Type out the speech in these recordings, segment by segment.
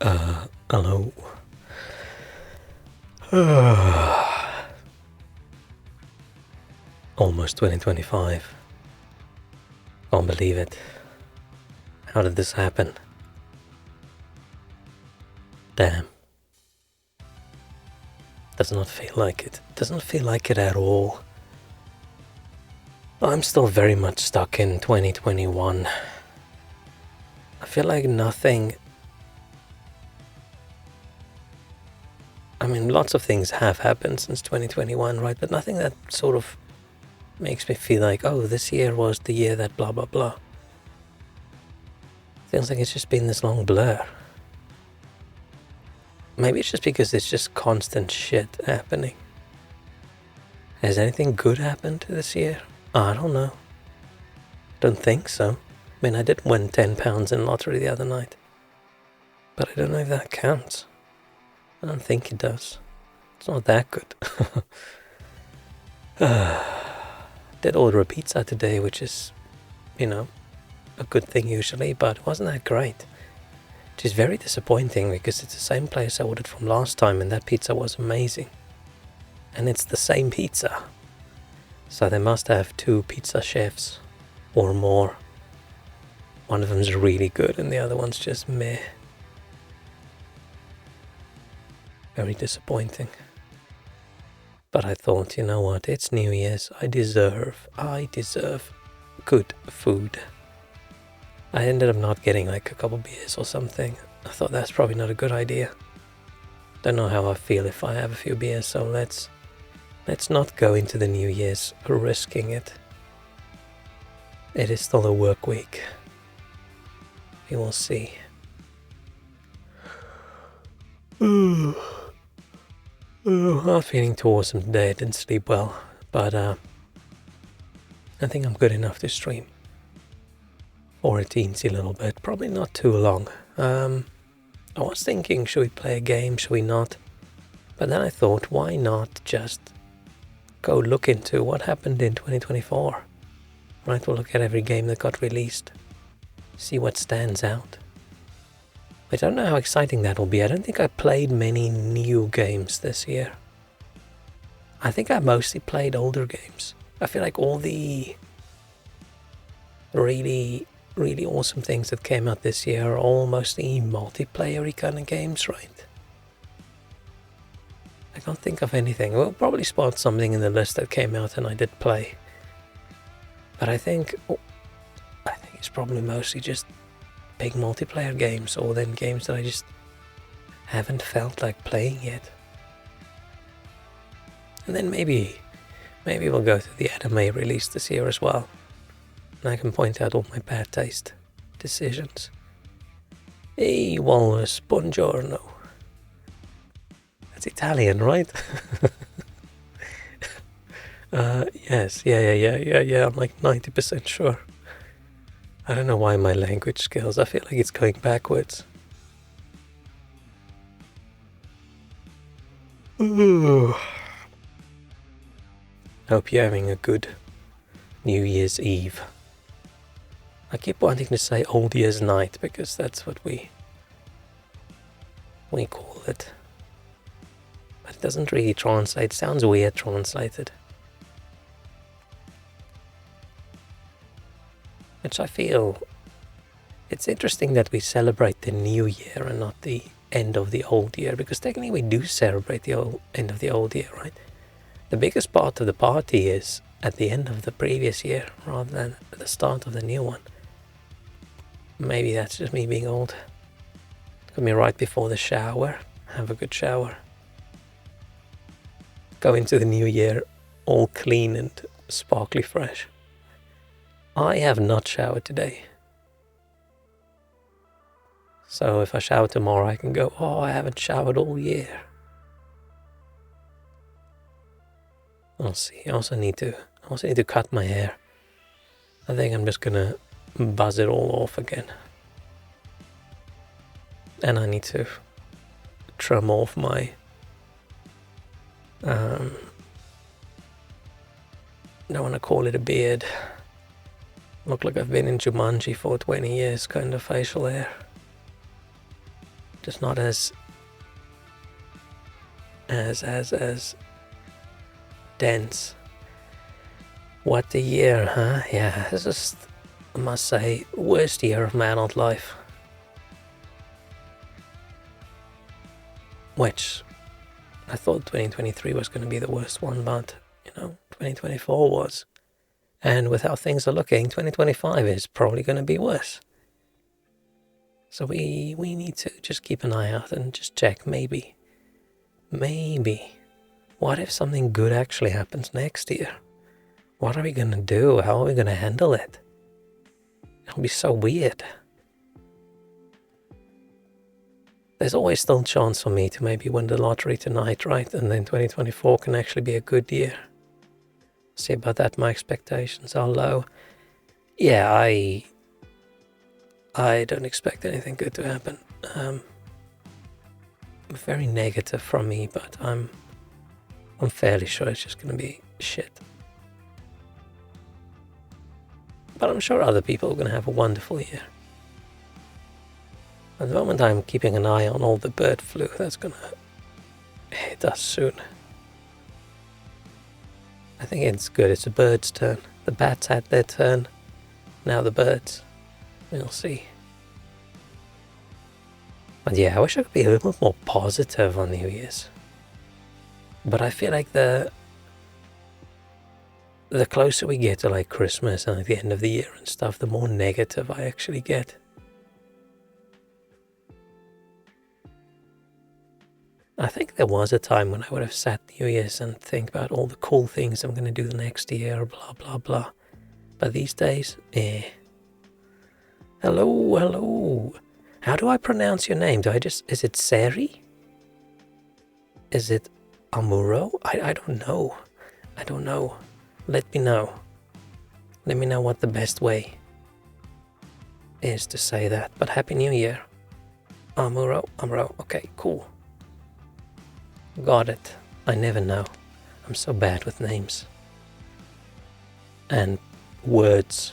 Hello. Almost 2025. Can't believe it. How did this happen? Damn. Does not feel like it. Doesn't feel like it at all. I'm still very much stuck in 2021. I feel like nothing... I mean, lots of things have happened since 2021, right? But nothing that sort of makes me feel like, oh, this year was the year that blah blah blah. Feels like it's just been this long blur. Maybe it's just because it's just constant shit happening. Has anything good happened this year? I don't know. Don't think so. I mean, I did win £10 in lottery the other night. But I don't know if that counts. I don't think it does. It's not that good. Did order a pizza today, which is, a good thing usually, but it wasn't that great. Which is very disappointing because it's the same place I ordered from last time and that pizza was amazing. And it's the same pizza. So they must have 2 pizza chefs or more. One of them's really good and the other one's just meh. Very disappointing. But I thought, you know what, it's New Year's. I deserve good food. I ended up not getting like a couple beers or something. I thought that's probably not a good idea. Don't know how I feel if I have a few beers, so let's not go into the New Year's risking it. It is still a work week. We will see. I'm feeling too awesome today. I didn't sleep well, but I think I'm good enough to stream. Or a teensy little bit, probably not too long. I was thinking, should we play a game, should we not? But then I thought, why not just go look into what happened in 2024? Right, we'll look at every game that got released, see what stands out. I don't know how exciting that will be. I don't think I played many new games this year. I think I mostly played older games. I feel like all the really awesome things that came out this year are all mostly multiplayer-y kind of games, right? I can't think of anything. We'll probably spot something in the list that came out and I did play. But I think it's probably mostly just big multiplayer games, or then games that I just haven't felt like playing yet. And then maybe we'll go to the anime release this year as well. And I can point out all my bad taste decisions. Hey, Walrus, buongiorno. That's Italian, right? Yes, yeah, I'm like 90% sure. I don't know why my language skills, I feel like it's going backwards. Ooh. Hope you're having a good New Year's Eve. I keep wanting to say Old Year's Night because that's what we call it. But it doesn't really translate. It sounds weird translated. Which I feel, it's interesting that we celebrate the new year and not the end of the old year, because technically we do celebrate the end of the old year, right? The biggest part of the party is at the end of the previous year rather than at the start of the new one. Maybe that's just me being old. Got me right before the shower. Have a good shower. Go into the new year all clean and sparkly fresh. I have not showered today. So if I shower tomorrow, I can go, oh, I haven't showered all year. I'll see. I also need to cut my hair. I think I'm just gonna buzz it all off again. And I need to trim off my don't want to call it a beard. Look like I've been in Jumanji for 20 years kind of facial hair. just not as dense. What a year, huh? Yeah, this is, I must say, worst year of my adult life. Which I thought 2023 was going to be the worst one, but 2024 was. And with how things are looking, 2025 is probably going to be worse. So we need to just keep an eye out and just check, maybe. What if something good actually happens next year? What are we going to do? How are we going to handle it? It'll be so weird. There's always still a chance for me to maybe win the lottery tonight, right? And then 2024 can actually be a good year. See about that, my expectations are low. Yeah, I don't expect anything good to happen. Very negative from me, but I'm fairly sure it's just going to be shit. But I'm sure other people are going to have a wonderful year. At the moment, I'm keeping an eye on all the bird flu that's going to hit us soon. I think it's good. It's the birds' turn. The bats had their turn. Now the birds. We'll see. But yeah, I wish I could be a little more positive on New Year's. But I feel like the closer we get to like Christmas and like the end of the year and stuff, the more negative I actually get. I think there was a time when I would have sat New Year's and think about all the cool things I'm going to do the next year, blah, blah, blah. But these days, Hello. How do I pronounce your name? Is it Seri? Is it Amuro? I don't know. Let me know. Let me know what the best way is to say that. But Happy New Year. Amuro. Okay, cool. Got it. I never know. I'm so bad with names. And words.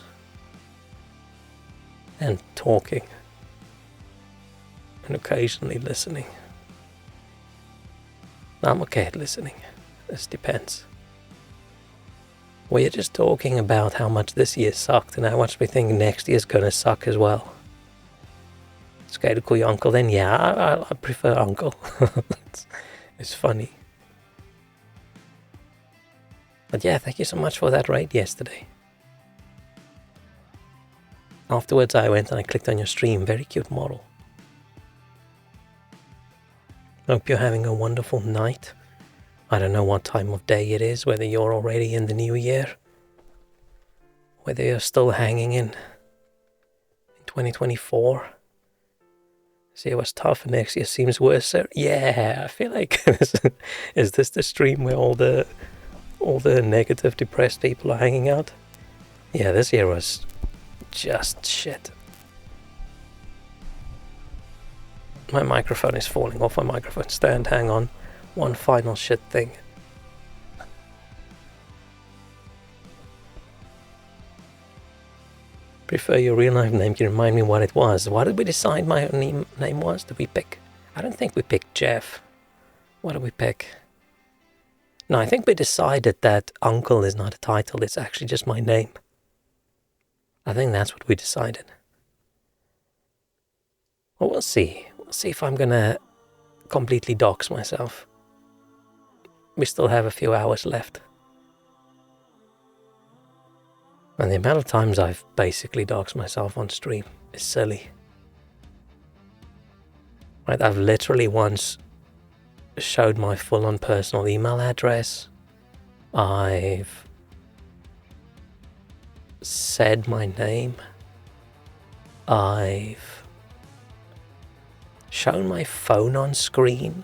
And talking. And occasionally listening. I'm okay at listening. This depends. We're just talking about how much this year sucked and how much we think next year's gonna suck as well. It's okay to call you uncle then? Yeah, I prefer uncle. It's funny. But yeah, thank you so much for that raid yesterday. Afterwards I went and I clicked on your stream. Very cute model. Hope you're having a wonderful night. I don't know what time of day it is, whether you're already in the new year, whether you're still hanging in 2024. This year was tough and next year seems worse, sir. Yeah, I feel like is this the stream where all the negative, depressed people are hanging out? Yeah, this year was just shit. My microphone is falling off my microphone stand. Hang on. One final shit thing. Prefer your real life name. Can you remind me what it was? What did we decide my name was? Did we pick? I don't think we picked Jeff. What did we pick? No, I think we decided that Uncle is not a title. It's actually just my name. I think that's what we decided. Well, we'll see. We'll see if I'm gonna completely dox myself. We still have a few hours left. And the amount of times I've basically doxed myself on stream is silly. Right, I've literally once showed my full-on personal email address. I've said my name. I've shown my phone on screen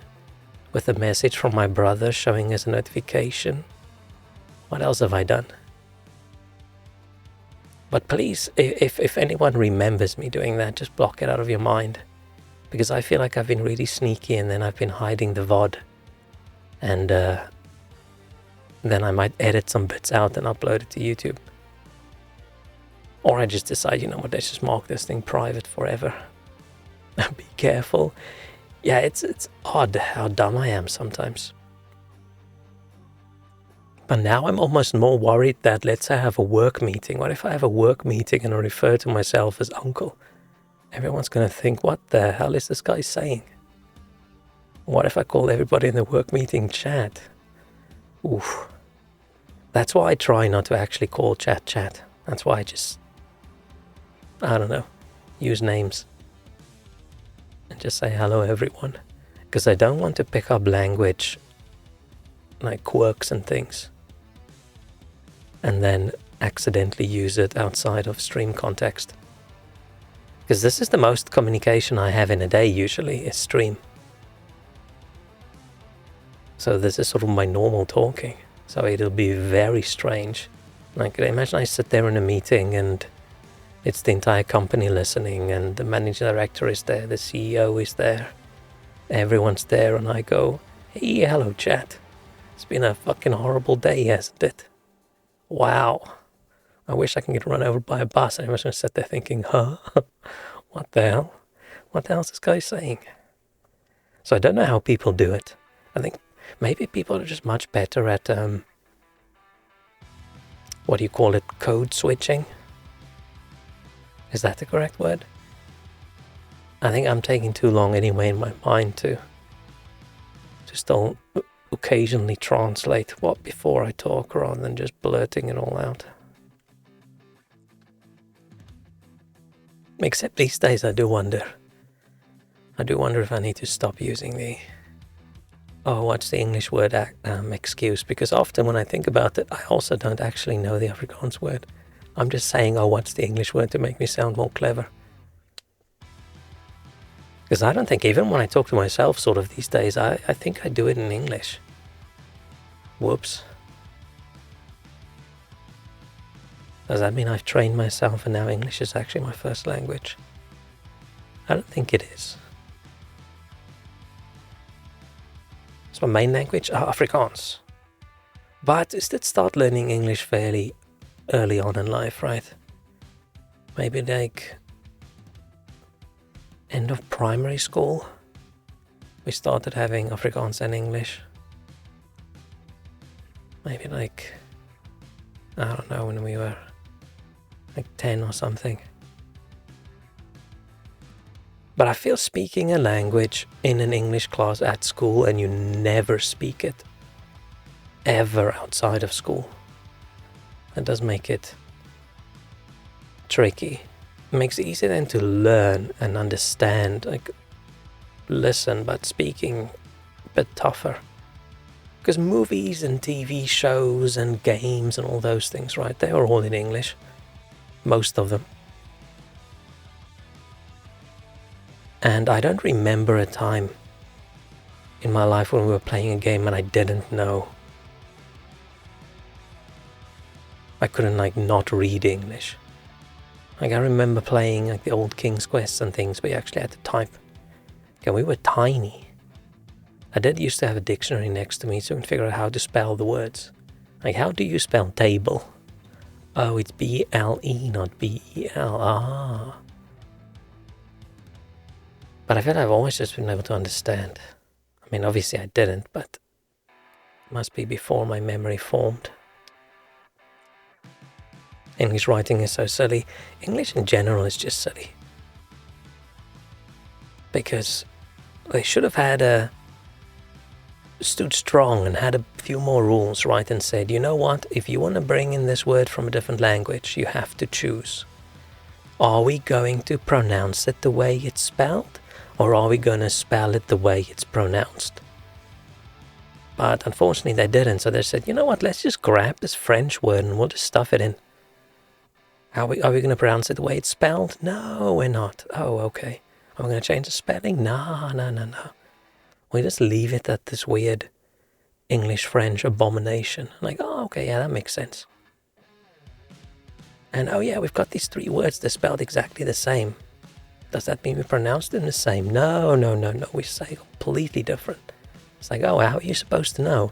with a message from my brother showing as a notification. What else have I done? But please, if anyone remembers me doing that, just block it out of your mind. Because I feel like I've been really sneaky and then I've been hiding the VOD. And then I might edit some bits out and upload it to YouTube. Or I just decide, you know what, let's just mark this thing private forever. Be careful. Yeah, it's odd how dumb I am sometimes. But now I'm almost more worried that, let's say I have a work meeting. What if I have a work meeting and I refer to myself as uncle? Everyone's going to think, what the hell is this guy saying? What if I call everybody in the work meeting Chad? Oof. That's why I try not to actually call chat. That's why I just, I don't know, use names and just say hello everyone. Because I don't want to pick up language like quirks and things and then accidentally use it outside of stream context. Because this is the most communication I have in a day usually, is stream. So this is sort of my normal talking. So it'll be very strange. Like, imagine I sit there in a meeting and it's the entire company listening and the managing director is there, the CEO is there, everyone's there, and I go, hey, hello chat. It's been a fucking horrible day, hasn't it? Wow. I wish I can get run over by a bus. And everyone's going to sit there thinking, huh? What the hell? What the hell is this guy saying? So I don't know how people do it. I think maybe people are just much better at, what do you call it, code switching? Is that the correct word? I think I'm taking too long anyway in my mind to still occasionally translate what before I talk rather than just blurting it all out. Except these days I do wonder if I need to stop using the what's the English word excuse, because often when I think about it I also don't actually know the Afrikaans word. I'm just saying, what's the English word to make me sound more clever. Because I don't think, even when I talk to myself sort of these days, I think I do it in English. Whoops. Does that mean I've trained myself and now English is actually my first language? I don't think it is. It's my main language, Afrikaans. But I did start learning English fairly early on in life, right? Maybe like end of primary school, we started having Afrikaans and English. Maybe like, I don't know, when we were like 10 or something. But I feel speaking a language in an English class at school and you never speak it ever outside of school, that does make it tricky. It makes it easier then to learn and understand, like listen, but speaking a bit tougher. Because movies and TV shows and games and all those things, right, they are all in English. Most of them. And I don't remember a time in my life when we were playing a game and I didn't know. I couldn't like not read English. Like I remember playing like the old King's Quest and things, but you actually had to type. Okay, we were tiny. I did used to have a dictionary next to me so I could figure out how to spell the words. Like, how do you spell table? Oh, it's B-L-E, not B-E-L. Ah. But I feel I've always just been able to understand. I mean, obviously I didn't, but it must be before my memory formed. English writing is so silly. English in general is just silly. Because they should have had stood strong and had a few more rules, right, and said, you know what, if you want to bring in this word from a different language, you have to choose. Are we going to pronounce it the way it's spelled, or are we going to spell it the way it's pronounced? But unfortunately they didn't, so they said, you know what, let's just grab this French word and we'll just stuff it in. Are we going to pronounce it the way it's spelled? No, we're not. Oh, okay. Are we going to change the spelling? No. We just leave it at this weird English-French abomination. Like, oh, okay, yeah, that makes sense. And oh yeah, we've got these three words, they're spelled exactly the same. Does that mean we pronounced them the same? No. We say completely different. It's like, oh, how are you supposed to know?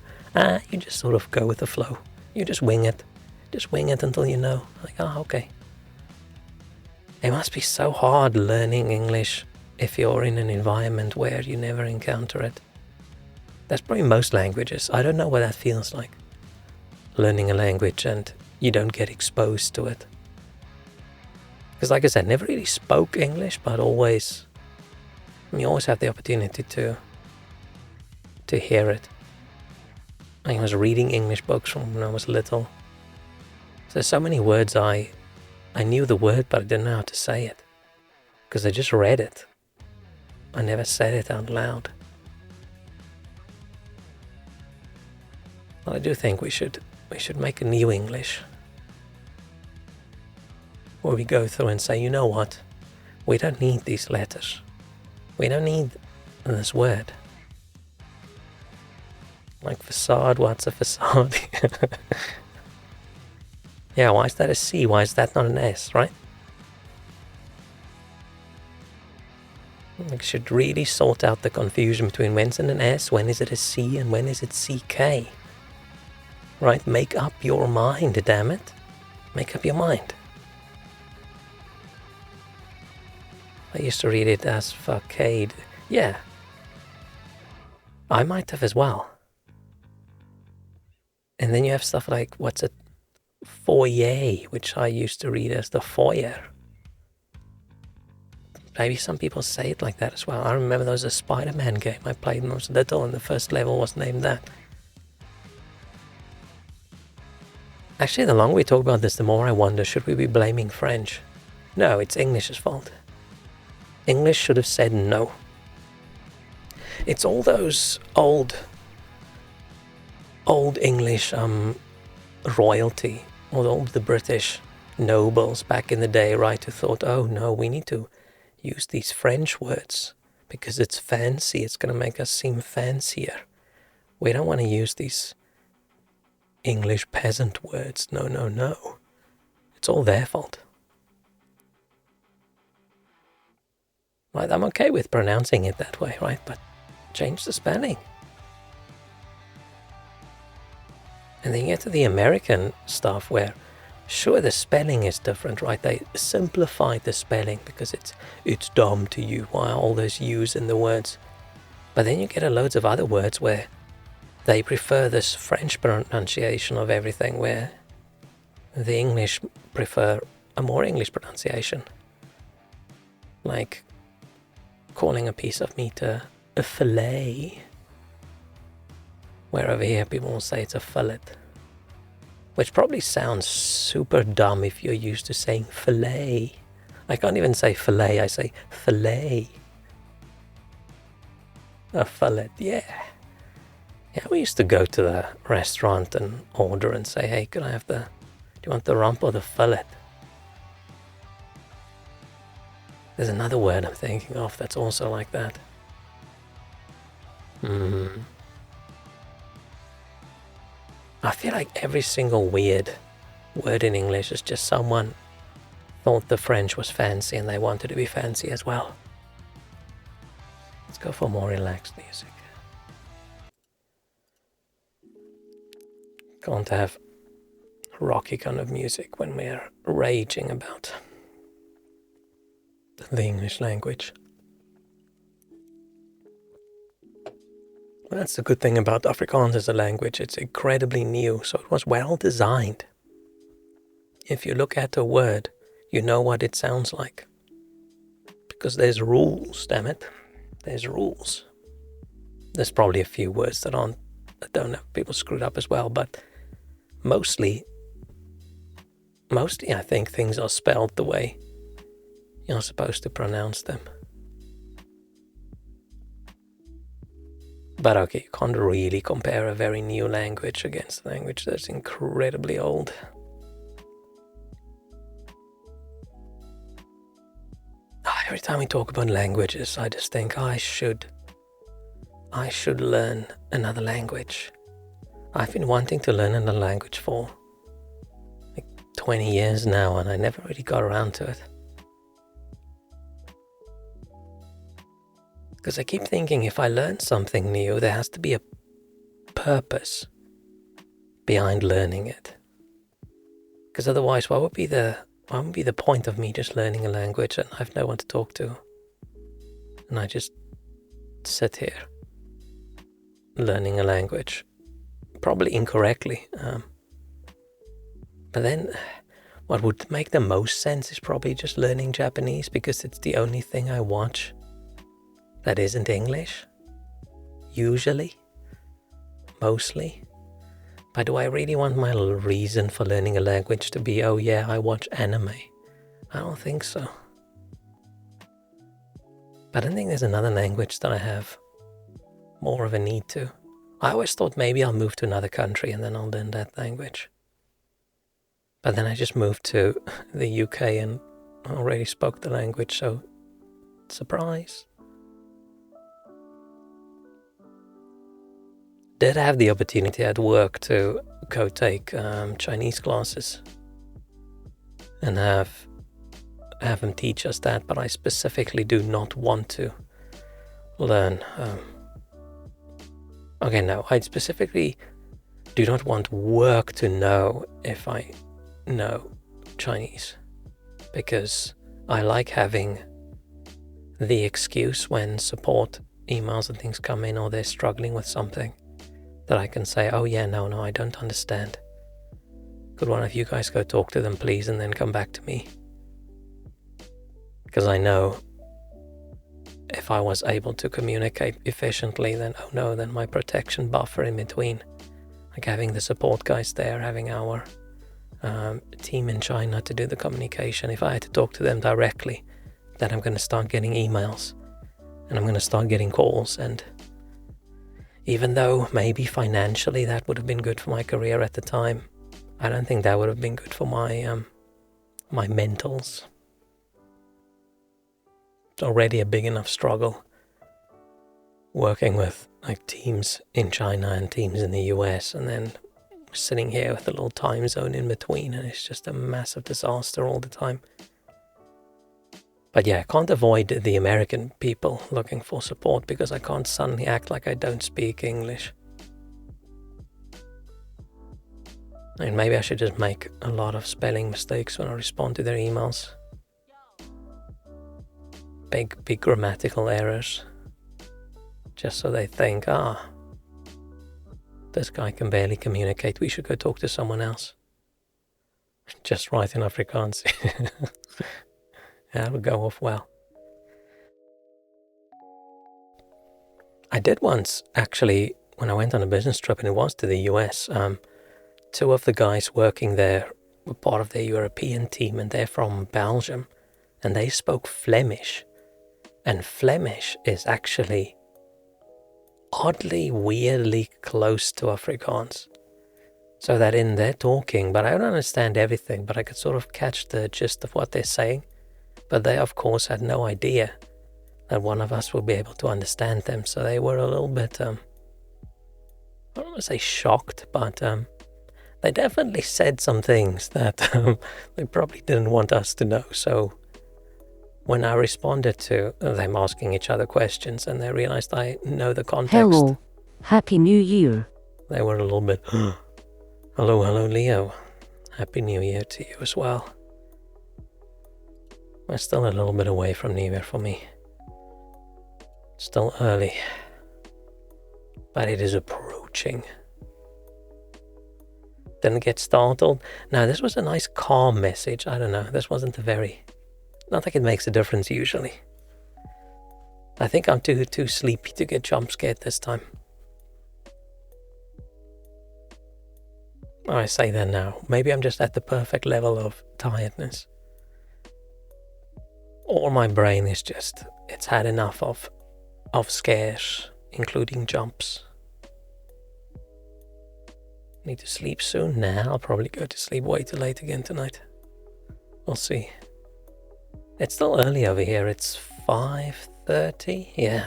You just sort of go with the flow. You just wing it. Just wing it until you know. Like, oh, okay. It must be so hard learning English if you're in an environment where you never encounter it. That's probably most languages. I don't know what that feels like, learning a language and you don't get exposed to it. Because like I said, never really spoke English, but you always have the opportunity to hear it. I was reading English books from when I was little. So there's so many words I knew the word, but I didn't know how to say it. Because I just read it. I never said it out loud. Well, I do think we should make a new English. Where we go through and say, you know what? We don't need these letters. We don't need this word. Like facade, what's a facade? Yeah, why is that a C? Why is that not an S, right? We should really sort out the confusion between when's it an S, when is it a C, and when is it CK. Right? Make up your mind, damn it. Make up your mind. I used to read it as facade. Yeah. I might have as well. And then you have stuff like, what's it? Foyer, which I used to read as the foyer. Maybe some people say it like that as well. I remember there was a Spider-Man game I played when I was little, and the first level was named that. Actually, the longer we talk about this, the more I wonder, should we be blaming French? No, it's English's fault. English should have said no. It's all those old English royalty, or all the British nobles back in the day, right, who thought, oh no, we need to use these French words because it's fancy, it's going to make us seem fancier. We don't want to use these English peasant words. No, no, no. It's all their fault. Right, I'm okay with pronouncing it that way, right? But change the spelling. And then you get to the American stuff where, sure, the spelling is different, right? They simplified the spelling because it's dumb to you. Why all those U's in the words? But then you get loads of other words where they prefer this French pronunciation of everything, where the English prefer a more English pronunciation. Like calling a piece of meat a fillet, where over here people will say it's a fillet, which probably sounds super dumb if you're used to saying fillet. I can't even say fillet, I say fillet. A fillet, yeah. Yeah, we used to go to the restaurant and order and say, hey, can I have do you want the rump or the fillet? There's another word I'm thinking of that's also like that. I feel like every single weird word in English is just someone thought the French was fancy and they wanted to be fancy as well. Let's go for more relaxed music. Can't have rocky kind of music when we're raging about the English language. That's the good thing about Afrikaans as a language. It's incredibly new, so it was well designed. If you look at a word, you know what it sounds like. Because there's rules, damn it. There's rules. There's probably a few words that don't have people screwed up as well, but mostly I think things are spelled the way you're supposed to pronounce them. But okay, you can't really compare a very new language against a language that's incredibly old. Every time we talk about languages, I just think I should learn another language. I've been wanting to learn another language for like 20 years now, and I never really got around to it. Because I keep thinking if I learn something new, there has to be a purpose behind learning it. Because otherwise, what would be the point of me just learning a language and I have no one to talk to? and I just sit here learning a language, probably incorrectly. But then what would make the most sense is probably just learning Japanese, because it's the only thing I watch that isn't English. Usually. Mostly. But do I really want my reason for learning a language to be, oh yeah, I watch anime? I don't think so. But I think there's another language that I have more of a need to. I always thought maybe I'll move to another country and then I'll learn that language. But then I just moved to the UK and already spoke the language, so surprise. Did have the opportunity at work to go take Chinese classes and have them teach us that, but I specifically do not want to learn. I specifically do not want work to know if I know Chinese, because I like having the excuse when support emails and things come in, or they're struggling with something, that I can say, oh yeah, no, I don't understand. Could one of you guys go talk to them, please, and then come back to me? Because I know if I was able to communicate efficiently, then then my protection buffer in between, like having the support guys there, having our team in China to do the communication, if I had to talk to them directly, then I'm going to start getting emails and I'm going to start getting calls. And even though maybe financially that would have been good for my career at the time, I don't think that would have been good for my my mentals. It's already a big enough struggle working with like teams in China and teams in the US, and then sitting here with a little time zone in between, and it's just a massive disaster all the time. But yeah, I can't avoid the American people looking for support, because I can't suddenly act like I don't speak English. And maybe I should just make a lot of spelling mistakes when I respond to their emails. Big grammatical errors. Just so they think, this guy can barely communicate, we should go talk to someone else. Just write in Afrikaans. That would go off well. I did once, actually, when I went on a business trip, and it was to the US, two of the guys working there were part of their European team, and they're from Belgium, and they spoke Flemish. And Flemish is actually oddly, weirdly close to Afrikaans. So that in their talking, but I don't understand everything, but I could sort of catch the gist of what they're saying. But they, of course, had no idea that one of us would be able to understand them. So they were a little bit, I don't want to say shocked, but they definitely said some things that they probably didn't want us to know. So when I responded to them asking each other questions and they realized I know the context. Hello, Happy New Year. They were a little bit, hello Leo. Happy New Year to you as well. We're still a little bit away from New Year for me. Still early, but it is approaching. Didn't get startled. Now this was a nice calm message. I don't know, this wasn't not like it makes a difference usually. I think I'm too sleepy to get jump scared this time. I say that now. Maybe I'm just at the perfect level of tiredness. Or my brain is just, it's had enough of scares, including jumps. Need to sleep soon? Nah, I'll probably go to sleep way too late again tonight. We'll see. It's still early over here. It's 5:30. Yeah.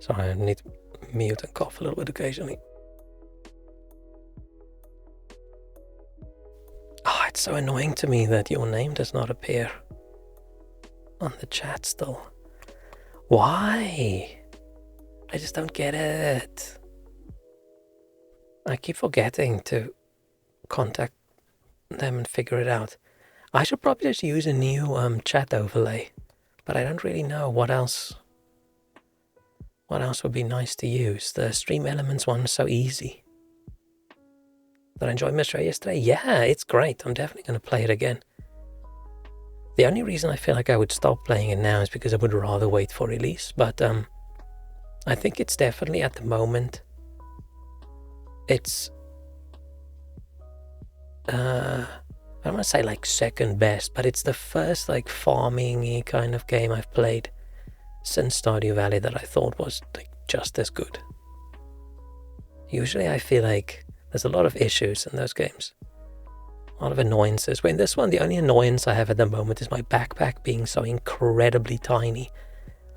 Sorry, I need to mute and cough a little bit occasionally. It's so annoying to me that your name does not appear on the chat still. Why? I just don't get it. I keep forgetting to contact them and figure it out. I should probably just use a new chat overlay, but I don't really know what else. What else would be nice to use? The Stream Elements one is so easy. Did I enjoy Mystery yesterday? Yeah, it's great. I'm definitely going to play it again. The only reason I feel like I would stop playing it now is because I would rather wait for release. But I think it's definitely at the moment. It's I don't want to say like second best, but it's the first like farming-y kind of game I've played since Stardew Valley that I thought was like just as good. Usually I feel like there's a lot of issues in those games. A lot of annoyances. When this one, the only annoyance I have at the moment is my backpack being so incredibly tiny.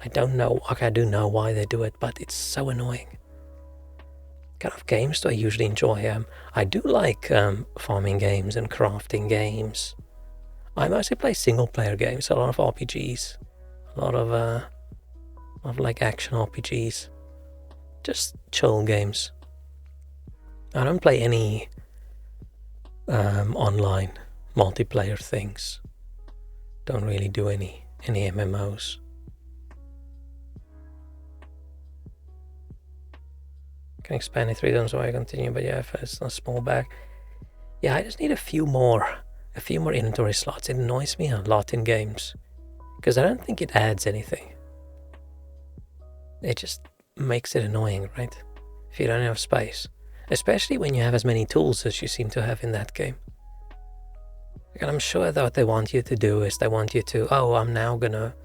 I don't know, okay, I do know why they do it, but it's so annoying. What kind of games do I usually enjoy? I do like farming games and crafting games. I mostly play single player games, a lot of RPGs, a lot of like action RPGs, just chill games. I don't play any online multiplayer things. Don't really do any MMOs. Can expand it 3 times so I continue, but yeah, if it's a small bag. Yeah, I just need a few more inventory slots. It annoys me a lot in games because I don't think it adds anything. It just makes it annoying, right? If you don't have space, especially when you have as many tools as you seem to have in that game. And I'm sure that what they want you to do is they want you to, oh, I'm now gonna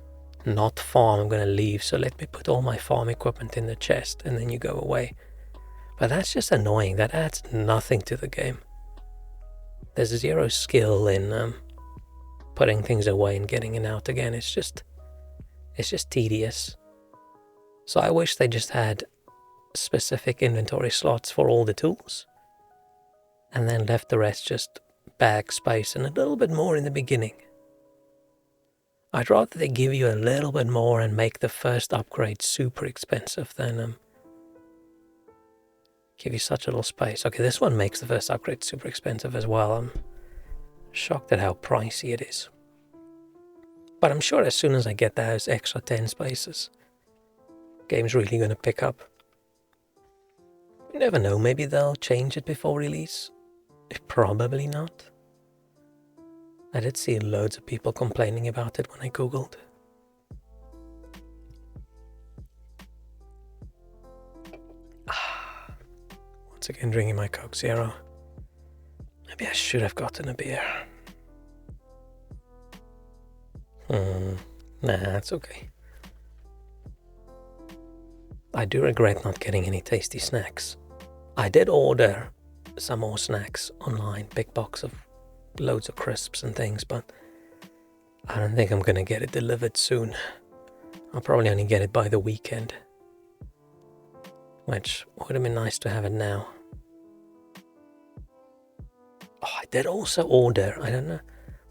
not farm, I'm gonna leave, so let me put all my farm equipment in the chest, and then you go away. But that's just annoying. That adds nothing to the game. There's zero skill in putting things away and getting it out again. It's just tedious. So I wish they just had specific inventory slots for all the tools, and then left the rest just bag space and a little bit more in the beginning. I'd rather they give you a little bit more and make the first upgrade super expensive than give you such a little space. Okay, this one makes the first upgrade super expensive as well. I'm shocked at how pricey it is. But I'm sure as soon as I get those extra 10 spaces, game's really going to pick up. You never know, maybe they'll change it before release. Probably not. I did see loads of people complaining about it when I googled. Once again drinking my Coke Zero. Maybe I should have gotten a beer. Nah, it's okay. I do regret not getting any tasty snacks. I did order some more snacks online, big box of loads of crisps and things, but I don't think I'm gonna get it delivered soon. I'll probably only get it by the weekend, which would have been nice to have it now. Oh, I did also order, I don't know,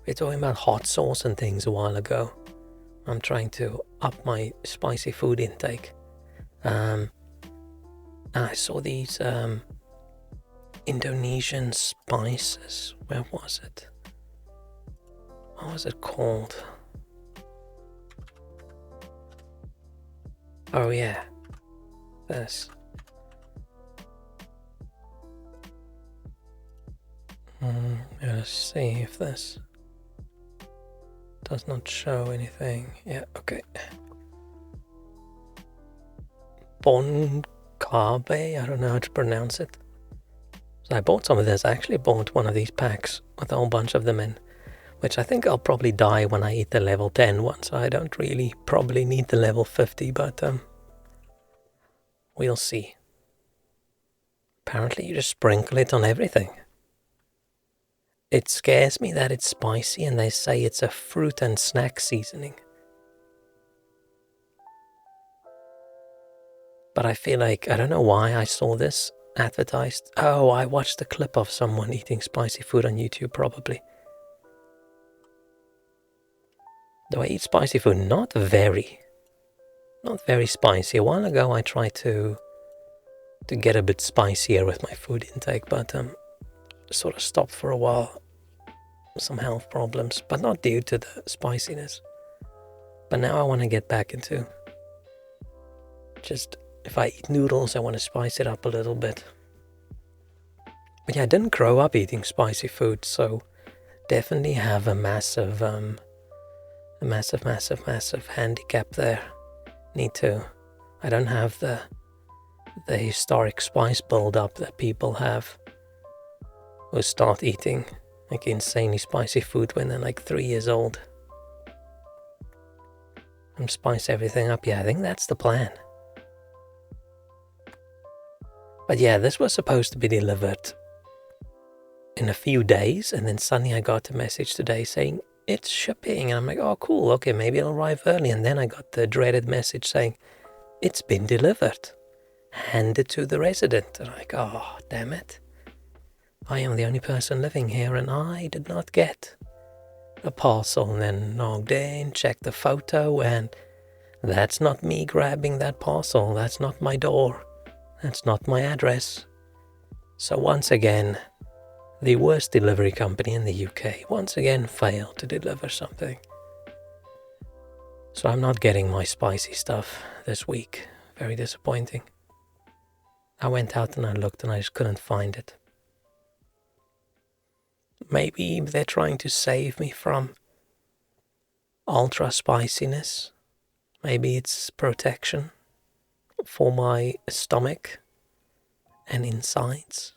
we were talking about hot sauce and things a while ago. I'm trying to up my spicy food intake. And I saw these Indonesian spices. Where was it? What was it called? Oh yeah, this. Let's see if this does not show anything. Yeah, okay. Bon Carbe, I don't know how to pronounce it. So I bought some of this. I actually bought one of these packs with a whole bunch of them in, which I think I'll probably die when I eat the level 10 one, so I don't really probably need the level 50, but we'll see. Apparently you just sprinkle it on everything. It scares me that it's spicy and they say it's a fruit and snack seasoning. But I feel like, I don't know why I saw this advertised. Oh, I watched a clip of someone eating spicy food on YouTube probably. Though I eat spicy food, not very spicy. A while ago I tried to get a bit spicier with my food intake, but sort of stopped for a while. some health problems, but not due to the spiciness. But now I want to get back into just, if I eat noodles, I want to spice it up a little bit. But yeah, I didn't grow up eating spicy food, so definitely have a massive handicap there. I don't have the historic spice build-up that people have who start eating like insanely spicy food when they're like 3 years old. And spice everything up. Yeah, I think that's the plan. But yeah, this was supposed to be delivered in a few days, and then suddenly I got a message today saying it's shipping, and I'm like, oh cool, okay, maybe it'll arrive early. And then I got the dreaded message saying it's been delivered, handed to the resident. And I'm like, oh damn it, I am the only person living here and I did not get a parcel. And then logged in, checked the photo, and that's not me grabbing that parcel. That's not my door. That's not my address. So once again, the worst delivery company in the UK once again failed to deliver something. So I'm not getting my spicy stuff this week. Very disappointing. I went out and I looked and I just couldn't find it. Maybe they're trying to save me from ultra spiciness. Maybe it's protection for my stomach and insides.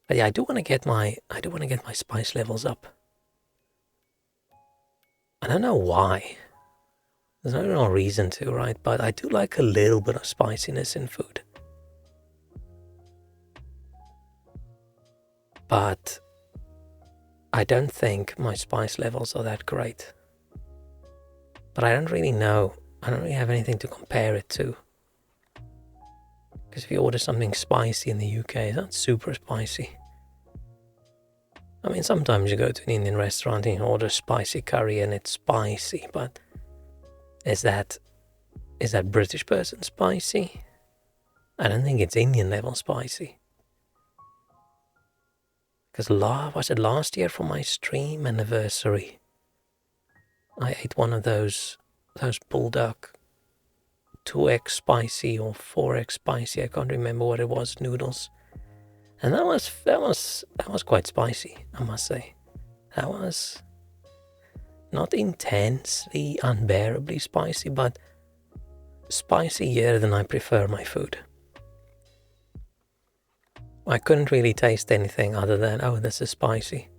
But yeah, I do want to get my spice levels up. I don't know why. There's no real reason to, right? But I do like a little bit of spiciness in food. But I don't think my spice levels are that great. But I don't really know. I don't really have anything to compare it to. Because if you order something spicy in the UK, it's not super spicy. I mean, sometimes you go to an Indian restaurant and you order spicy curry and it's spicy, but is that British person spicy? I don't think it's Indian level spicy. Because was it last year for my stream anniversary? I ate one of those bulldog 2x spicy or 4x spicy, I can't remember what it was, noodles. And that was quite spicy, I must say. That was not intensely, unbearably spicy, but spicier than I prefer my food. I couldn't really taste anything other than, oh, this is spicy.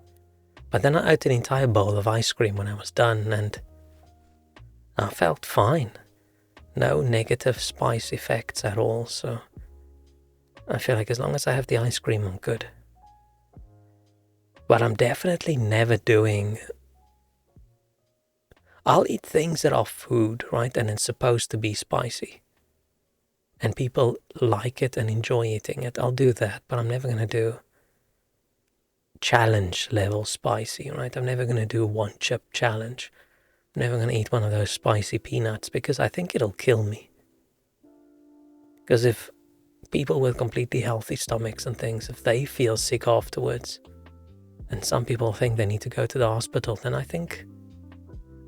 But then I ate an entire bowl of ice cream when I was done, and I felt fine. No negative spice effects at all, so I feel like as long as I have the ice cream, I'm good. But I'm definitely never doing... I'll eat things that are food, right, and it's supposed to be spicy. And people like it and enjoy eating it. I'll do that, but I'm never going to do challenge level spicy, right? I'm never going to do a one chip challenge. I'm never going to eat one of those spicy peanuts because I think it'll kill me. Because if people with completely healthy stomachs and things, if they feel sick afterwards, and some people think they need to go to the hospital, then I think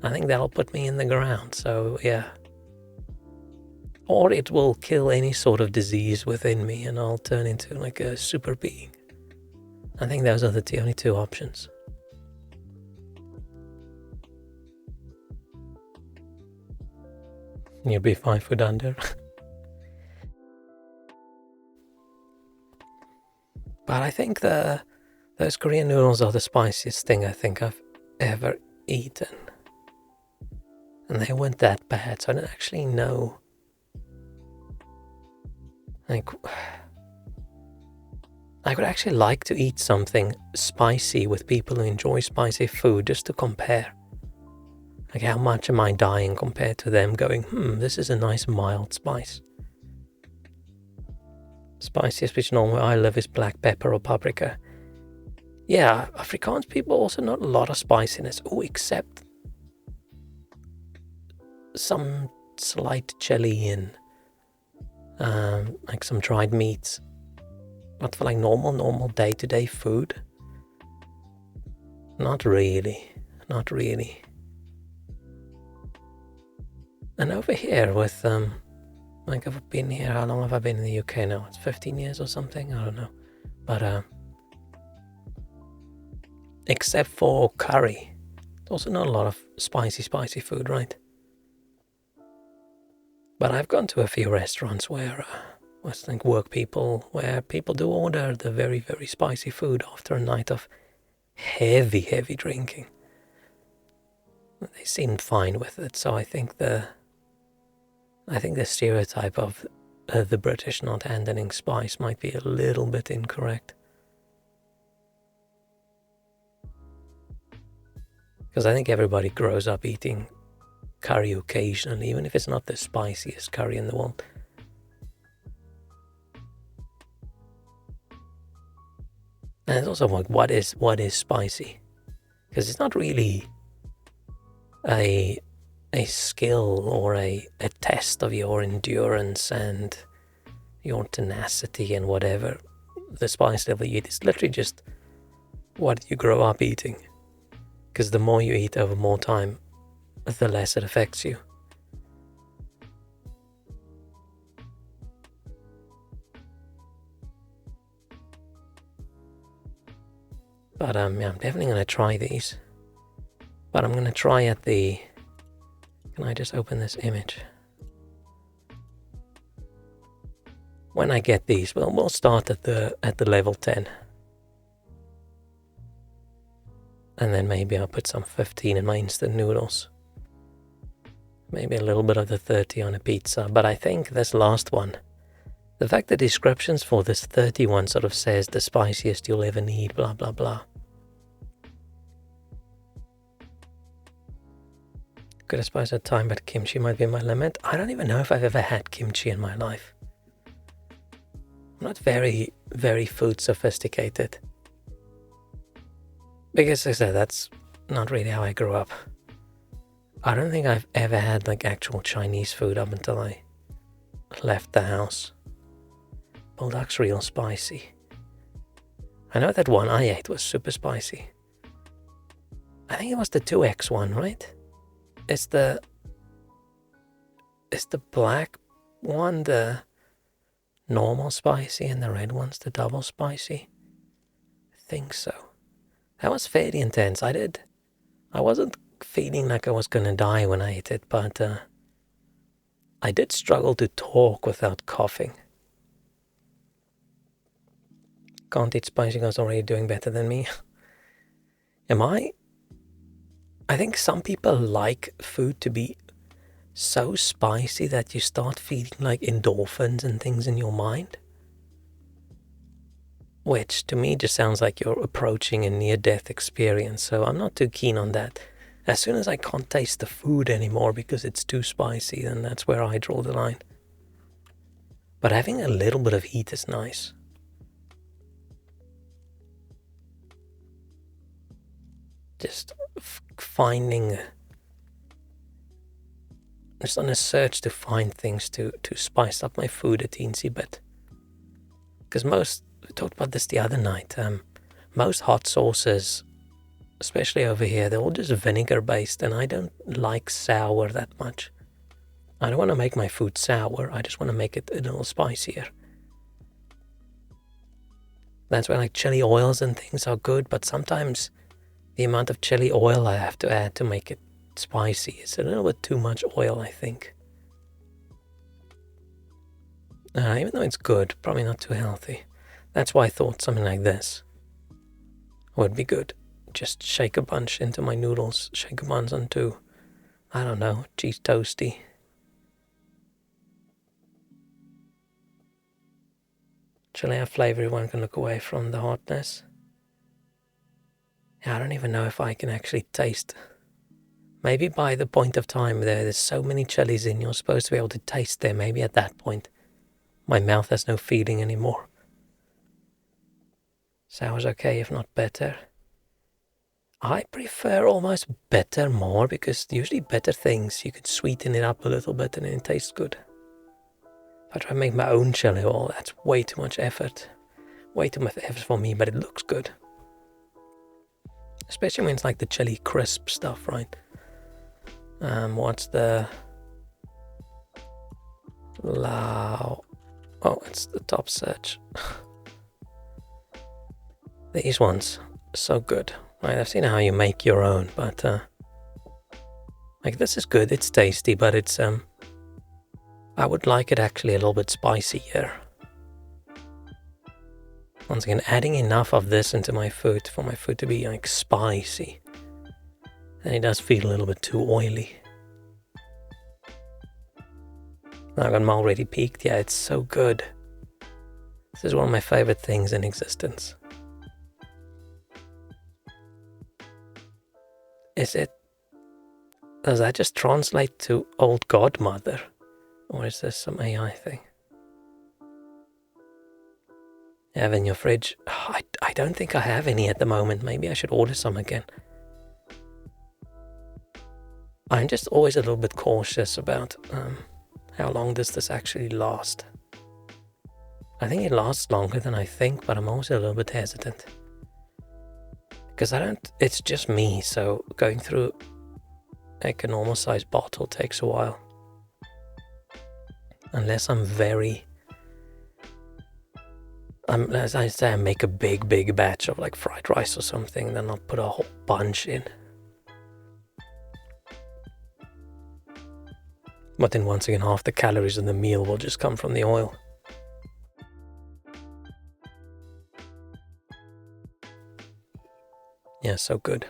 that'll put me in the ground. So yeah. Or it will kill any sort of disease within me and I'll turn into like a super being. I think those are the only two options. You'll be 5 foot under. But I think those Korean noodles are the spiciest thing I think I've ever eaten. And they weren't that bad, so I don't actually know. Like, I would actually like to eat something spicy with people who enjoy spicy food just to compare. Like, how much am I dying compared to them going, this is a nice mild spice. Spiciest which normally I love is black pepper or paprika. Yeah, Afrikaans people also not a lot of spiciness. Oh, except some slight chili and like some dried meats. But for like normal day-to-day food, Not really. Not really. And over here with, like I've been here, how long have I been in the UK now? It's 15 years or something? I don't know. But, except for curry, there's also not a lot of spicy food, right? But I've gone to a few restaurants where, I think work people, where people do order the very, very spicy food after a night of heavy drinking. They seemed fine with it, so I think the stereotype of the British not handling spice might be a little bit incorrect. Because I think everybody grows up eating curry occasionally, even if it's not the spiciest curry in the world. And it's also like, what is spicy? Because it's not really a skill or a test of your endurance and your tenacity and whatever the spice level you eat. It's literally just what you grow up eating. Because the more you eat over more time, the less it affects you. But yeah, I'm definitely going to try these. But I'm going to try at the... Can I just open this image? When I get these, well, we'll start at the level 10. And then maybe I'll put some 15 in my instant noodles. Maybe a little bit of the 30 on a pizza. But I think this last one, the fact the descriptions for this 31 sort of says the spiciest you'll ever need, blah, blah, blah. Could I spice at time, but kimchi might be my limit. I don't even know if I've ever had kimchi in my life. I'm not very, very food sophisticated. Because as I said, that's not really how I grew up. I don't think I've ever had like actual Chinese food up until I left the house. Bulldog's real spicy. I know that one I ate was super spicy. I think it was the 2X one, right? It's the black one, the normal spicy, and the red one's the double spicy. I think so. That was fairly intense. I wasn't feeling like I was gonna die when I ate it, but I did struggle to talk without coughing. Can't eat spicy guy's already doing better than me. Am I? I think some people like food to be so spicy that you start feeling like endorphins and things in your mind. Which to me just sounds like you're approaching a near-death experience, so I'm not too keen on that. As soon as I can't taste the food anymore because it's too spicy, then that's where I draw the line. But having a little bit of heat is nice. Just finding, just on a search to find things to spice up my food a teensy bit. Because we talked about this the other night, most hot sauces, especially over here, they're all just vinegar based, and I don't like sour that much. I don't want to make my food sour, I just want to make it a little spicier. That's why like chili oils and things are good, but sometimes the amount of chili oil I have to add to make it spicy is a little bit too much oil, I think. Even though it's good, probably not too healthy. That's why I thought something like this would be good. Just shake a bunch into my noodles, shake a bunch onto, I don't know, cheese toasty. Chili have flavor, everyone can look away from the hotness. I don't even know if I can actually taste. Maybe by the point of time there's so many chilies in, you're supposed to be able to taste them. Maybe at that point, my mouth has no feeling anymore. Sour's okay, if not better. I prefer almost better more, because usually better things, you could sweeten it up a little bit and it tastes good. If I try to make my own chili oil, that's way too much effort. Way too much effort for me, but it looks good. Especially when it's like the chili crisp stuff, right? What's the Lao? Oh, it's the top search. These ones, so good. Right, I've seen how you make your own, but like this is good. It's tasty, but it's I would like it actually a little bit spicier. Once again, adding enough of this into my food for my food to be like spicy, and it does feel a little bit too oily. I'm already peaked. Yeah, it's so good. This is one of my favorite things in existence. Does that just translate to old godmother? Or is this some AI thing? You have in your fridge? Oh, I don't think I have any at the moment. Maybe I should order some again. I'm just always a little bit cautious about how long does this actually last. I think it lasts longer than I think, but I'm also a little bit hesitant. Because it's just me, so going through like a normal size bottle takes a while. Unless as I say, I make a big batch of like fried rice or something, then I'll put a whole bunch in. But then once again, half the calories in the meal will just come from the oil. Yeah, so good.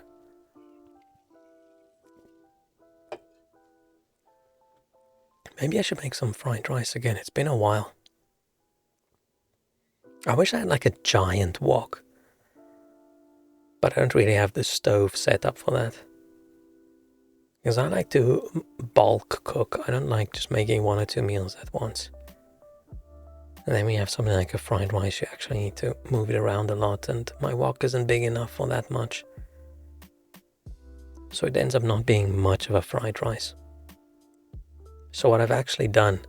Maybe I should make some fried rice again. It's been a while. I wish I had like a giant wok. But I don't really have the stove set up for that. Because I like to bulk cook. I don't like just making 1 or 2 meals at once. And then when you have something like a fried rice, you actually need to move it around a lot. And my wok isn't big enough for that much. So it ends up not being much of a fried rice. So what I've actually done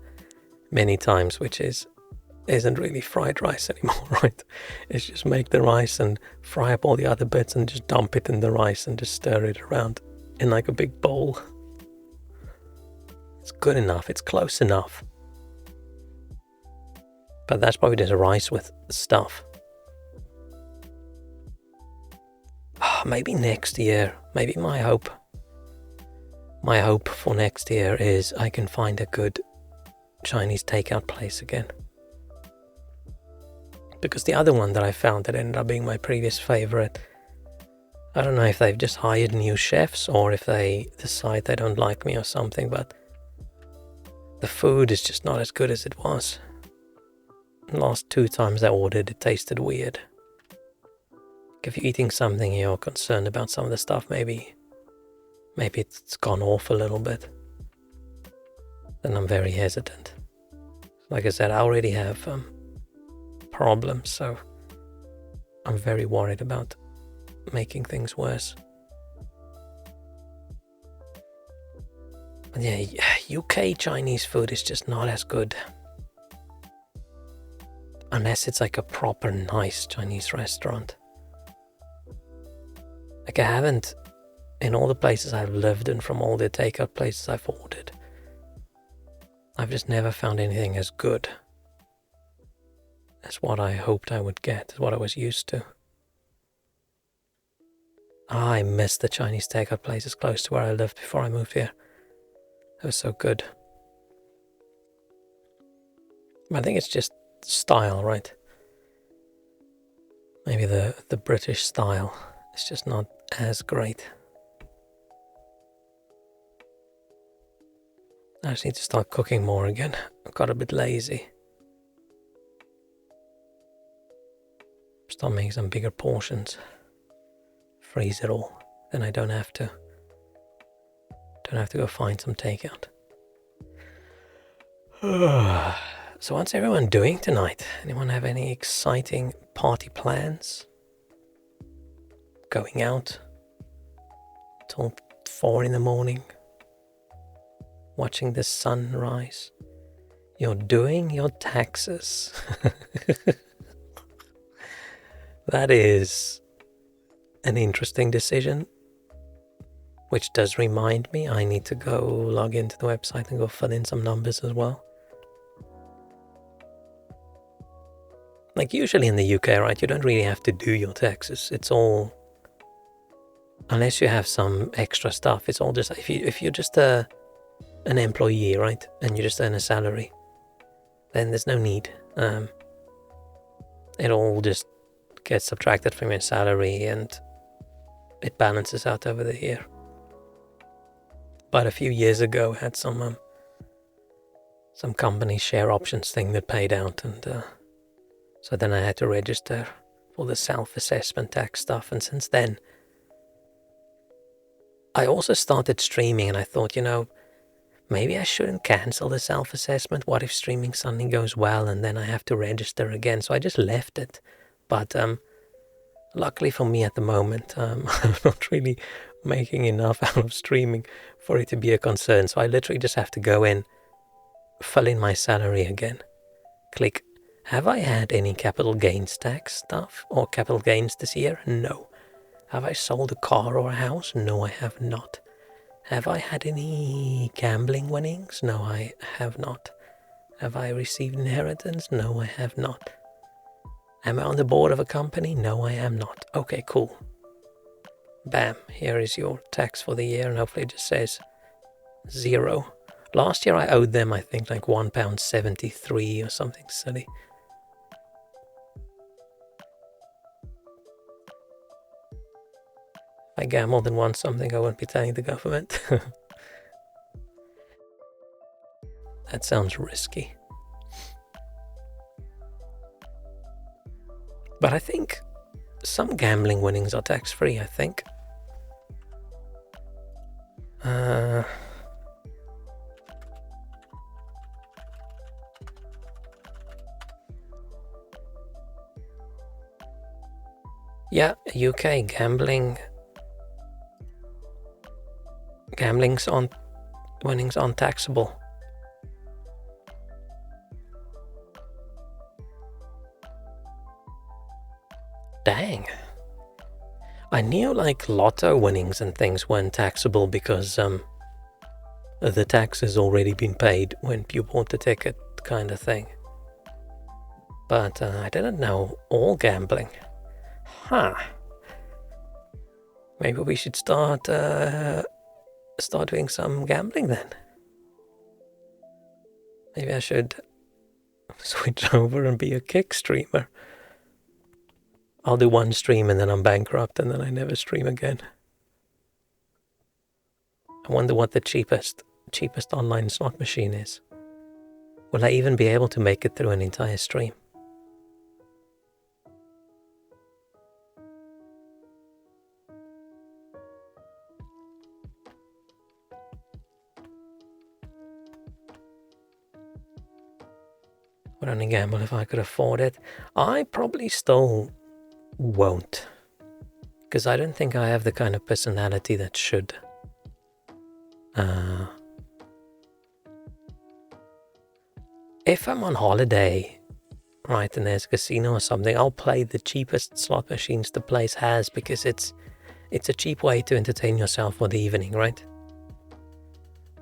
many times, which isn't really fried rice anymore, right? Is just make the rice and fry up all the other bits and just dump it in the rice and just stir it around in like a big bowl. It's good enough. It's close enough. But that's probably just a rice with stuff. Maybe next year. Maybe my hope for next year is I can find a good Chinese takeout place again. Because the other one that I found that ended up being my previous favorite, I don't know if they've just hired new chefs or if they decide they don't like me or something, but the food is just not as good as it was. The last 2 times I ordered, it tasted weird. If you're eating something and you're concerned about some of the stuff, maybe it's gone off a little bit, then I'm very hesitant. Like I said, I already have problems, so I'm very worried about making things worse. But yeah, UK Chinese food is just not as good. Unless it's like a proper nice Chinese restaurant. Like I haven't, in all the places I've lived and from all the takeout places I've ordered, I've just never found anything as good as what I hoped I would get, as what I was used to. I miss the Chinese takeout places close to where I lived before I moved here. It was so good. I think it's just style, right? Maybe the British style is just not as great. I just need to start cooking more again. I got a bit lazy. Start making some bigger portions. Freeze it all. Then I don't have to go find some takeout. So what's everyone doing tonight? Anyone have any exciting party plans? Going out till 4 in the morning? Watching the sun rise? You're doing your taxes. That is an interesting decision, which does remind me I need to go log into the website and go fill in some numbers as well. Like usually in the UK, right, you don't really have to do your taxes. It's all, unless you have some extra stuff, it's all just, if you're just an employee, right, and you just earn a salary, then there's no need. It all just gets subtracted from your salary and it balances out over the year. But a few years ago, I had some company share options thing that paid out, and so then I had to register for the self-assessment tax stuff. And since then, I also started streaming, and I thought, maybe I shouldn't cancel the self-assessment. What if streaming suddenly goes well and then I have to register again? So I just left it. But luckily for me at the moment, I'm not really making enough out of streaming for it to be a concern. So I literally just have to go in, fill in my salary again, click, have I had any capital gains tax stuff or capital gains this year? No. Have I sold a car or a house? No, I have not. Have I had any gambling winnings? No, I have not. Have I received inheritance? No, I have not. Am I on the board of a company? No, I am not. Okay, cool. Bam, here is your tax for the year, and hopefully it just says 0. Last year I owed them, I think, like £1.73 or something silly. If I gambled and won something, I wouldn't be telling the government. That sounds risky. But I think some gambling winnings are tax-free, I think. Yeah, UK winnings aren't taxable. Dang. I knew like lotto winnings and things weren't taxable because the tax has already been paid when you bought the ticket, kind of thing. But I didn't know all gambling. Huh. Maybe we should start doing some gambling then. Maybe I should switch over and be a kick streamer. I'll do one stream and then I'm bankrupt and then I never stream again. I wonder what the cheapest online slot machine is. Will I even be able to make it through an entire stream? Would only gamble if I could afford it. I probably still won't, because I don't think I have the kind of personality that should. If I'm on holiday, right, and there's a casino or something, I'll play the cheapest slot machines the place has, because it's a cheap way to entertain yourself for the evening, right?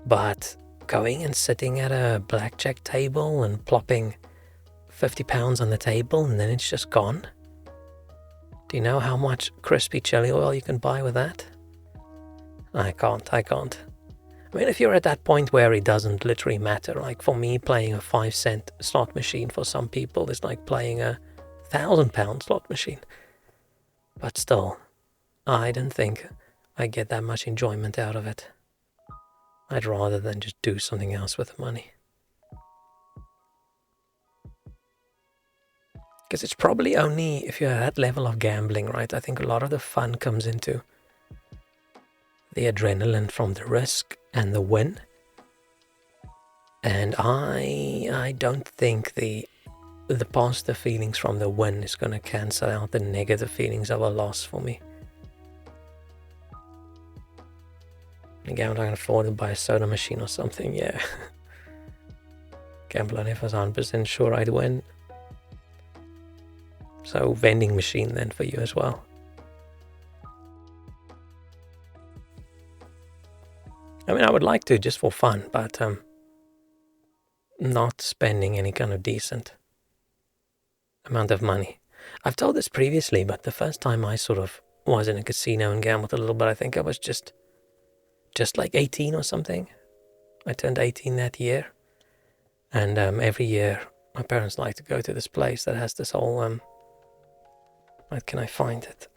But going and sitting at a blackjack table and plopping £50 on the table and then it's just gone. Do you know how much crispy chili oil you can buy with that? I can't. I mean, if you're at that point where it doesn't literally matter, like for me, playing a 5-cent slot machine for some people is like playing a £1,000 slot machine. But still, I don't think I get that much enjoyment out of it. I'd rather than just do something else with the money. Because it's probably only if you're at that level of gambling, right? I think a lot of the fun comes into the adrenaline from the risk and the win. And I don't think the positive feelings from the win is going to cancel out the negative feelings of a loss for me. Again, I'm not going to afford to buy a soda machine or something, yeah. Gamble on if I was 100% sure I'd win. So vending machine then for you as well. I mean, I would like to just for fun, but not spending any kind of decent amount of money. I've told this previously, but the first time I sort of was in a casino and gambled a little bit, I think I was just like 18 or something. I turned 18 that year. And every year, my parents like to go to this place that has this whole, where can I find it?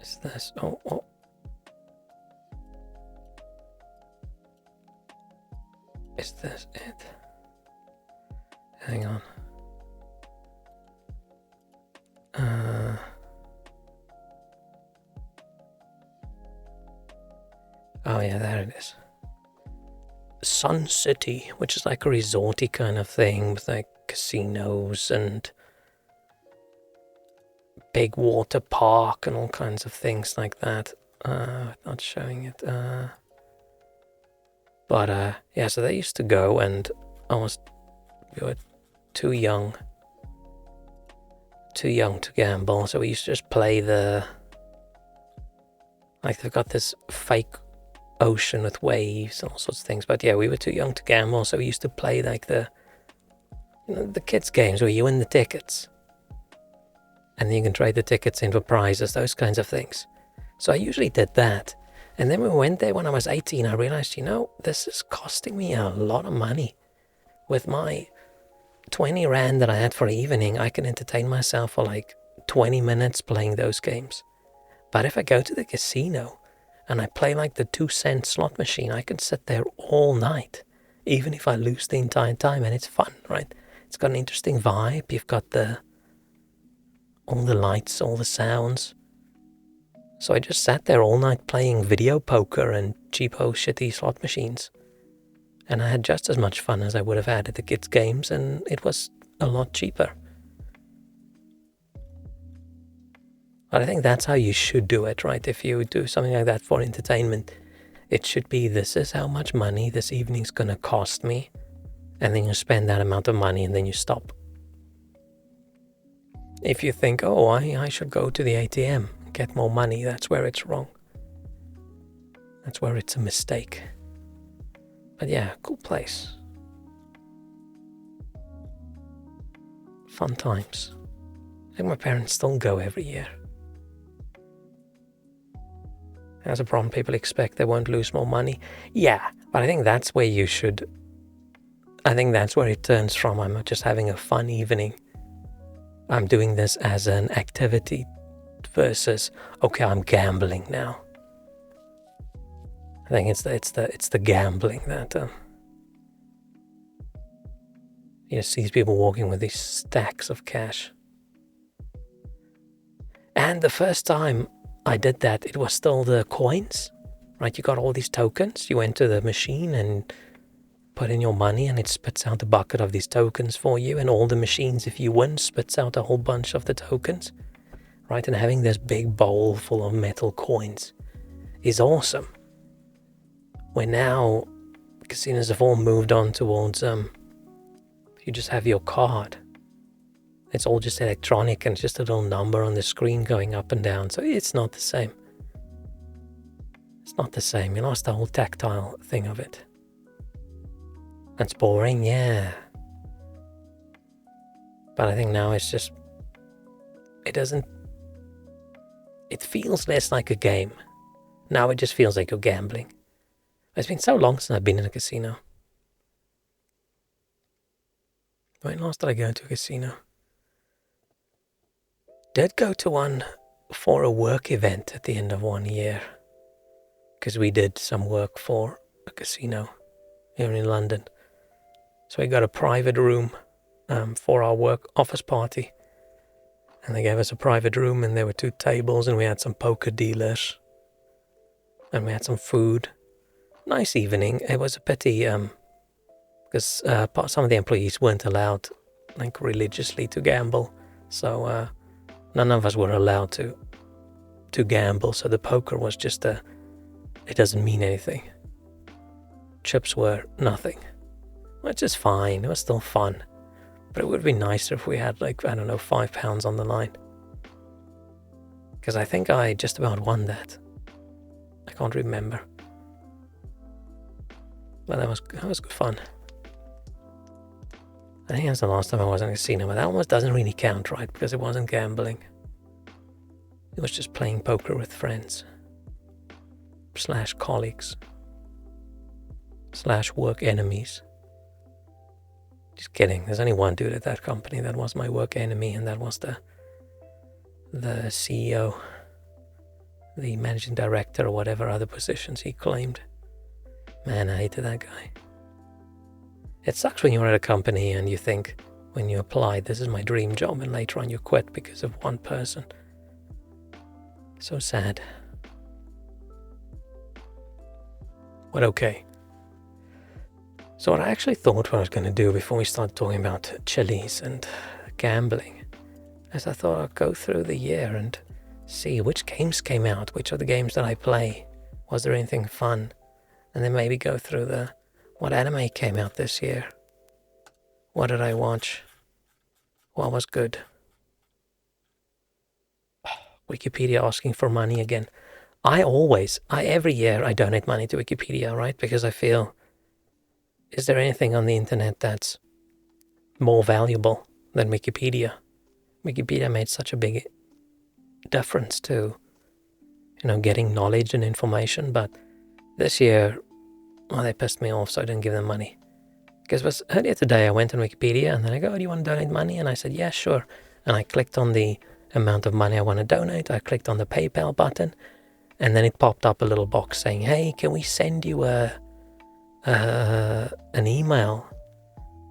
Is this, oh. Is this it? Hang on. Oh yeah, there it is. Sun City, which is like a resorty kind of thing with like casinos and big water park and all kinds of things like that. Not showing it. But yeah, so they used to go, and we were too young to gamble, so we used to just play like they've got this fake ocean with waves and all sorts of things. But yeah, we were too young to gamble, so we used to play like the kids games where you win the tickets and then you can trade the tickets in for prizes, those kinds of things. So I usually did that. And then we went there when I was 18. I realized, this is costing me a lot of money. With my 20 rand that I had for the evening, I can entertain myself for like 20 minutes playing those games. But if I go to the casino and I play like the 2-cent slot machine, I can sit there all night, even if I lose the entire time, and it's fun, right? It's got an interesting vibe. You've got all the lights, all the sounds. So I just sat there all night playing video poker and cheapo, shitty slot machines. And I had just as much fun as I would have had at the kids' games, and it was a lot cheaper. But I think that's how you should do it, right? If you do something like that for entertainment, it should be, this is how much money this evening's gonna cost me, and then you spend that amount of money and then you stop. If you think, oh, I should go to the ATM, get more money, that's where it's wrong. That's where it's a mistake. But yeah, cool place. Fun times. I think my parents still go every year. That's a problem. People expect they won't lose more money. Yeah, but I think that's where you should. I think that's where it turns from, I'm not just having a fun evening. I'm doing this as an activity versus, okay, I'm gambling now. I think it's the gambling that you see these people walking with these stacks of cash. And the first time I did that, it was still the coins, right? You got all these tokens. You went to the machine and put in your money, and it spits out a bucket of these tokens for you. And all the machines, if you win, spits out a whole bunch of the tokens, right? And having this big bowl full of metal coins is awesome. Where now casinos have all moved on towards you just have your card. It's all just electronic and just a little number on the screen going up and down. So it's not the same. It's not the same. You lost the whole tactile thing of it. That's boring, yeah. But I think now it's just, it feels less like a game. Now it just feels like you're gambling. It's been so long since I've been in a casino. When last did I go to a casino? Did go to one for a work event at the end of one year. Because we did some work for a casino here in London. So we got a private room for our work office party. And they gave us a private room, and there were 2 tables, and we had some poker dealers. And we had some food. Nice evening. It was a pity because some of the employees weren't allowed, like, religiously to gamble. So none of us were allowed to gamble. So the poker was just it doesn't mean anything. chips were nothing, which is fine. It was still fun, but it would be nicer if we had like, I don't know, £5 on the line, because I think I just about won that. I can't remember, but that was good fun. I think that's the last time I was in a casino, but that almost doesn't really count, right? Because it wasn't gambling. It was just playing poker with friends / colleagues / work enemies. Just kidding. There's only one dude at that company that was my work enemy, and that was the CEO, the managing director, or whatever other positions he claimed. Man, I hated that guy. It sucks when you're at a company and you think, when you apply, this is my dream job, and later on you quit because of one person. So sad. But okay. So what I actually thought I was going to do before we start talking about chilies and gambling is I thought I'd go through the year and see which games came out, which are the games that I play, was there anything fun, and then maybe go through what anime came out this year, what did I watch, what was good. Wikipedia asking for money again. Every year I donate money to Wikipedia, right? Because I feel, is there anything on the internet that's more valuable than Wikipedia? Wikipedia made such a big difference to, getting knowledge and information, but this year, they pissed me off, so I didn't give them money. Because earlier today I went on Wikipedia and then I go, do you want to donate money? And I said, yeah, sure. And I clicked on the amount of money I want to donate. I clicked on the PayPal button, and then it popped up a little box saying, hey, can we send you an email?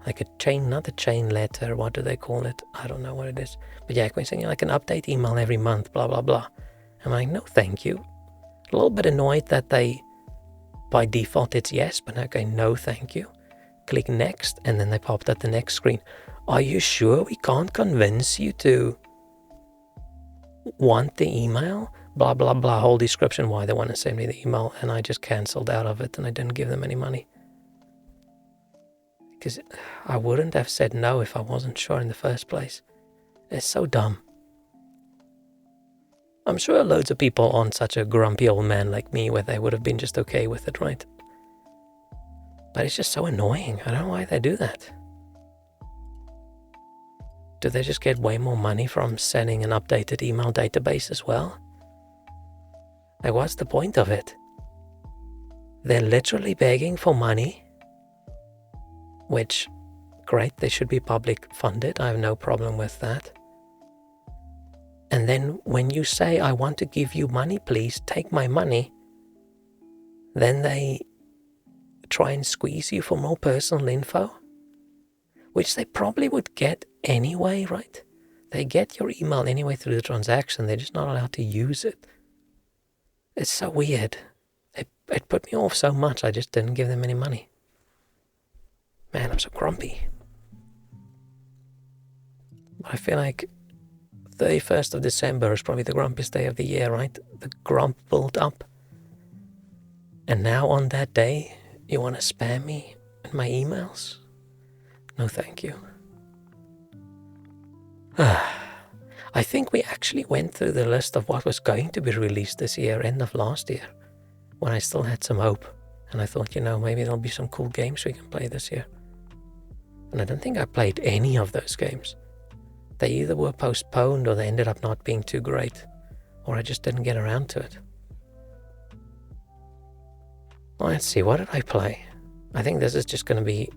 Like not a chain letter, what do they call it? I don't know what it is. But yeah, can we send you like an update email every month, blah, blah, blah. I'm like, no, thank you. A little bit annoyed that by default it's yes, but okay, no, thank you. Click next, and then they popped at the next screen. Are you sure we can't convince you to want the email? Blah, blah, blah, whole description why they want to send me the email, and I just cancelled out of it and I didn't give them any money. Because I wouldn't have said no if I wasn't sure in the first place. It's so dumb. I'm sure loads of people aren't such a grumpy old man like me where they would have been just okay with it, right? But it's just so annoying. I don't know why they do that. Do they just get way more money from sending an updated email database as well? Like, what's the point of it? They're literally begging for money, which, great, they should be public funded. I have no problem with that. And then when you say, I want to give you money, please take my money, then they try and squeeze you for more personal info, which they probably would get anyway, right? They get your email anyway through the transaction. They're just not allowed to use it. It's so weird. It put me off so much, I just didn't give them any money. Man, I'm so grumpy. I feel like 31st of December is probably the grumpiest day of the year, right? The grump built up. And now on that day, you want to spam me in my emails? No, thank you. I think we actually went through the list of what was going to be released this year, end of last year, when I still had some hope. And I thought, maybe there'll be some cool games we can play this year. And I don't think I played any of those games. They either were postponed or they ended up not being too great, or I just didn't get around to it. Well, let's see, what did I play? I think this is just going to be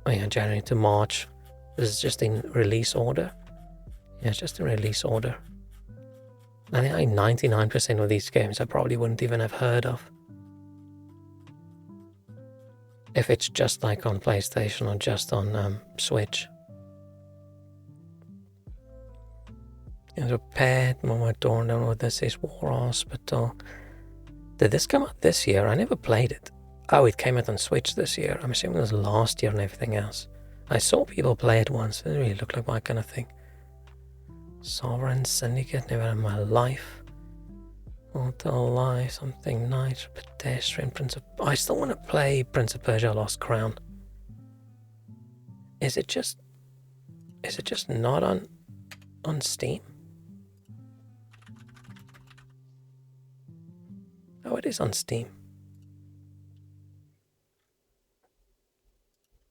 January to March. This is just in release order. Yeah, it's just in release order. I think like 99% of these games I probably wouldn't even have heard of. If it's just like on PlayStation or just on Switch. There's a Pet, Mama Dawn, I don't know what this is, War Hospital. Did this come out this year? I never played it. Oh, it came out on Switch this year. I'm assuming it was last year and everything else. I saw people play it once. It didn't really look like my kind of thing. Sovereign Syndicate, never in my life. Hotel Life, something nice, pedestrian, I still want to play Prince of Persia Lost Crown. Is it just not on Steam? Oh, it is on Steam.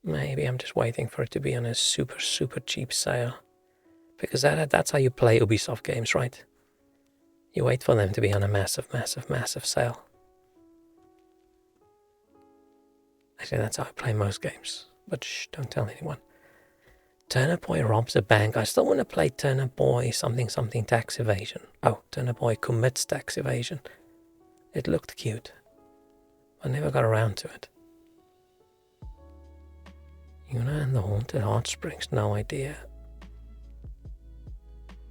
Maybe I'm just waiting for it to be on a super, super cheap sale. Because that's how you play Ubisoft games, right? You wait for them to be on a massive, massive, massive sale. Actually, that's how I play most games. But shh, don't tell anyone. Turnip Boy robs a bank. I still want to play Turnip Boy something something tax evasion. Oh, Turnip Boy commits tax evasion. It looked cute. I never got around to it. Yuna and the Haunted Hot Springs, no idea.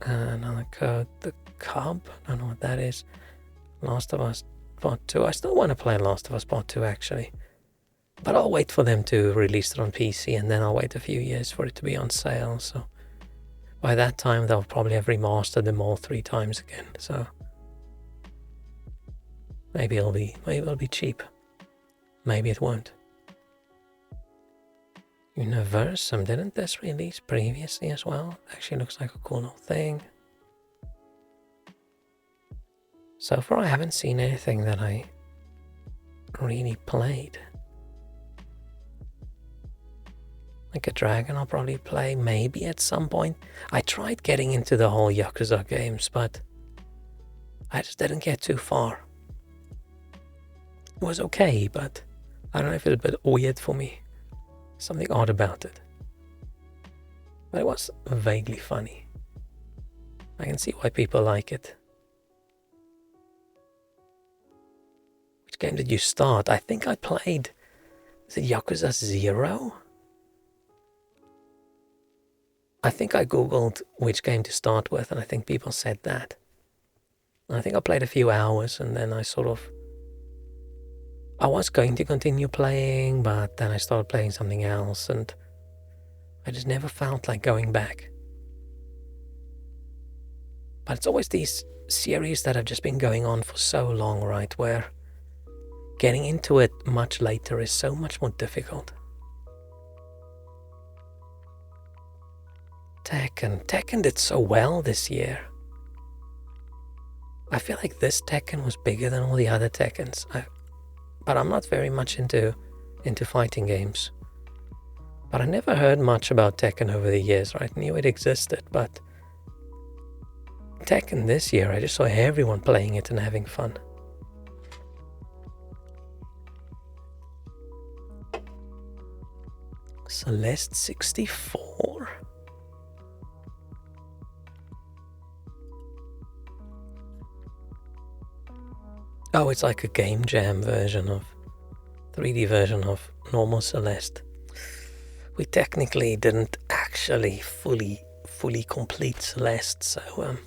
Another code, the Cub, I don't know what that is. Last of Us Part 2, I still want to play Last of Us Part 2 actually. But I'll wait for them to release it on PC and then I'll wait a few years for it to be on sale. So by that time they'll probably have remastered them all 3 times again. So maybe it'll be cheap. Maybe it won't. Universum, didn't this release previously as well? Actually looks like a cool little thing. So far I haven't seen anything that I really played. Like a Dragon I'll probably play maybe at some point. I tried getting into the whole Yakuza games, but I just didn't get too far. It was okay, but I don't know if it's a bit weird for me. Something odd about it. But it was vaguely funny. I can see why people like it. Which game did you start? I think I played... Is it Yakuza 0? I think I googled which game to start with and I think people said that. And I think I played a few hours and then I was going to continue playing, but then I started playing something else and I just never felt like going back. But it's always these series that have just been going on for so long, right, where getting into it much later is so much more difficult. Tekken did so well this year. I feel like this Tekken was bigger than all the other Tekkens. But I'm not very much into fighting games. But I never heard much about Tekken over the years, right? I knew it existed, but Tekken this year, I just saw everyone playing it and having fun. Celeste 64? Oh, it's like a game jam version of 3D version of normal Celeste. We technically didn't actually fully complete Celeste, so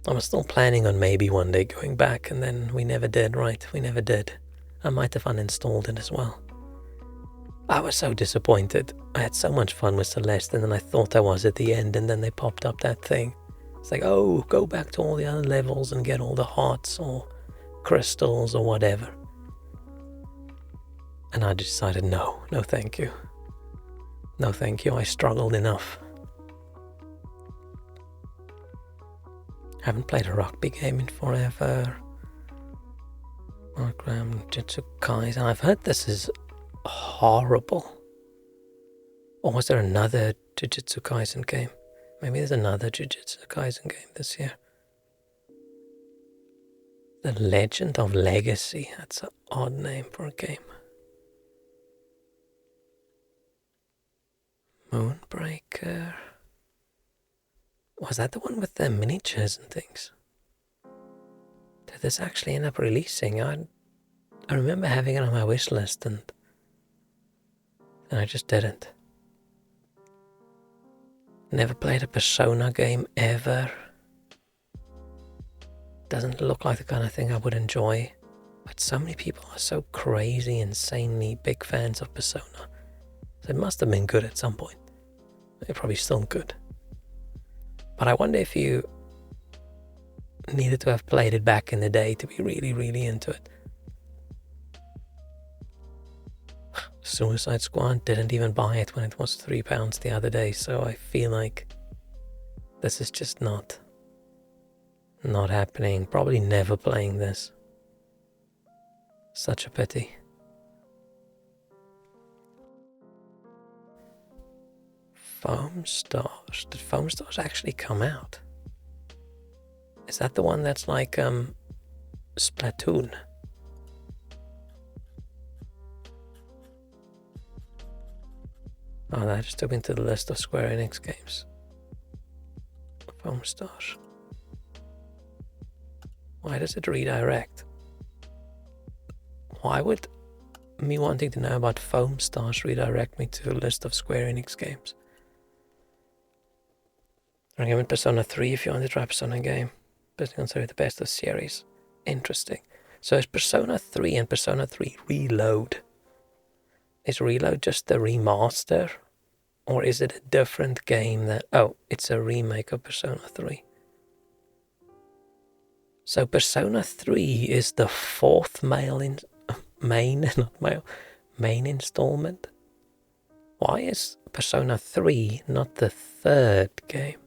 I was still planning on maybe one day going back, and then we never did, right? We never did. I might have uninstalled it as well. I was so disappointed. I had so much fun with Celeste, and then I thought I was at the end, and then they popped up that thing. It's like, oh, go back to all the other levels and get all the hearts or crystals or whatever. And I decided, no thank you. No thank you, I struggled enough. Haven't played a rugby game in forever. Jujutsu Kaisen, I've heard this is horrible. Or was there another Jujutsu Kaisen game? Maybe there's another Jujutsu Kaisen game this year. The Legend of Legacy. That's an odd name for a game. Moonbreaker. Was that the one with the miniatures and things? Did this actually end up releasing? I remember having it on my wish list and I just didn't. Never played a Persona game ever. Doesn't look like the kind of thing I would enjoy. But so many people are so crazy, insanely big fans of Persona. So it must have been good at some point. They're probably still good. But I wonder if you needed to have played it back in the day to be really, really into it. Suicide Squad, didn't even buy it when it was £3 the other day, so I feel like this is just not happening. Probably never playing this. Such a pity. Foam Stars. Did Foam Stars actually come out? Is that the one that's like Splatoon? Oh, that just took me to the list of Square Enix games. Foam Stars. Why does it redirect? Why would me wanting to know about Foam Stars redirect me to a list of Square Enix games? Recommend Persona 3 if you want to try Persona game. Best considered the best of the series. Interesting. So is Persona 3 and Persona 3 Reload? Is Reload just the remaster? Or is it a different game that... Oh, it's a remake of Persona 3. So Persona 3 is the fourth main installment? Why is Persona 3 not the third game?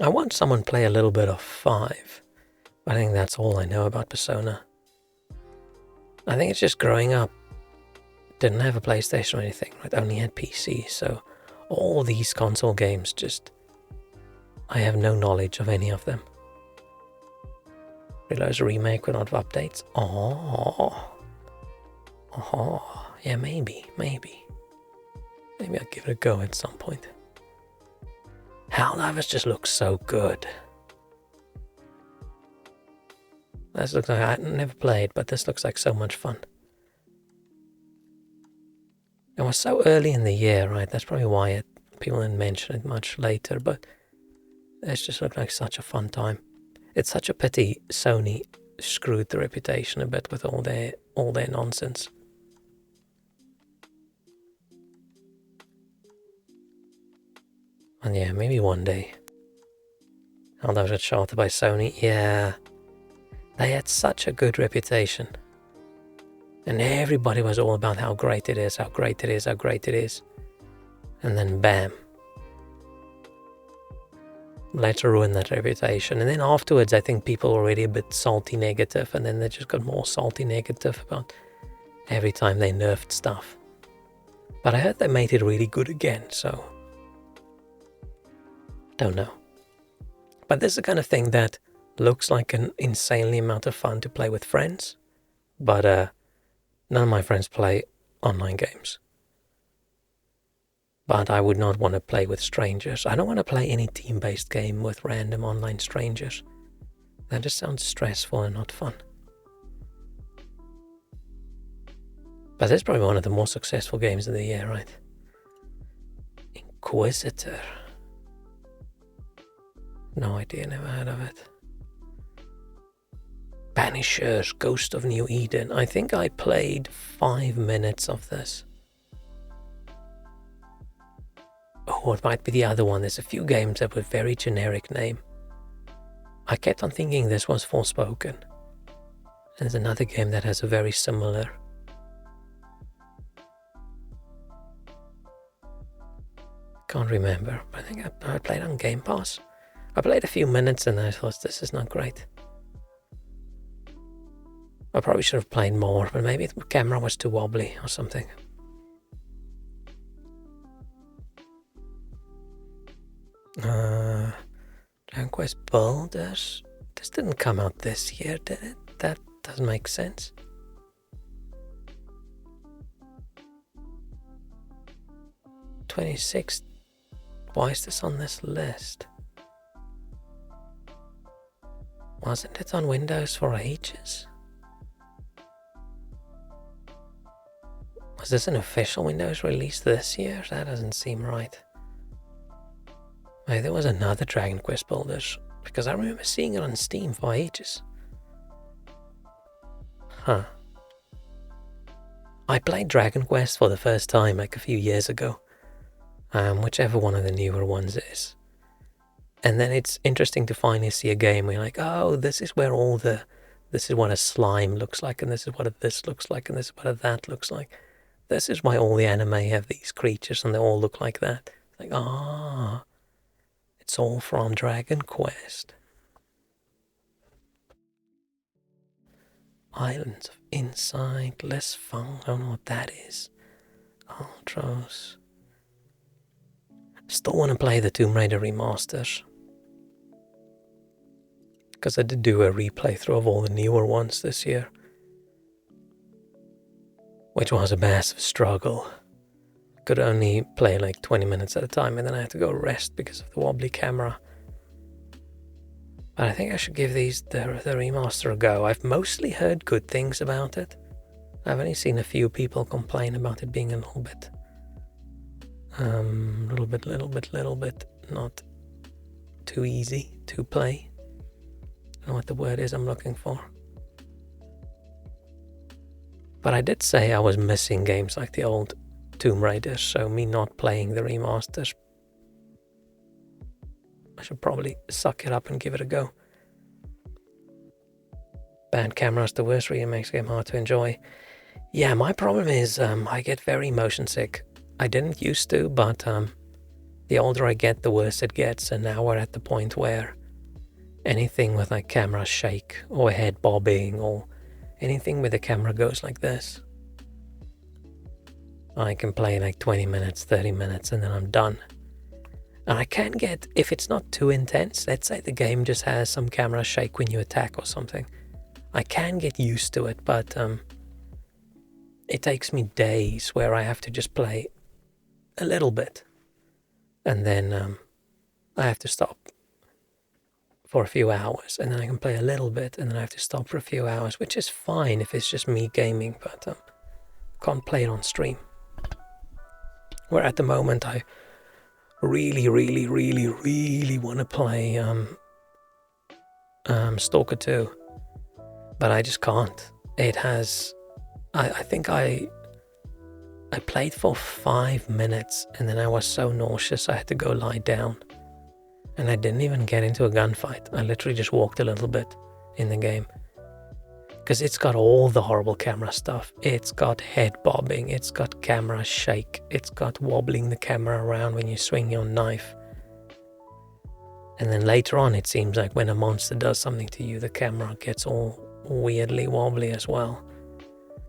I want someone play a little bit of 5. I think that's all I know about Persona. I think it's just growing up. Didn't have a PlayStation or anything, right? Only had PC, so all these console games just... I have no knowledge of any of them. Reload's a remake with a lot of updates. Oh, yeah, maybe. Maybe I'll give it a go at some point. Helldivers just looks so good. This looks like I never played, but this looks like so much fun. It was so early in the year, right? That's probably why people didn't mention it much later, but it just looked like such a fun time. It's such a pity Sony screwed the reputation a bit with all their nonsense. And yeah, maybe one day. Helldivers got shot by Sony. Yeah. They had such a good reputation. And everybody was all about how great it is, how great it is, how great it is. And then bam. Let's ruin that reputation. And then afterwards, I think people were already a bit salty negative, and then they just got more salty negative about every time they nerfed stuff. But I heard they made it really good again, so... Don't know. But this is the kind of thing that looks like an insanely amount of fun to play with friends, but none of my friends play online games. But I would not want to play with strangers. I don't want to play any team-based game with random online strangers. That just sounds stressful and not fun. But this is probably one of the more successful games of the year, right? Inquisitor. No idea, never heard of it. Banishers, Ghost of New Eden. I think I played 5 minutes of this. Oh, it might be the other one. There's a few games that with very generic name. I kept on thinking this was Forspoken. There's another game that has a very similar. Can't remember. I think I played on Game Pass. I played a few minutes and I thought, this is not great. I probably should have played more, but maybe the camera was too wobbly or something. Dragon Quest Builders. This didn't come out this year, did it? That doesn't make sense. '26. Why is this on this list? Wasn't it on Windows for ages? Was this an official Windows release this year? That doesn't seem right. Maybe there was another Dragon Quest Builders, because I remember seeing it on Steam for ages. Huh. I played Dragon Quest for the first time like a few years ago, whichever one of the newer ones is. And then it's interesting to finally see a game where you're like, oh, this is where this is what a slime looks like, and this is what this looks like, and this is what that looks like. This is why all the anime have these creatures and they all look like that. Like, it's all from Dragon Quest. Islands of Insight, Less Fun, I don't know what that is. Ultros. Still want to play the Tomb Raider remasters. Because I did do a replay through of all the newer ones this year. Which was a massive struggle. Could only play like 20 minutes at a time and then I had to go rest because of the wobbly camera. But I think I should give these the remaster a go. I've mostly heard good things about it. I've only seen a few people complain about it being a little bit not too easy to play. I don't know what the word is I'm looking for. But I did say I was missing games like the old Tomb Raider, so me not playing the remasters, I should probably suck it up and give it a go. Bad cameras, the worst, really makes the game hard to enjoy. Yeah, my problem is I get very motion sick. I didn't used to, but the older I get, the worse it gets, and now we're at the point where anything with like camera shake or head bobbing or anything where the camera goes like this, I can play like 20 minutes, 30 minutes, and then I'm done. And I can get, if it's not too intense, let's say the game just has some camera shake when you attack or something, I can get used to it, but it takes me days where I have to just play a little bit, and then I have to stop for a few hours, and then I can play a little bit, and then I have to stop for a few hours, which is fine if it's just me gaming, but can't play it on stream. Where at the moment I really want to play Stalker 2, but I just can't. It has, I think I played for 5 minutes and then I was so nauseous I had to go lie down. And I didn't even get into a gunfight. I literally just walked a little bit in the game. Because it's got all the horrible camera stuff. It's got head bobbing, it's got camera shake, it's got wobbling the camera around when you swing your knife. And then later on it seems like when a monster does something to you, the camera gets all weirdly wobbly as well.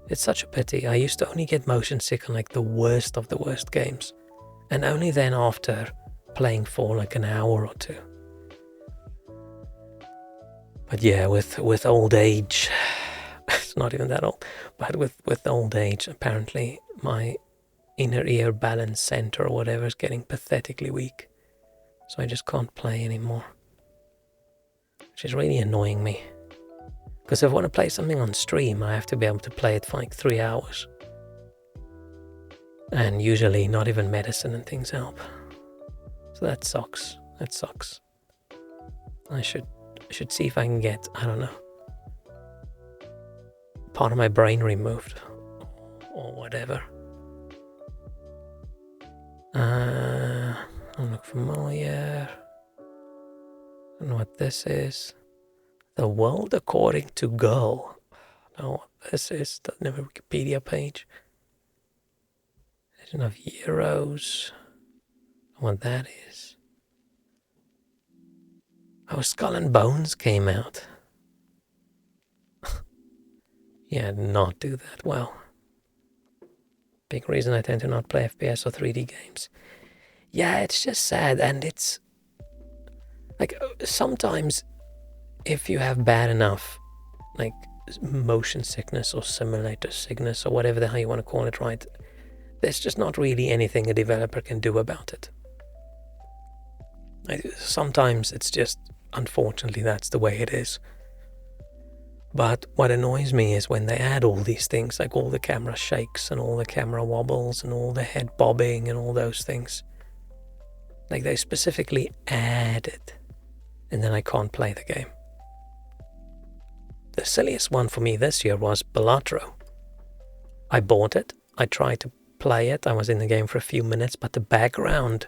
It's such a pity. I used to only get motion sick on like the worst of the worst games. And only then after playing for like an hour or two. But yeah, with old age, it's not even that old, but with old age, apparently my inner ear balance center or whatever is getting pathetically weak. So I just can't play anymore. Which is really annoying me. Because if I want to play something on stream, I have to be able to play it for like 3 hours. And usually not even medicine and things help. So that sucks. That sucks. I should see if I can get, I don't know, part of my brain removed or whatever. I don't look familiar. I don't know what this is. The World According to Girl. I don't know what this is. Doesn't have a Wikipedia page. Legend of Heroes. I don't know what that is. Oh, Skull and Bones came out. Yeah, did not do that well. Big reason I tend to not play FPS or 3D games. Yeah, it's just sad, and it's like sometimes if you have bad enough like motion sickness or simulator sickness or whatever the hell you want to call it, right? There's just not really anything a developer can do about it. Sometimes it's just, unfortunately, that's the way it is. But what annoys me is when they add all these things, like all the camera shakes and all the camera wobbles and all the head bobbing and all those things. Like they specifically add it, and then I can't play the game. The silliest one for me this year was Balatro. I bought it. I tried to play it. I was in the game for a few minutes, but the background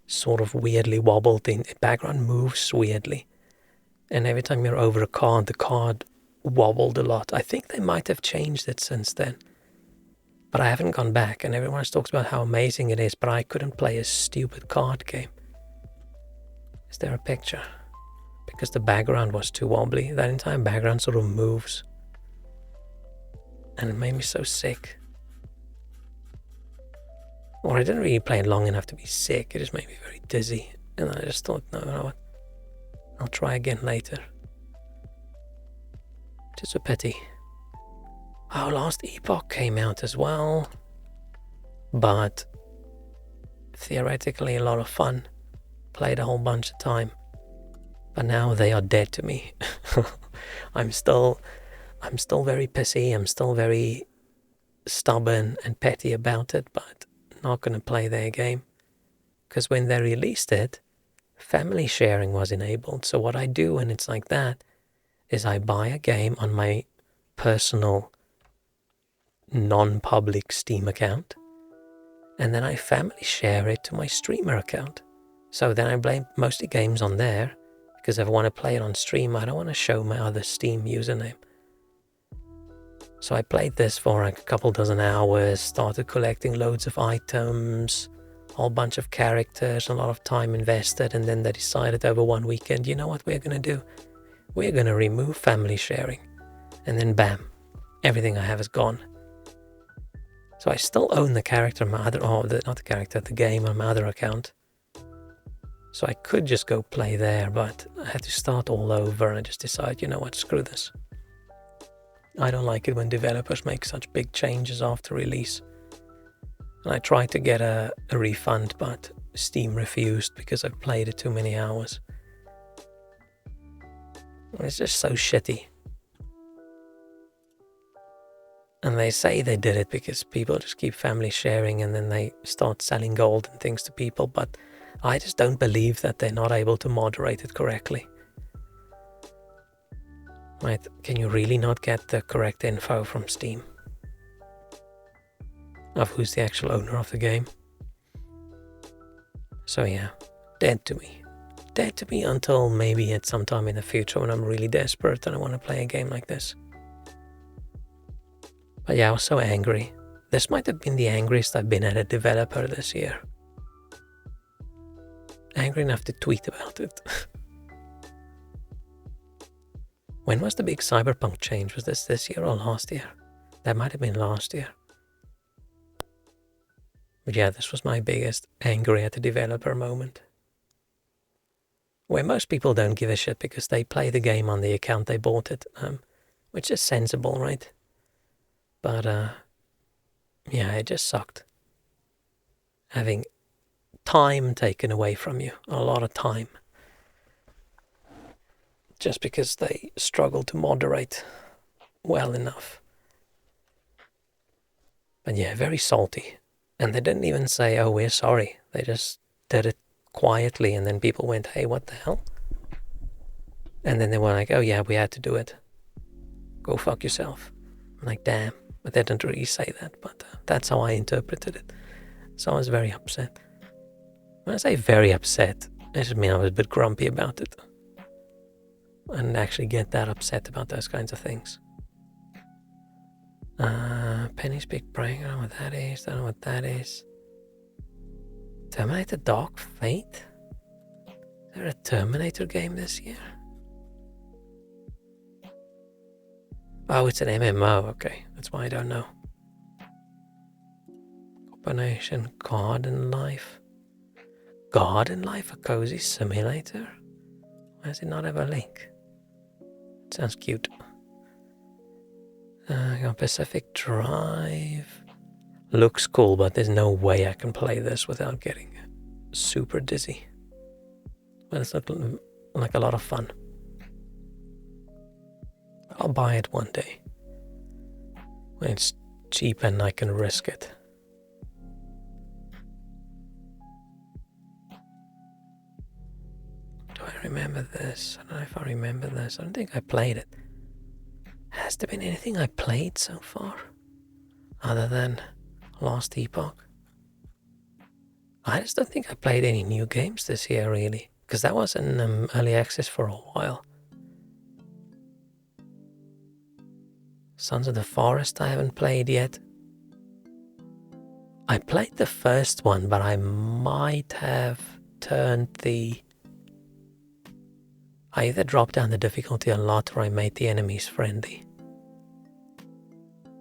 sort of weirdly wobbled. The background moves weirdly. And every time you're over a card, the card wobbled a lot. I think they might have changed it since then. But I haven't gone back, and everyone talks about how amazing it is, but I couldn't play a stupid card game. Is there a picture? Because the background was too wobbly. That entire background sort of moves. And it made me so sick. Or I didn't really play it long enough to be sick. It just made me very dizzy. And I just thought, no, you know what? I'll try again later. Just a pity. Oh, Last Epoch came out as well. But theoretically a lot of fun. Played a whole bunch of time. But now they are dead to me. I'm still very pissy. I'm still very stubborn and petty about it, but not going to play their game. Because when they released it, family sharing was enabled. So what I do when it's like that is I buy a game on my personal non-public Steam account, and then I family share it to my streamer account. So then I blame mostly games on there, because if I want to play it on stream, I don't want to show my other Steam username. So I played this for like a couple dozen hours, started collecting loads of items, a whole bunch of characters, a lot of time invested, and then they decided over one weekend, you know what we're going to do? We're going to remove family sharing. And then bam, everything I have is gone. So I still own the character on my other, the game on my other account. So I could just go play there, but I had to start all over, and I just decided, you know what, screw this. I don't like it when developers make such big changes after release. And I tried to get a refund, but Steam refused because I've played it too many hours. It's just so shitty. And they say they did it because people just keep family sharing and then they start selling gold and things to people, but I just don't believe that they're not able to moderate it correctly. Right? Can you really not get the correct info from Steam of who's the actual owner of the game? So yeah, dead to me. Dead to me until maybe at some time in the future when I'm really desperate and I want to play a game like this. But yeah, I was so angry. This might have been the angriest I've been at a developer this year. Angry enough to tweet about it. When was the big Cyberpunk change? Was this year or last year? That might have been last year. But yeah, this was my biggest angry at the developer moment. Where most people don't give a shit because they play the game on the account they bought it, which is sensible, right? But yeah, it just sucked. Having time taken away from you, a lot of time. Just because they struggle to moderate well enough. But yeah, very salty. And they didn't even say, oh, we're sorry. They just did it quietly, and then people went, hey, what the hell? And then they were like, oh yeah, we had to do it. Go fuck yourself. I'm like, damn. But they didn't really say that, but that's how I interpreted it. So I was very upset. When I say very upset, I just mean I was a bit grumpy about it. I didn't actually get that upset about those kinds of things. Penny's Big Break, I don't know what that is. Don't know what that is. Terminator Dark Fate? Is there a Terminator game this year? Oh, it's an MMO. Okay, that's why I don't know. Combination Garden Life. Garden Life, a cozy simulator? Why does it not have a link? It sounds cute. Pacific Drive. Looks cool, but there's no way I can play this without getting super dizzy. But it's looking like a lot of fun. I'll buy it one day. When it's cheap and I can risk it. Do I remember this? I don't know if I remember this. I don't think I played it. Has there been anything I played so far? other than Last Epoch. I just don't think I played any new games this year, really, because that was in early access for a while. Sons of the Forest I haven't played yet. I played the first one, but I might have turned the... I either dropped down the difficulty a lot or I made the enemies friendly.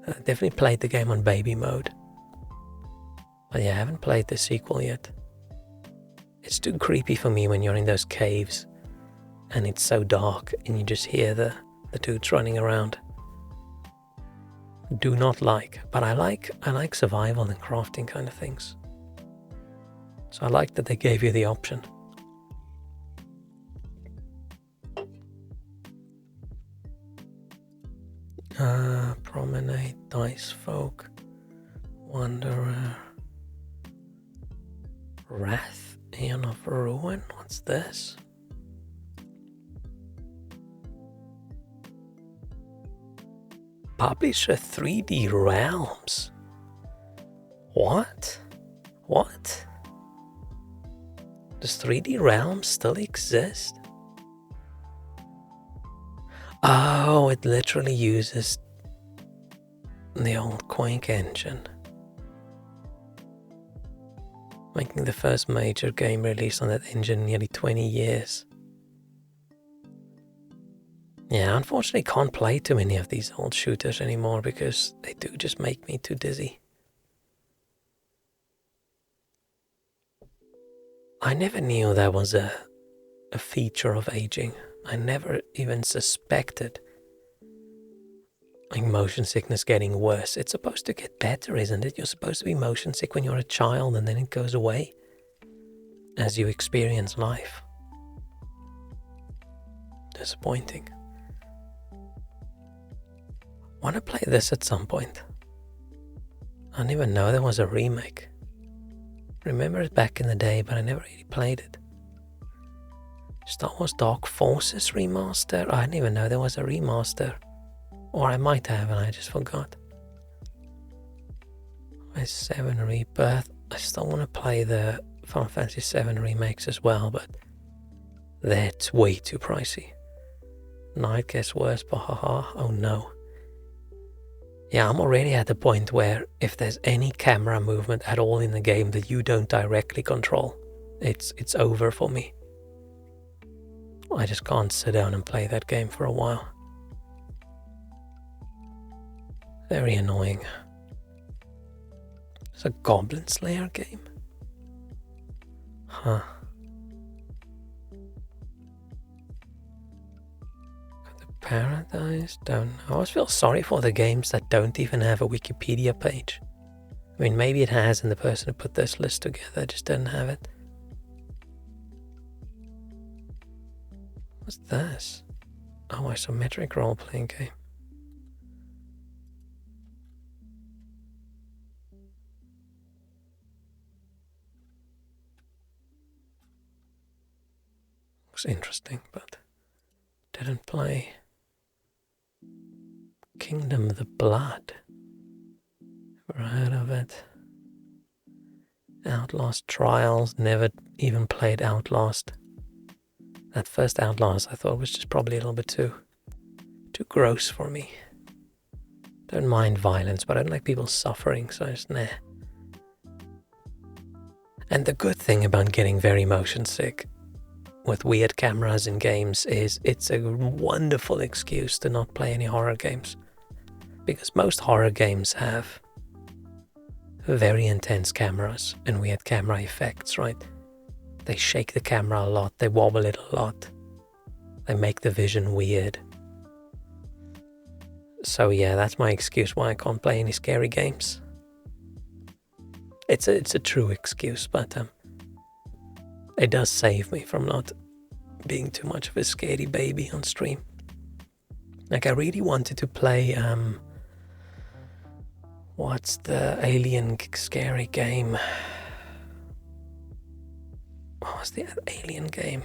I definitely played the game on baby mode. But yeah, I haven't played the sequel yet. It's too creepy for me when you're in those caves and it's so dark and you just hear the dudes running around. Do not like, but I like survival and crafting kind of things. So I like that they gave you the option. Promenade, Dice Folk, Wanderer, Wrath, Aeon of Ruin. What's this? Publisher 3D Realms. What? What? Does 3D Realms still exist? Oh, it literally uses the old Quake engine. Making the first major game released on that engine in nearly 20 years. Yeah, unfortunately can't play too many of these old shooters anymore because they do just make me too dizzy. I never knew that was a feature of aging. I never even suspected motion sickness getting worse. It's supposed to get better, isn't it? You're supposed to be motion sick when you're a child and then it goes away as you experience life. Disappointing. Want to play this at some point. I didn't even know there was a remake. Remember it back in the day, but I never really played it. Star Wars Dark Forces remaster. I didn't even know there was a remaster. Or I might have and I just forgot. My 7 Rebirth. I still want to play the Final Fantasy 7 remakes as well, but that's way too pricey. Night gets worse, bahaha. Oh no. Yeah, I'm already at the point where if there's any camera movement at all in the game that you don't directly control, it's over for me. I just can't sit down and play that game for a while. Very annoying. It's a Goblin Slayer game? Huh. Paradise? Don't know. I always feel sorry for the games that don't even have a Wikipedia page. I mean, maybe it has and the person who put this list together just didn't have it. What's this? Oh, isometric role-playing game. Looks interesting, but didn't play. Kingdom of the Blood. Never heard of it. Outlast Trials. Never even played Outlast. That first Outlast I thought was just probably a little bit too gross for me. Don't mind violence, but I don't like people suffering, so just nah. And the good thing about getting very motion sick with weird cameras in games is it's a wonderful excuse to not play any horror games. Because most horror games have very intense cameras and weird camera effects, right? They shake the camera a lot, they wobble it a lot, they make the vision weird. So yeah, that's my excuse why I can't play any scary games. It's a true excuse, but it does save me from not being too much of a scaredy baby on stream. Like I really wanted to play what's the alien scary game? What was the alien game?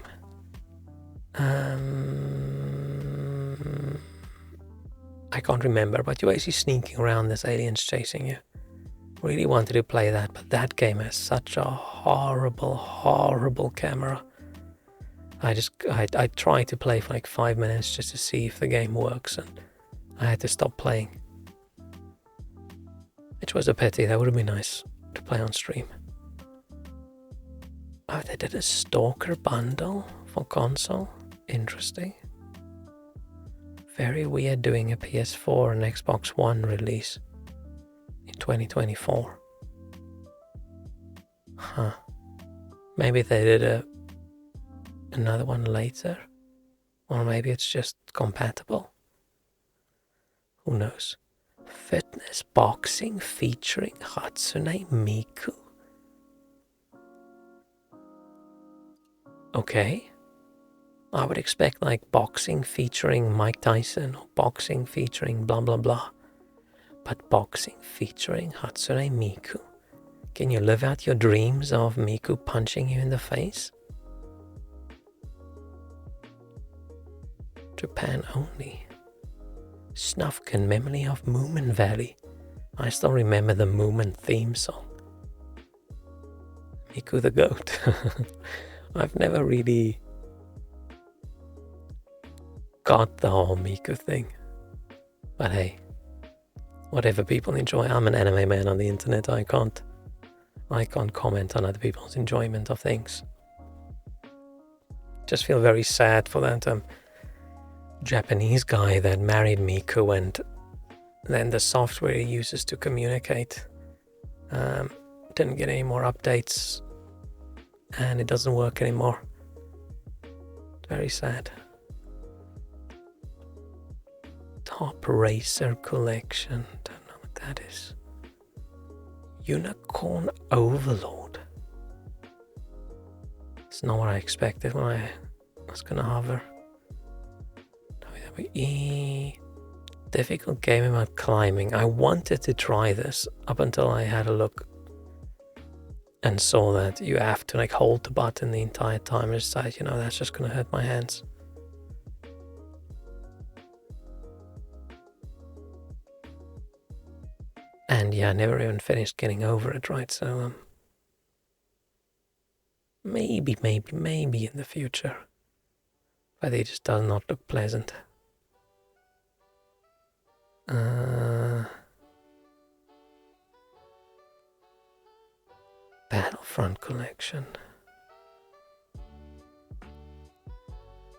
I can't remember, but you're actually sneaking around, this alien's chasing you. Really wanted to play that, but that game has such a horrible, horrible camera. I tried to play for like 5 minutes just to see if the game works, and I had to stop playing. Which was a pity. That would have been nice to play on stream. Oh, they did a Stalker bundle for console. Interesting. Very weird doing a PS4 and Xbox One release in 2024. Huh. Maybe they did another one later. Or maybe it's just compatible. Who knows? Fitness boxing featuring Hatsune Miku. Okay. I would expect like boxing featuring Mike Tyson or boxing featuring blah blah blah. But boxing featuring Hatsune Miku. Can you live out your dreams of Miku punching you in the face? Japan only. Snufkin Memory of Moomin Valley. I still remember the Moomin theme song. Miku the goat. I've never really got the whole Miku thing. But hey, whatever people enjoy. I'm an anime man on the internet. I can't comment on other people's enjoyment of things. Just feel very sad for that Japanese guy that married Miku, and then the software he uses to communicate didn't get any more updates, and it doesn't work anymore. Very sad. Top Racer Collection. Don't know what that is. Unicorn Overlord. It's not what I expected when I was gonna hover. WWE. Difficult game about climbing. I wanted to try this up until I had a look and saw that you have to like hold the button the entire time. I decided, that's just gonna hurt my hands. And yeah, I never even finished getting over it, right? So maybe in the future. But it just does not look pleasant. Battlefront Collection.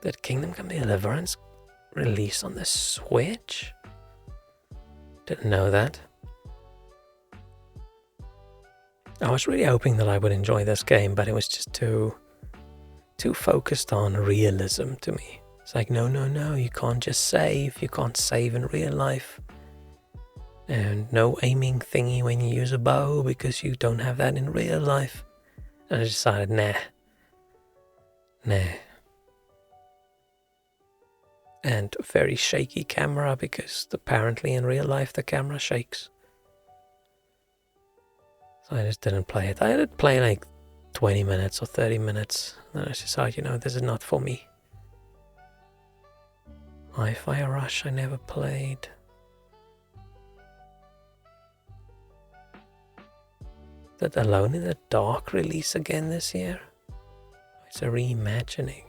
Did Kingdom Come Deliverance release on the Switch? Didn't know that. I was really hoping that I would enjoy this game, but it was just too focused on realism to me. It's like, no, you can't just save. You can't save in real life. And no aiming thingy when you use a bow because you don't have that in real life. And I decided, nah. And very shaky camera because apparently in real life the camera shakes. So I just didn't play it. I did play like 20 minutes or 30 minutes. Then I decided, this is not for me. Hi-Fi Rush I never played. Did Alone in the Dark release again this year? It's a reimagining.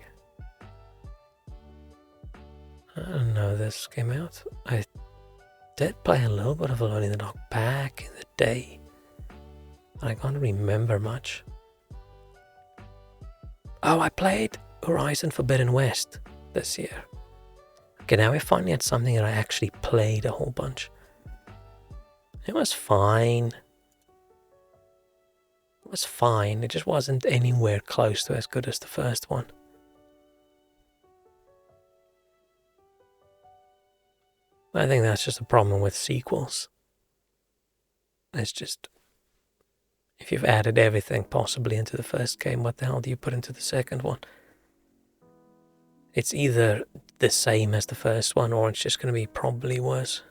I don't know, this came out. I did play a little bit of Alone in the Dark back in the day. I can't remember much. Oh, I played Horizon Forbidden West this year. Okay, now we finally had something that I actually played a whole bunch. It was fine. It just wasn't anywhere close to as good as the first one. I think that's just a problem with sequels. It's just, if you've added everything possibly into the first game, what the hell do you put into the second one? It's either the same as the first one, or it's just going to be probably worse.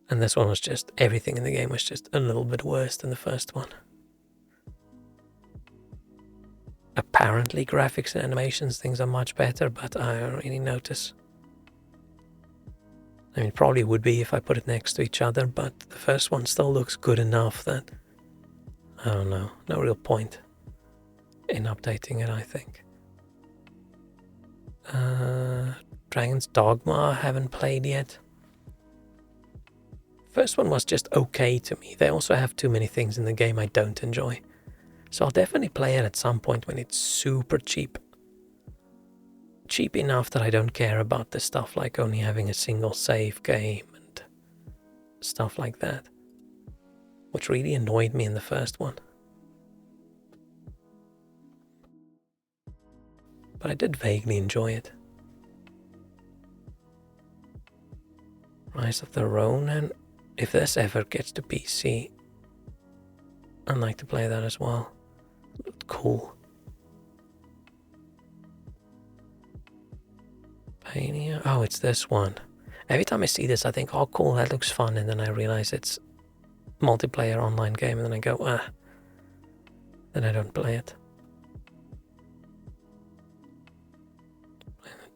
And this one was just, everything in the game was just a little bit worse than the first one. Apparently graphics and animations, things are much better, but I don't really notice. I mean, it probably would be if I put it next to each other, but the first one still looks good enough that, I don't know, no real point in updating it, I think. Dragon's Dogma I haven't played yet. First one was just okay to me. They also have too many things in the game I don't enjoy. So I'll definitely play it at some point when it's super cheap. Cheap enough that I don't care about the stuff like only having a single save game and stuff like that. Which really annoyed me in the first one. But I did vaguely enjoy it. Rise of the Ronin. If this ever gets to PC, I'd like to play that as well. It looked cool. Pania. Oh, it's this one. Every time I see this, I think, oh cool, that looks fun, and then I realize it's multiplayer online game, and then I go, then I don't play it.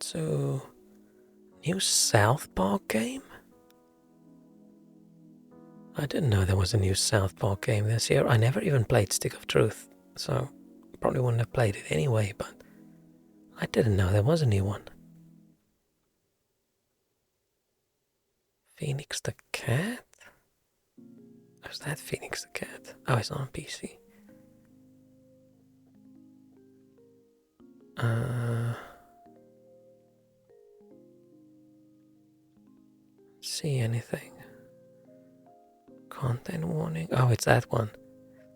So, new South Park game? I didn't know there was a new South Park game this year. I never even played Stick of Truth, so probably wouldn't have played it anyway, but I didn't know there was a new one. Phoenix the Cat? How's that Phoenix the Cat? Oh, it's not on PC. See anything? Content warning. Oh, it's that one.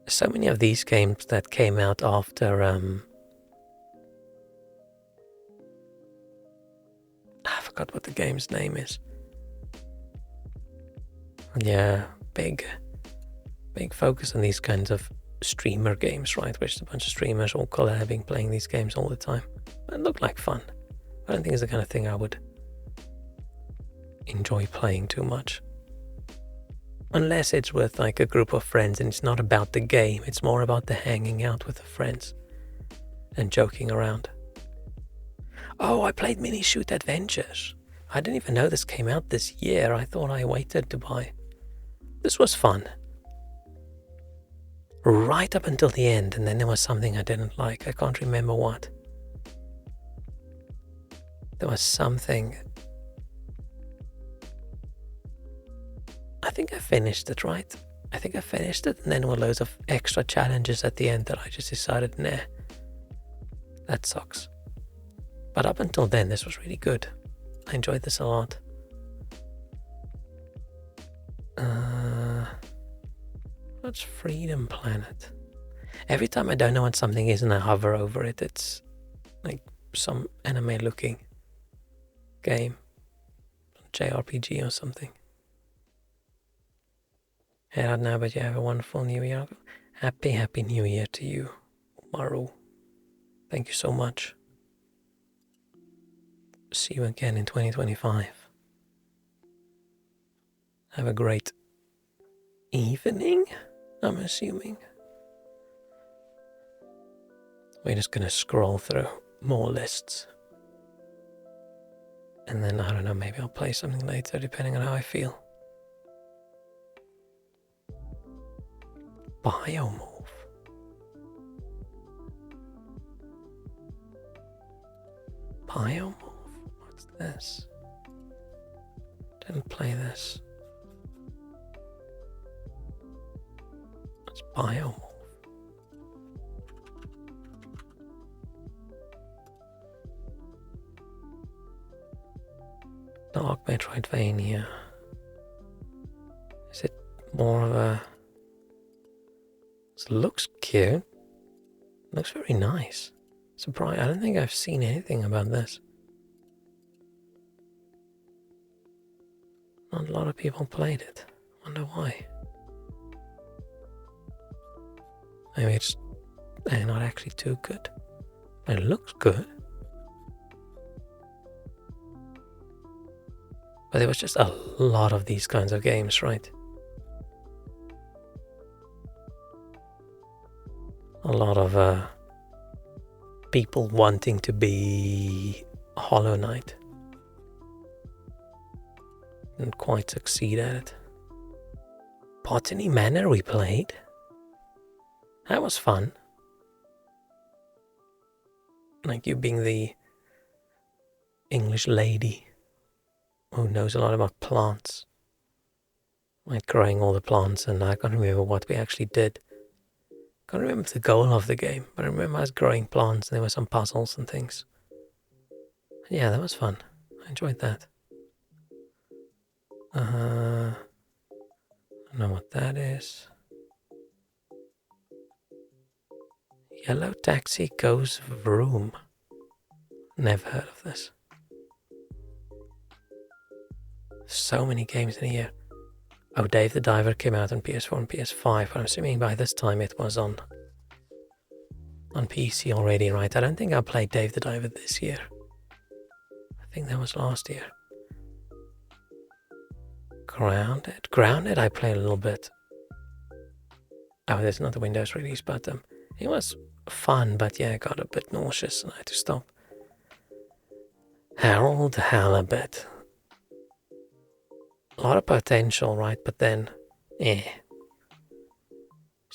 There's so many of these games that came out after I forgot what the game's name is. Yeah, big focus on these kinds of streamer games, right? Which is a bunch of streamers all collabing, playing these games all the time. It looked like fun. I don't think it's the kind of thing I would enjoy playing too much. Unless it's with like a group of friends and it's not about the game, it's more about the hanging out with the friends and joking around. Oh, I played Mini Shoot Adventures. I didn't even know this came out this year. I thought I waited to buy. This was fun. Right up until the end, and then there was something I didn't like. I can't remember what. There was something. I think I finished it, right? I think I finished it, and then there were loads of extra challenges at the end that I just decided, nah, that sucks. But up until then, this was really good. I enjoyed this a lot. What's Freedom Planet? Every time I don't know what something is and I hover over it, it's like some anime looking game. JRPG or something. I don't know, but you have a wonderful new year. Happy new year to you, Maru. Thank you so much. See you again in 2025. Have a great evening, I'm assuming. We're just gonna scroll through more lists. And then, I don't know, maybe I'll play something later depending on how I feel. Biomove. Biomove? What's this? Didn't play this. It's Biomove. Dark Metroidvania. Is it more of a... It looks cute. Looks very nice. Surprise! I don't think I've seen anything about this. Not a lot of people played it. Wonder why. Maybe it's not actually too good. But it looks good. But there was just a lot of these kinds of games, right? A lot of people wanting to be Hollow Knight. Didn't quite succeed at it. Botany Manor we played. That was fun. Like you being the English lady who knows a lot about plants. Like growing all the plants, and I can't remember what we actually did. Can't remember the goal of the game, but I remember us growing plants and there were some puzzles and things. Yeah, that was fun. I enjoyed that. I don't know what that is. Yellow taxi goes vroom. Never heard of this. So many games in a year. Oh, Dave the Diver came out on PS4 and PS5, but I'm assuming by this time it was on PC already, right? I don't think I played Dave the Diver this year. I think that was last year. Grounded I played a little bit. Oh, there's not a Windows release, but it was fun, but yeah, I got a bit nauseous and I had to stop. Harold Halibut. A lot of potential, right? But then, just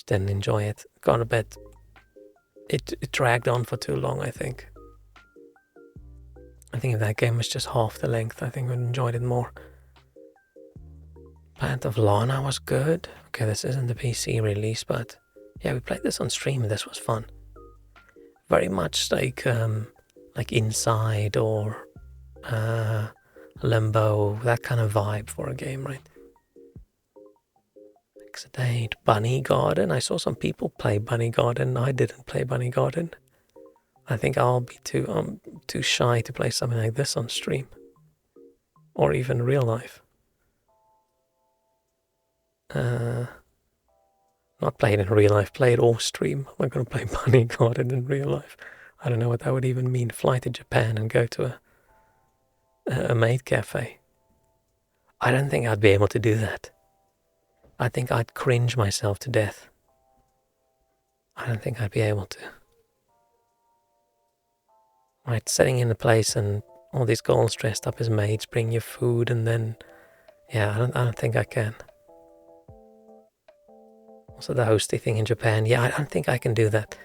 didn't enjoy it. Got a bit... It dragged on for too long, I think. I think if that game was just half the length, I think I would enjoyed it more. Planet of Lana was good. Okay, this isn't the PC release, but yeah, we played this on stream and this was fun. Very much like Inside or Limbo, that kind of vibe for a game, right? Exodate, Bunny Garden. I saw some people play Bunny Garden. I didn't play Bunny Garden. I think I'll be too shy to play something like this on stream. Or even real life. Not play it in real life, play it off stream. I'm not going to play Bunny Garden in real life. I don't know what that would even mean. Fly to Japan and go to a maid cafe. I don't think I'd be able to do that. I think I'd cringe myself to death. I don't think I'd be able to. Right, sitting in a place and all these girls dressed up as maids bring you food and then... Yeah, I don't think I can. Also the hosty thing in Japan. Yeah, I don't think I can do that.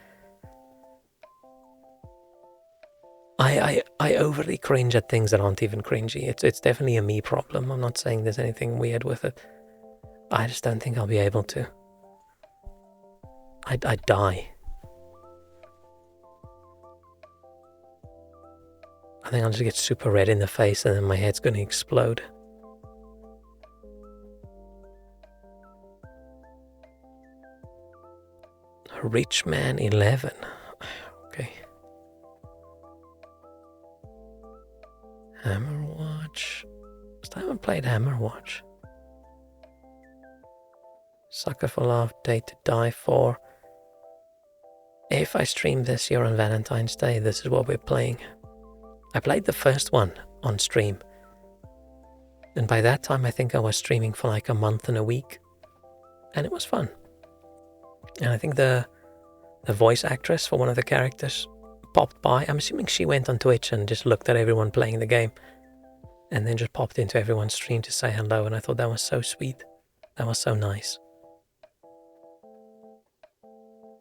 I overly cringe at things that aren't even cringy. It's definitely a me problem. I'm not saying there's anything weird with it. I just don't think I'll be able to. I'd die. I think I'll just get super red in the face and then my head's going to explode. Rich Man 11. Okay. Hammerwatch. I haven't played Hammerwatch. Sucker for Love, Date to Die For. If I stream this year on Valentine's Day, this is what we're playing. I played the first one on stream. And by that time, I think I was streaming for like a month and a week. And it was fun. And I think the voice actress for one of the characters popped by. I'm assuming she went on Twitch and just looked at everyone playing the game. And then just popped into everyone's stream to say hello. And I thought that was so sweet. That was so nice.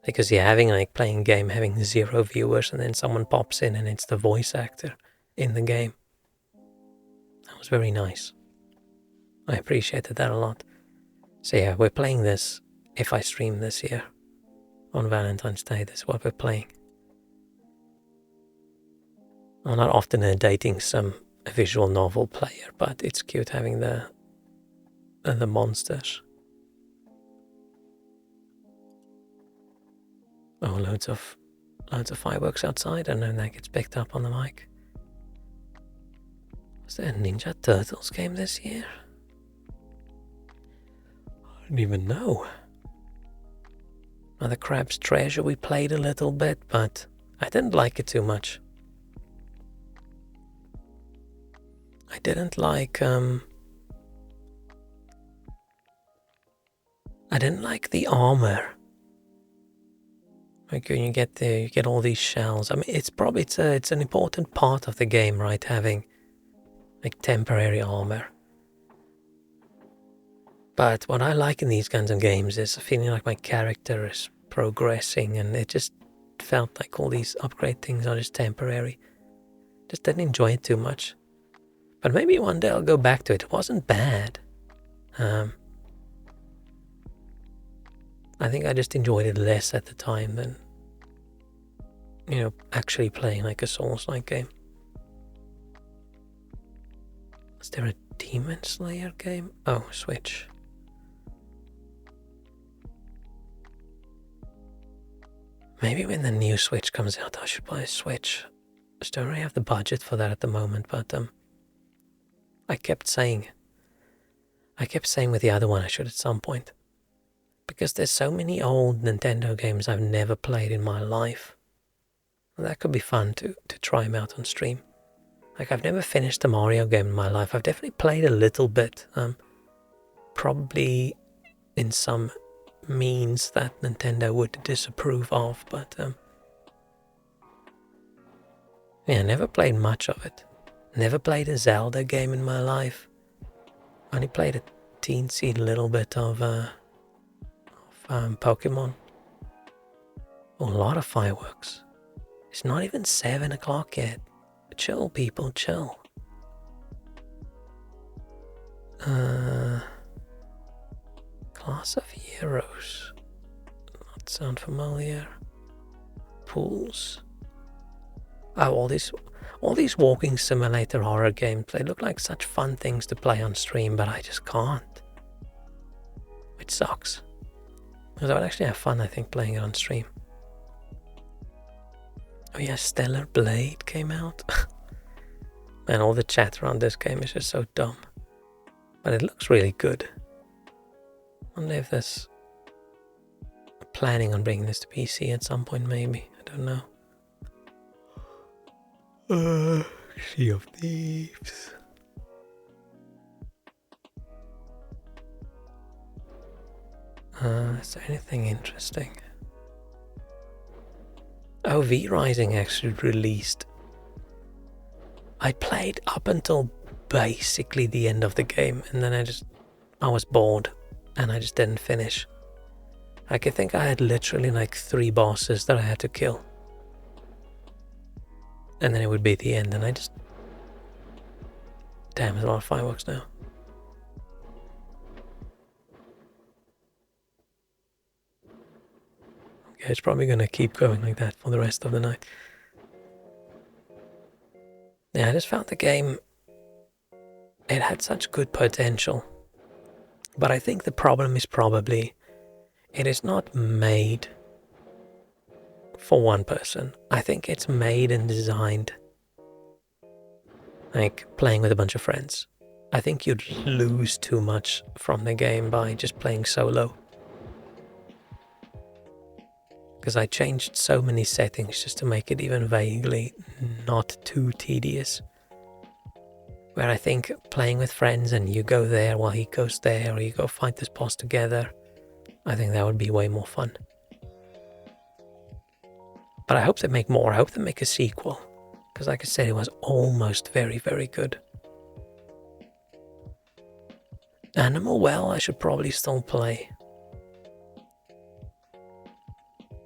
Because yeah, having like playing a game, having 0 viewers, and then someone pops in and it's the voice actor in the game. That was very nice. I appreciated that a lot. So yeah, we're playing this, if I stream this year, on Valentine's Day, this is what we're playing. I'm not often a dating sim, a visual novel player, but it's cute having the monsters. Oh, loads of fireworks outside, and then that gets picked up on the mic. Was there a Ninja Turtles game this year? I don't even know. Now the Crab's Treasure we played a little bit, but I didn't like it too much. I didn't like the armor. Like when you get all these shells. I mean, it's an important part of the game, right? Having like temporary armor. But what I like in these kinds of games is feeling like my character is progressing, and it just felt like all these upgrade things are just temporary. Just didn't enjoy it too much. But maybe one day I'll go back to it. It wasn't bad. I think I just enjoyed it less at the time than, actually playing like a Souls-like game. Is there a Demon Slayer game? Oh, Switch. Maybe when the new Switch comes out, I should buy a Switch. I just don't really have the budget for that at the moment, but I kept saying with the other one I should at some point. Because there's so many old Nintendo games I've never played in my life. That could be fun to try them out on stream. Like, I've never finished a Mario game in my life. I've definitely played a little bit. Probably in some means that Nintendo would disapprove of, but yeah, I never played much of it. Never played a Zelda game in my life. Only played a teensy little bit of Pokemon. Oh, a lot of fireworks. It's not even 7 o'clock yet. Chill, people, chill. Class of Heroes. Not sound familiar. Pools. Oh, all these walking simulator horror games, they look like such fun things to play on stream, but I just can't. Which sucks. Because I would actually have fun, I think, playing it on stream. Oh yeah, Stellar Blade came out. Man, all the chat around this game is just so dumb. But it looks really good. I wonder if there's planning on bringing this to PC at some point, maybe. I don't know. Sea of Thieves. Is there anything interesting? Oh, V-Rising actually released. I played up until basically the end of the game, and then I was bored, and I just didn't finish. Like, I think I had literally like 3 bosses that I had to kill. And then it would be the end, and I just... Damn, there's a lot of fireworks now. Okay, it's probably gonna keep going like that for the rest of the night. Yeah, I just found the game... It had such good potential. But I think the problem is probably... It is not made for one person. I think it's made and designed like playing with a bunch of friends. I think you'd lose too much from the game by just playing solo. Because I changed so many settings just to make it even vaguely not too tedious. Where I think playing with friends and you go there while he goes there, or you go fight this boss together, I think that would be way more fun. But I hope they make more. I hope they make a sequel. Because like I said, it was almost very, very good. Animal Well, I should probably still play.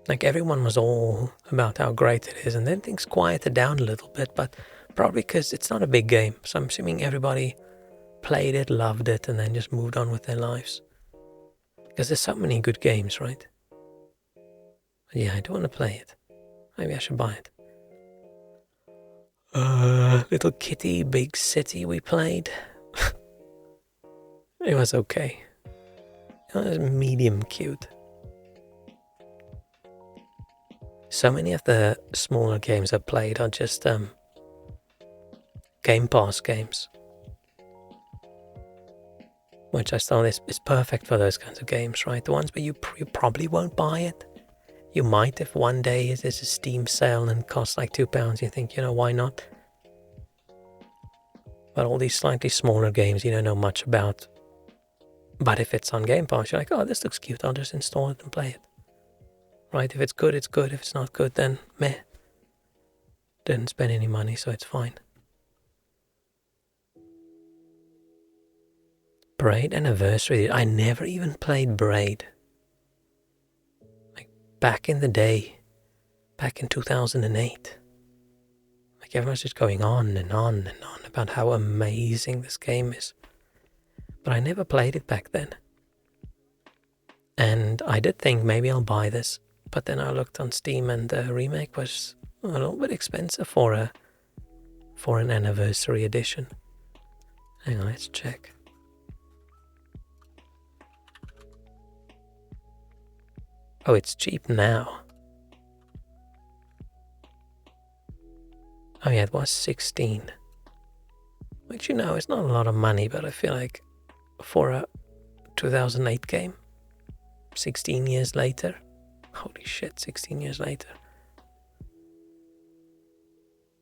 Like, everyone was all about how great it is, and then things quieted down a little bit, but probably because it's not a big game. So I'm assuming everybody played it, loved it, and then just moved on with their lives. Because there's so many good games, right? But yeah, I do want to play it. Maybe I should buy it. Little Kitty, Big City we played. It was okay. It was medium cute. So many of the smaller games I played are just Game Pass games. Which I thought is perfect for those kinds of games, right? The ones where you probably won't buy it. You might if one day there's a Steam sale and it costs like £2, you think, why not? But all these slightly smaller games you don't know much about. But if it's on Game Pass, you're like, oh, this looks cute, I'll just install it and play it. Right, if it's good, it's good. If it's not good, then meh. Didn't spend any money, so it's fine. Braid Anniversary. I never even played Braid. Like back in the day, back in 2008. Like everyone's just going on and on and on about how amazing this game is. But I never played it back then. And I did think maybe I'll buy this, but then I looked on Steam and the remake was a little bit expensive for an anniversary edition. Hang on, let's check. Oh, it's cheap now. Oh yeah, it was 16. Which, you know, is not a lot of money, but I feel like for a 2008 game, 16 years later, holy shit, 16 years later,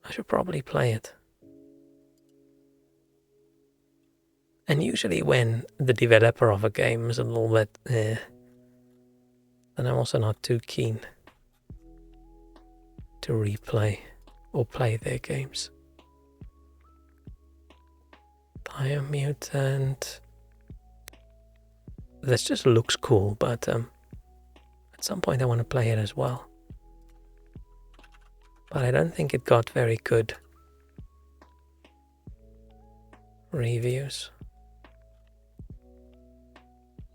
I should probably play it. And usually when the developer of a game is a little bit then I'm also not too keen to replay or play their games. Biomutant. This just looks cool, but at some point I want to play it as well. But I don't think it got very good reviews.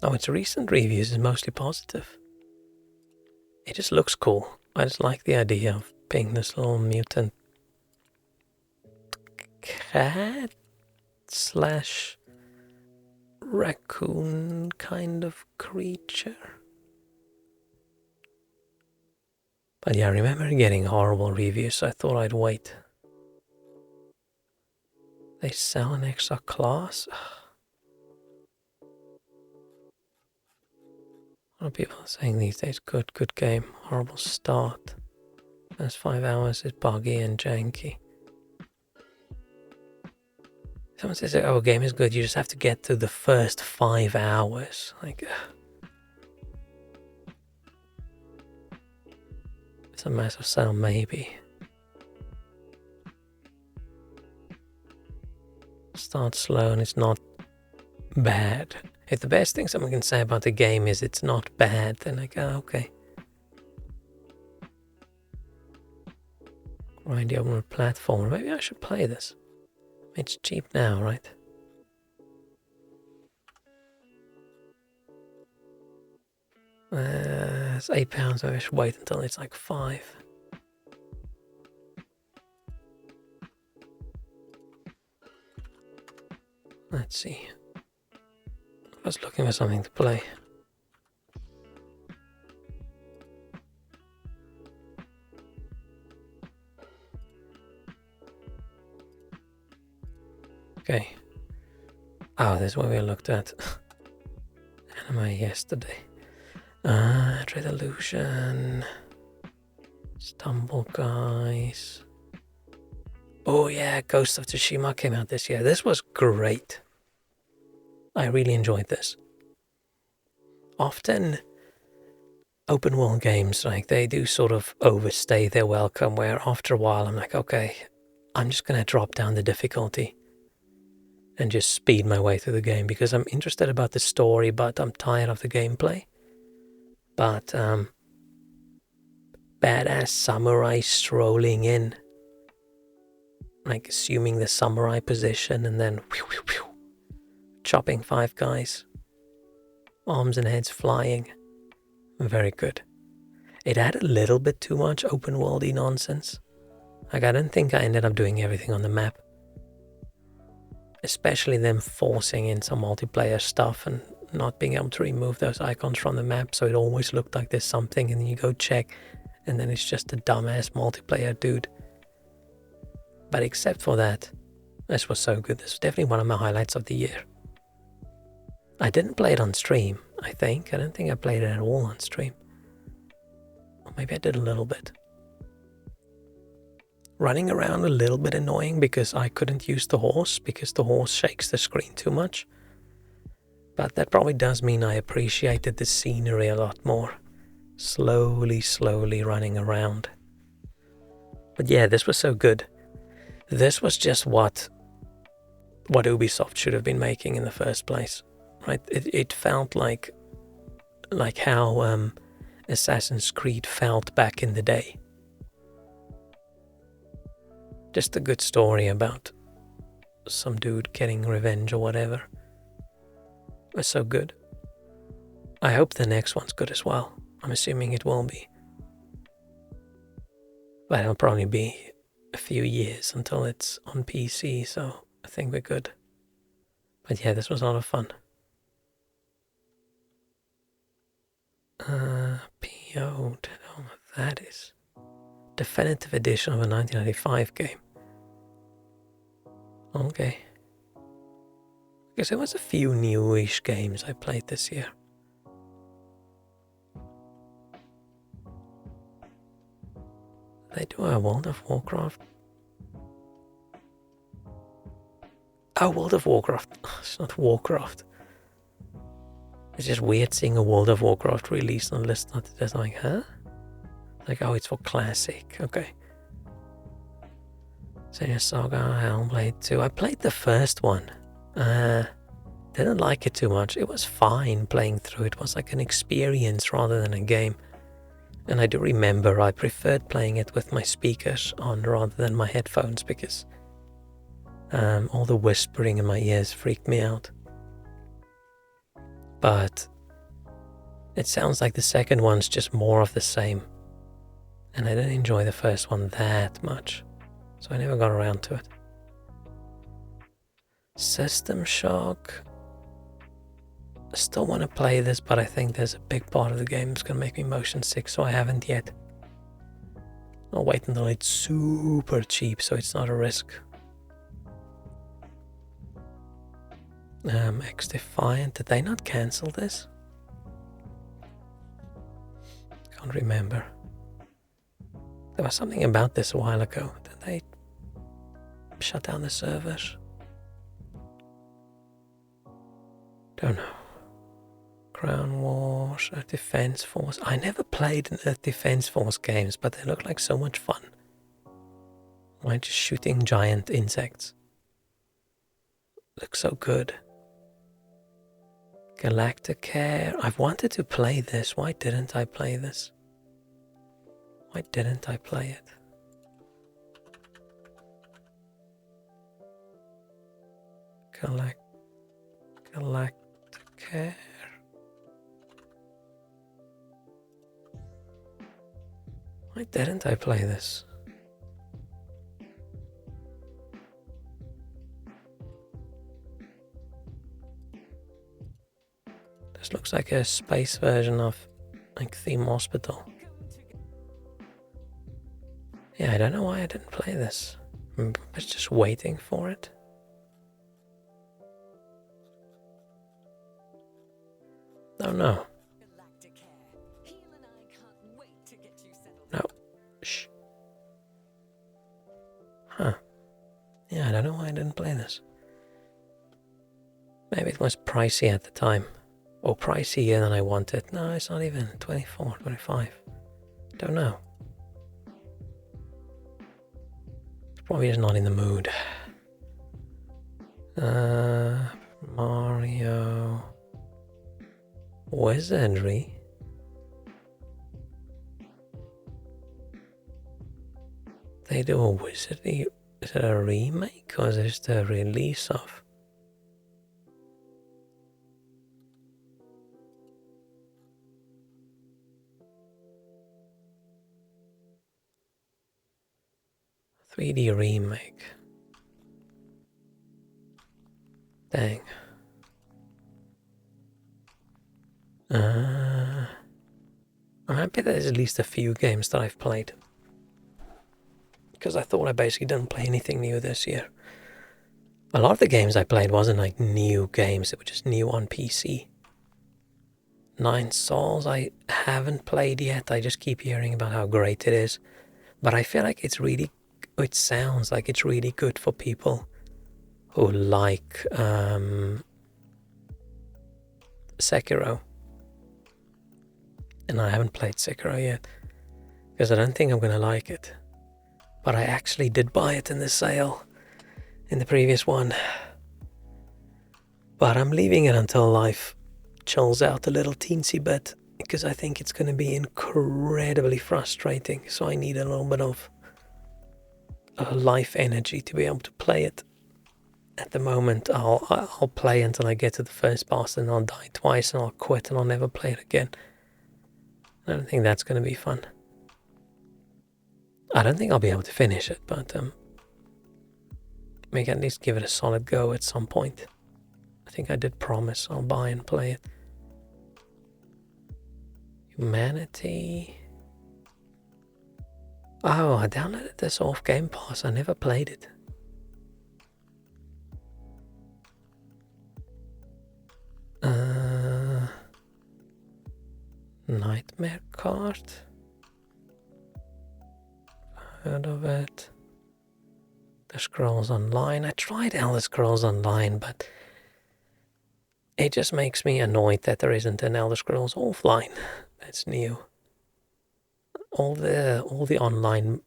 Oh, its recent reviews is mostly positive. It just looks cool. I just like the idea of being this little mutant cat slash raccoon kind of creature. But yeah, I remember getting horrible reviews, so I thought I'd wait. They sell an extra class? A lot of people are saying these days, good game, horrible start. First 5 hours is buggy and janky. Someone says, oh, a game is good, you just have to get to the first 5 hours. Like, it's a massive sell, maybe. Start slow and it's not bad. If the best thing someone can say about the game is it's not bad, then I go, okay. Grindy open platform. Maybe I should play this. It's cheap now, right? It's £8. Maybe I should wait until it's like 5. Let's see. I was looking for something to play. Okay. Oh, this is what we looked at. Anime yesterday. Dread Illusion. Stumble Guys. Oh yeah, Ghost of Tsushima came out this year. This was great. I really enjoyed this. Often open world games, like, they do sort of overstay their welcome, where after a while I'm like, okay, I'm just gonna drop down the difficulty and just speed my way through the game because I'm interested about the story, but I'm tired of the gameplay. But badass samurai strolling in, like assuming the samurai position and then whew, whew, whew, chopping 5 guys, arms and heads flying. Very good. It had a little bit too much open worldy nonsense. Like, I don't think I ended up doing everything on the map. Especially them forcing in some multiplayer stuff and not being able to remove those icons from the map, so it always looked like there's something and then you go check and then it's just a dumbass multiplayer dude. But except for that, this was so good. This was definitely one of my highlights of the year. I didn't play it on stream, I think. I don't think I played it at all on stream. Or maybe I did a little bit. Running around a little bit annoying because I couldn't use the horse because the horse shakes the screen too much. But that probably does mean I appreciated the scenery a lot more. Slowly running around. But yeah, this was so good. This was just what Ubisoft should have been making in the first place. right? It felt like how Assassin's Creed felt back in the day. Just a good story about some dude getting revenge or whatever. It was so good. I hope the next one's good as well. I'm assuming it will be. But it'll probably be a few years until it's on PC, so I think we're good. But yeah, this was a lot of fun. PO, don't know what that is. Definitive edition of a 1995 game. Okay. Because there was a few newish games I played this year. They do a World of Warcraft. Oh, World of Warcraft. It's not Warcraft. It's just weird seeing a World of Warcraft released on the list. Not just like, huh? Like, oh, it's for Classic. Okay. Senior Saga, Hellblade 2. I played the first one. Didn't like it too much. It was fine playing through. It was like an experience rather than a game. And I do remember I preferred playing it with my speakers on rather than my headphones because all the whispering in my ears freaked me out. But it sounds like the second one's just more of the same. And I didn't enjoy the first one that much. So I never got around to it. System Shock. I still want to play this, but I think there's a big part of the game that's going to make me motion sick, so I haven't yet. I'll wait until it's super cheap, so it's not a risk. X-Defiant, did they not cancel this? Can't remember. There was something about this a while ago. Did they shut down the servers? Don't know. Crown Wars, Earth Defense Force. I never played Earth Defense Force games, but they look like so much fun. Why just shooting giant insects? Looks so good. Galactic Care. I've wanted to play this. Why didn't I play this? Why didn't I play it? Galactic Care. Why didn't I play this? This looks like a space version of like Theme Hospital. Yeah, I don't know why I didn't play this. I was just waiting for it. Oh no. No. Shh. Huh. Yeah, I don't know why I didn't play this. Maybe it was pricey at the time. Or pricier than I wanted. No, it's not even 24, 25. Don't know. Probably just not in the mood. Mario Wizardry. They do a Wizardry. Is it a remake or is it just a release of? .3D remake. Dang. I'm happy there's at least a few games that I've played. Because I thought I basically didn't play anything new this year. A lot of the games I played wasn't like new games, it was just new on PC. Nine Souls I haven't played yet, I just keep hearing about how great it is. But I feel like it sounds like it's really good for people who like Sekiro. And I haven't played Sekiro yet, because I don't think I'm going to like it. But I actually did buy it in the sale, in the previous one. But I'm leaving it until life chills out a little teensy bit, because I think it's going to be incredibly frustrating. So I need a little bit of life energy to be able to play it. At the moment, I'll play until I get to the first boss, and I'll die twice, and I'll quit, and I'll never play it again. I don't think that's going to be fun. I don't think I'll be able to finish it, but maybe at least give it a solid go at some point. I think I did promise I'll buy and play it. Humanity. Oh, I downloaded this off Game Pass. I never played it. Nightmare Cart. Heard of it. The Scrolls Online. I tried Elder Scrolls Online, but it just makes me annoyed that there isn't an Elder Scrolls Offline that's new. All the online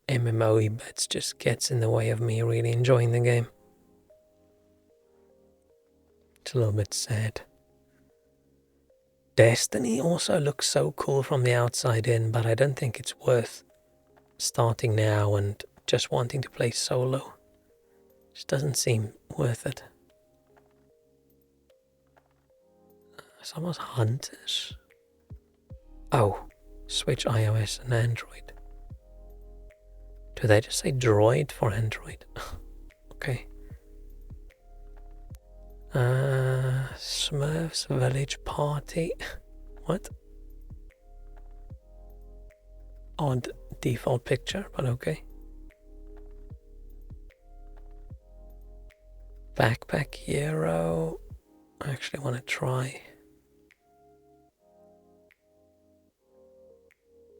MMO bits just gets in the way of me really enjoying the game. It's a little bit sad. Destiny also looks so cool from the outside in, but I don't think it's worth starting now and just wanting to play solo. Just doesn't seem worth it. Someone's Hunters. Oh, Switch, iOS and Android. Do they just say Droid for Android? Okay. Smurfs Village Party. What? Odd default picture, but okay. Backpack Hero. I actually want to try.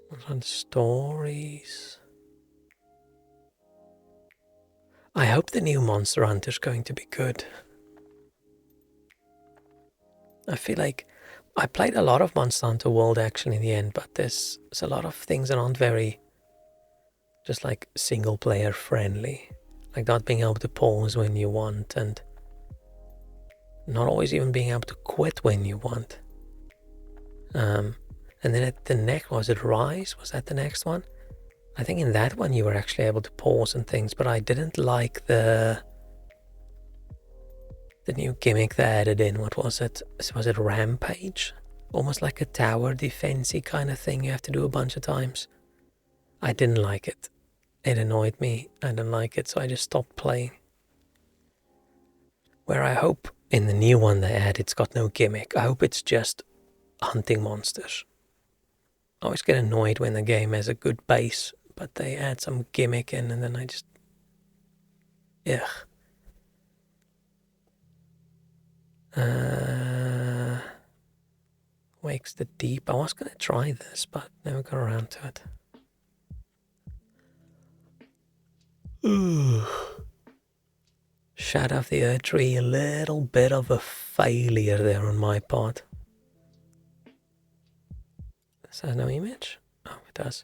What's on stories? I hope the new Monster Hunter is going to be good. I feel like I played a lot of Monster Hunter World actually in the end, but there's a lot of things that aren't very just like single player friendly. Like not being able to pause when you want, and not always even being able to quit when you want. And then at the next, was it Rise? Was that the next one? I think in that one you were actually able to pause and things, but I didn't like the new gimmick they added in. What was it? Was it Rampage? Almost like a tower defensey kind of thing you have to do a bunch of times. I didn't like it. It annoyed me. I didn't like it, so I just stopped playing. Where I hope in the new one they add, it's got no gimmick. I hope it's just hunting monsters. I always get annoyed when the game has a good base, but they add some gimmick in, and then I just... ugh. Wakes the Deep. I was going to try this, but never got around to it. Ooh. Shadow of the Earth Tree, a little bit of a failure there on my part. Does that have no image? Oh, it does.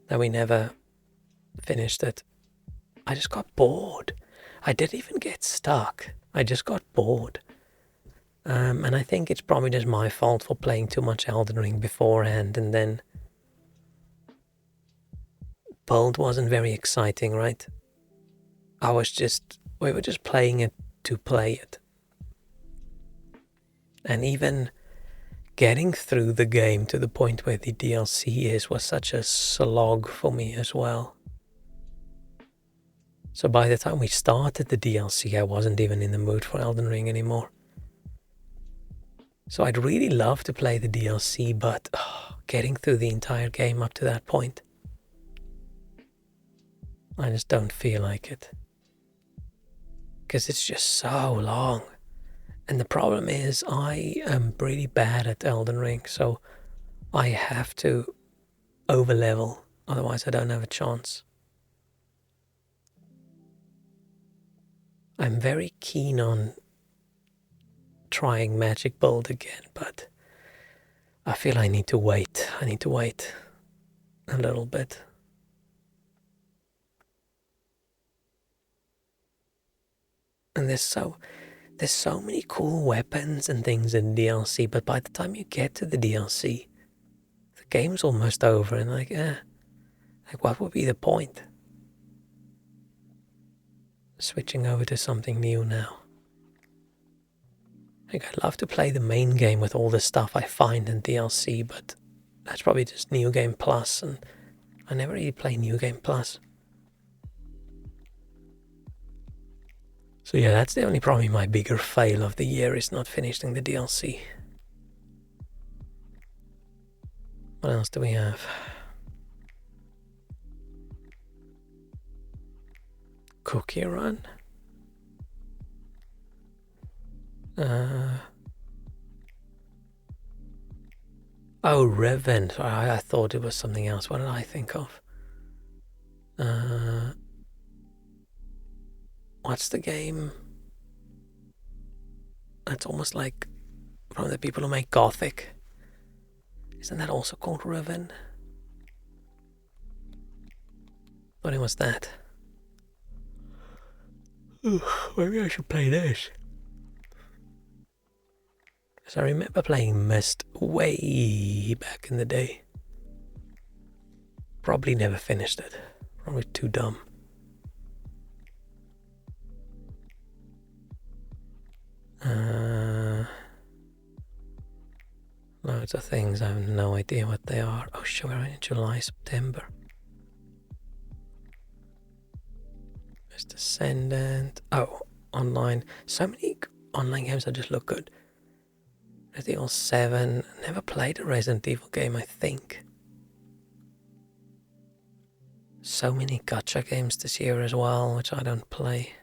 No, we never finished it. I just got bored. I didn't even get stuck. I just got bored. And I think it's probably just my fault for playing too much Elden Ring beforehand, and then build wasn't very exciting, right? We were just playing it to play it. And even getting through the game to the point where the DLC is was such a slog for me as well. So by the time we started the DLC, I wasn't even in the mood for Elden Ring anymore. So I'd really love to play the DLC, but getting through the entire game up to that point, I just don't feel like it. Because it's just so long. And the problem is I am really bad at Elden Ring, so I have to overlevel, otherwise I don't have a chance. I'm very keen on trying Magic Build again, but I feel I need to wait. I need to wait a little bit. And there's so many cool weapons and things in DLC, but by the time you get to the DLC, the game's almost over, and like what would be the point? Switching over to something new now. Like, I'd love to play the main game with all the stuff I find in DLC, but that's probably just New Game Plus, and I never really play New Game Plus. So yeah, that's the only probably my bigger fail of the year, is not finishing the DLC. What else do we have? Cookie Run. Oh, Revenge. I thought it was something else. What did I think of? What's the game? That's almost like from the people who make Gothic. Isn't that also called Revenge? Thought it was that. Maybe I should play this. Because I remember playing Myst way back in the day. Probably never finished it. Probably too dumb. Loads of things, I have no idea what they are. Oh sure, we're in July, September. There's Descendant. Oh, online. So many online games that just look good. Resident Evil 7. Never played a Resident Evil game, I think. So many gacha games this year as well, which I don't play.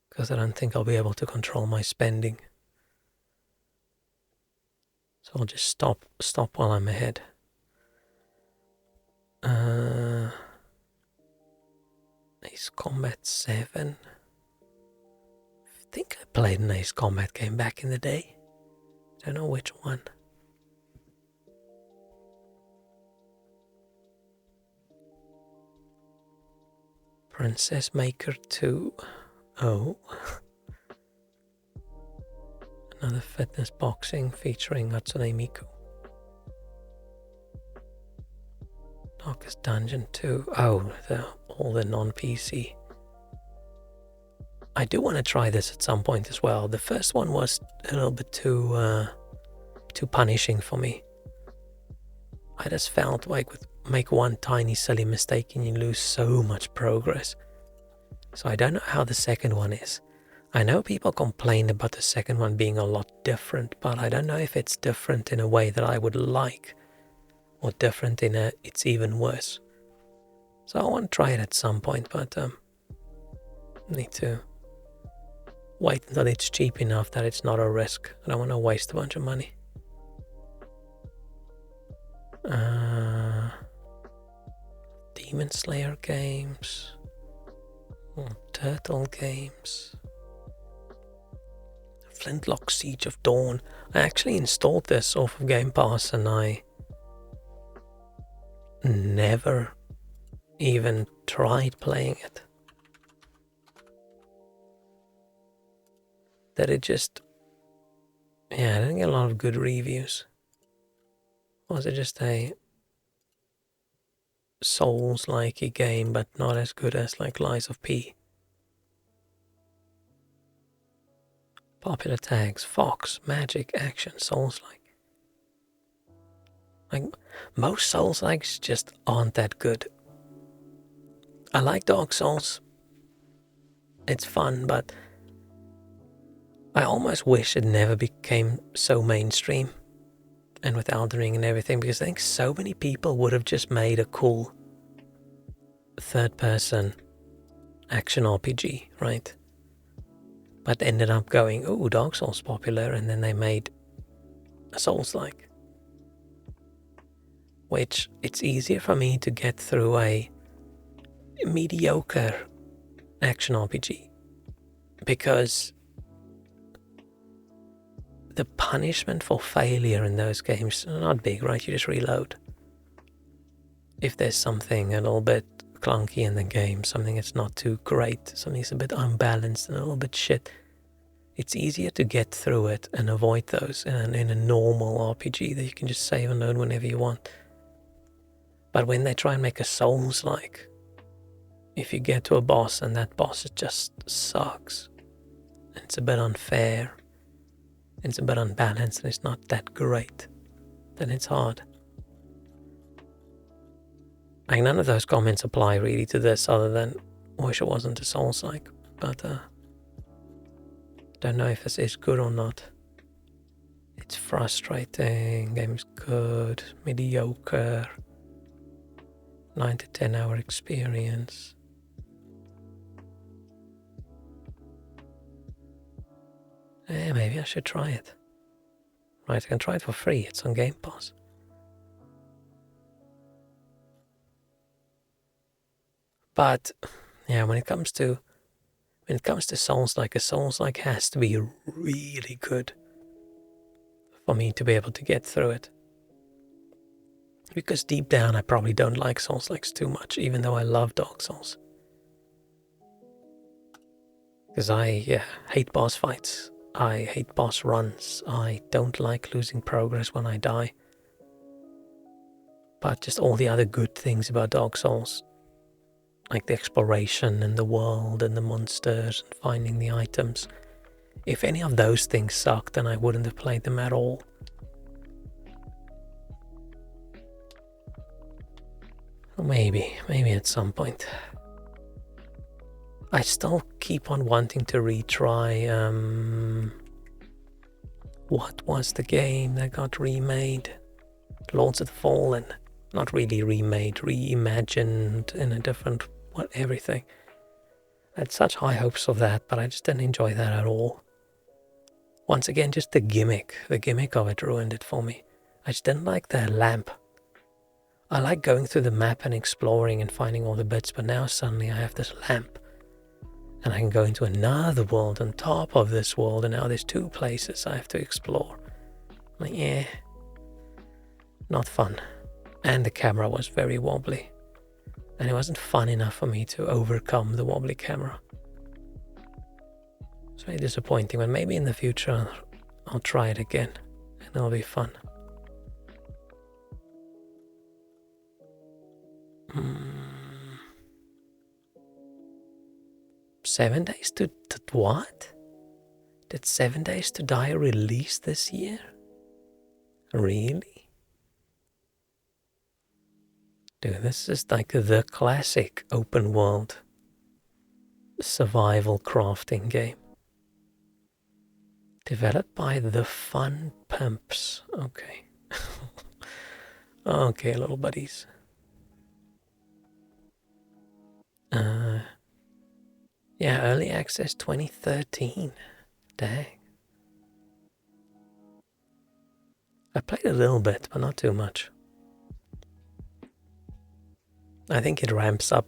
Because I don't think I'll be able to control my spending. So I'll just stop while I'm ahead. Ace Combat 7. I think I played an Ace Combat game back in the day. Don't know which one. Princess Maker 2. Oh. Another fitness boxing featuring Hatsune Miku. Darkest Dungeon 2. Oh, all the non-PC. I do want to try this at some point as well. The first one was a little bit too punishing for me. I just felt like make one tiny silly mistake and you lose so much progress. So I don't know how the second one is. I know people complain about the second one being a lot different, but I don't know if it's different in a way that I would like, or different in a it's even worse. So I want to try it at some point, but need to wait until it's cheap enough that it's not a risk. I don't want to waste a bunch of money. Demon Slayer games, Turtle games. Flintlock Siege of Dawn. I actually installed this off of Game Pass and I never even tried playing it. That it just... yeah, I didn't get a lot of good reviews. Was it just a Souls-like game but not as good as like Lies of P? Popular tags: Fox, Magic, Action, Souls-like. Like, most Souls-likes just aren't that good. I like Dark Souls. It's fun, but I almost wish it never became so mainstream. And with Elden Ring and everything, because I think so many people would have just made a cool third-person action RPG, right? But ended up going, oh, Dark Souls popular, and then they made a Souls-like. Which, it's easier for me to get through a mediocre action RPG. Because the punishment for failure in those games are not big, right? You just reload. If there's something a little bit clunky in the game, something that's not too great, something that's a bit unbalanced and a little bit shit, It's easier to get through it and avoid those in a normal RPG that you can just save and load whenever you want. But when they try and make a Souls-like, if you get to a boss and that boss just sucks, and it's a bit unfair, and it's a bit unbalanced, and it's not that great, then it's hard. Like, none of those comments apply really to this other than wish it wasn't a Souls-like, but don't know if this is good or not. It's frustrating, game's good, mediocre, 9 to 10 hour experience. Maybe I should try it. Right, I can try it for free, it's on Game Pass. But yeah, when it comes to Souls-like, a Souls-like has to be really good for me to be able to get through it. Because deep down I probably don't like Souls-likes too much, even though I love Dark Souls. Because I hate boss fights. I hate boss runs. I don't like losing progress when I die. But just all the other good things about Dark Souls, like the exploration and the world and the monsters and finding the items. If any of those things sucked, then I wouldn't have played them at all. Maybe at some point. I still keep on wanting to retry, what was the game that got remade? Lords of the Fallen. Not really remade, reimagined in a different, everything. I had such high hopes of that, but I just didn't enjoy that at all. Once again, just the gimmick of it ruined it for me. I just didn't like the lamp. I like going through the map and exploring and finding all the bits, but now suddenly I have this lamp. And I can go into another world on top of this world, and now there's 2 places I have to explore. Like, not fun. And the camera was very wobbly. And it wasn't fun enough for me to overcome the wobbly camera. It's very disappointing, but maybe in the future I'll try it again, and it'll be fun. 7 Days to what? Did 7 Days to Die release this year? Really? Dude, this is like the classic open world survival crafting game. Developed by the Fun Pimps. Okay. Okay, little buddies. Yeah, early access 2013. Dang. I played a little bit, but not too much. I think it ramps up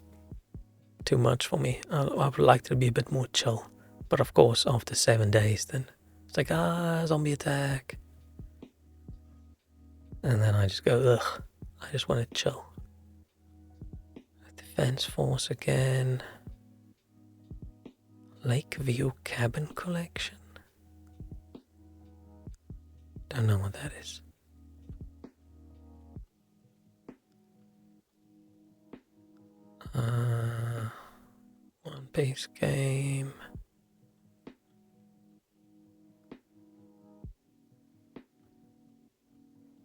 too much for me. I would like to be a bit more chill. But of course, after 7 days, then it's like, zombie attack. And then I just go, ugh, I just want to chill. Defense Force again. Lakeview Cabin Collection. Don't know what that is. One Piece game.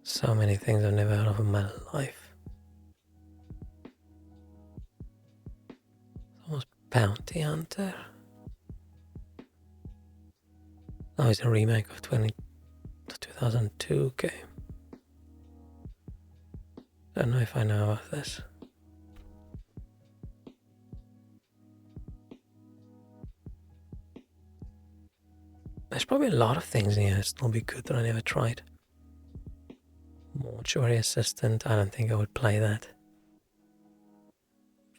So many things I've never heard of in my life. Almost Bounty Hunter. Oh, it's a remake of 2002 game. Don't know if I know about this. There's probably a lot of things in here that still be good that I never tried. Mortuary Assistant, I don't think I would play that.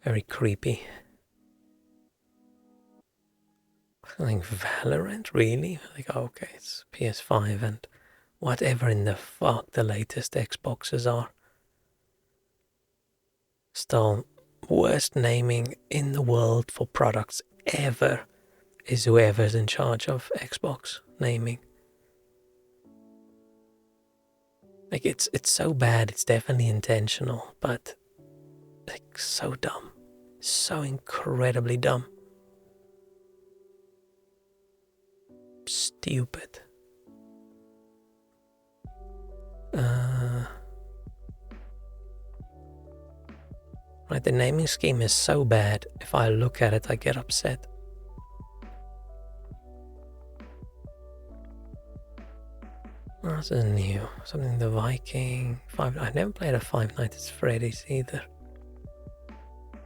Very creepy. I think Valorant, really? Like, okay, it's PS5 and whatever in the fuck the latest Xboxes are. Still, worst naming in the world for products ever. is whoever's in charge of Xbox naming. Like, it's so bad, it's definitely intentional, but like so dumb. So incredibly dumb. Stupid. Right, the naming scheme is so bad, if I look at it, I get upset. What's new? Something the Viking. I've never played a Five Nights at Freddy's either.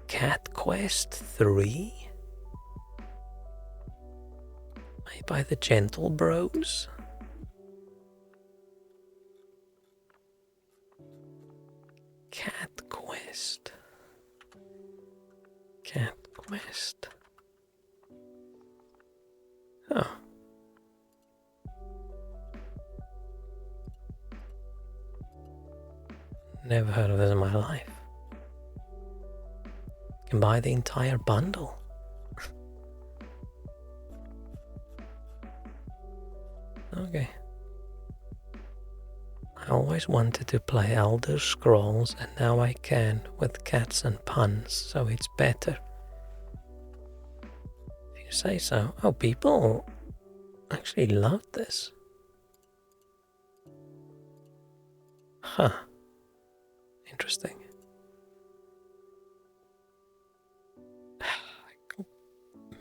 Cat Quest 3? Made by the Gentle Bros? Cat Quest. Cat Quest. Oh. Never heard of this in my life. You can buy the entire bundle. Okay. I always wanted to play Elder Scrolls, and now I can with cats and puns, so it's better. If you say so. Oh, people actually loved this. Huh. Interesting.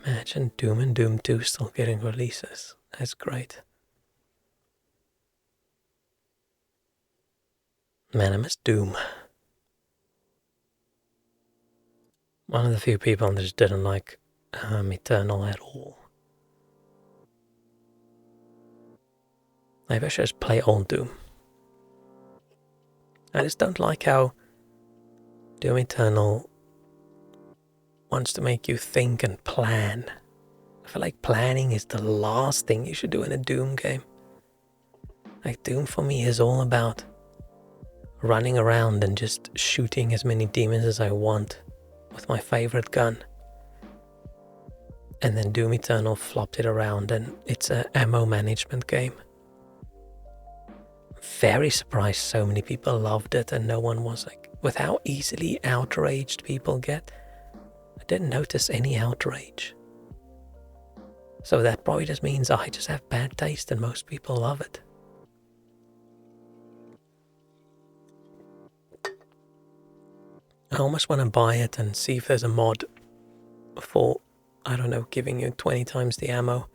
Imagine Doom and Doom 2 still getting releases. That's great. Man, I miss Doom. One of the few people that just didn't like Eternal at all. Maybe I should just play old Doom. I just don't like how Doom Eternal wants to make you think and plan. I feel like planning is the last thing you should do in a Doom game. Like, Doom for me is all about running around and just shooting as many demons as I want with my favorite gun. And then Doom Eternal flopped it around and it's an ammo management game. Very surprised so many people loved it and no one was like, with how easily outraged people get. I didn't notice any outrage. So that probably just means I just have bad taste and most people love it. I almost want to buy it and see if there's a mod for, I don't know, giving you 20 times the ammo,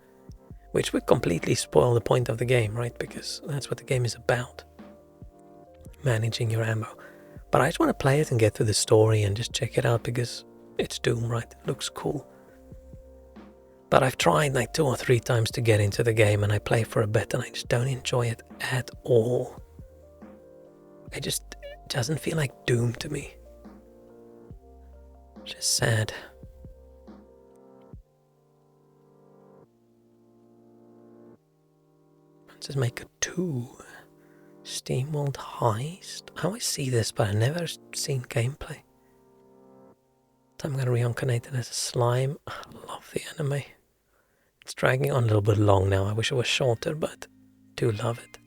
which would completely spoil the point of the game, right? Because that's what the game is about, managing your ammo. But I just want to play it and get through the story and just check it out because it's Doom, right? It looks cool. But I've tried like 2 or 3 times to get into the game and I play for a bit and I just don't enjoy it at all. It just doesn't feel like Doom to me. Which is sad. Let's just make a 2. Steamworld Heist. I always see this, but I've never seen gameplay. So I'm going to reincarnate it as a slime. I love the anime. It's dragging on a little bit long now. I wish it was shorter, but do love it.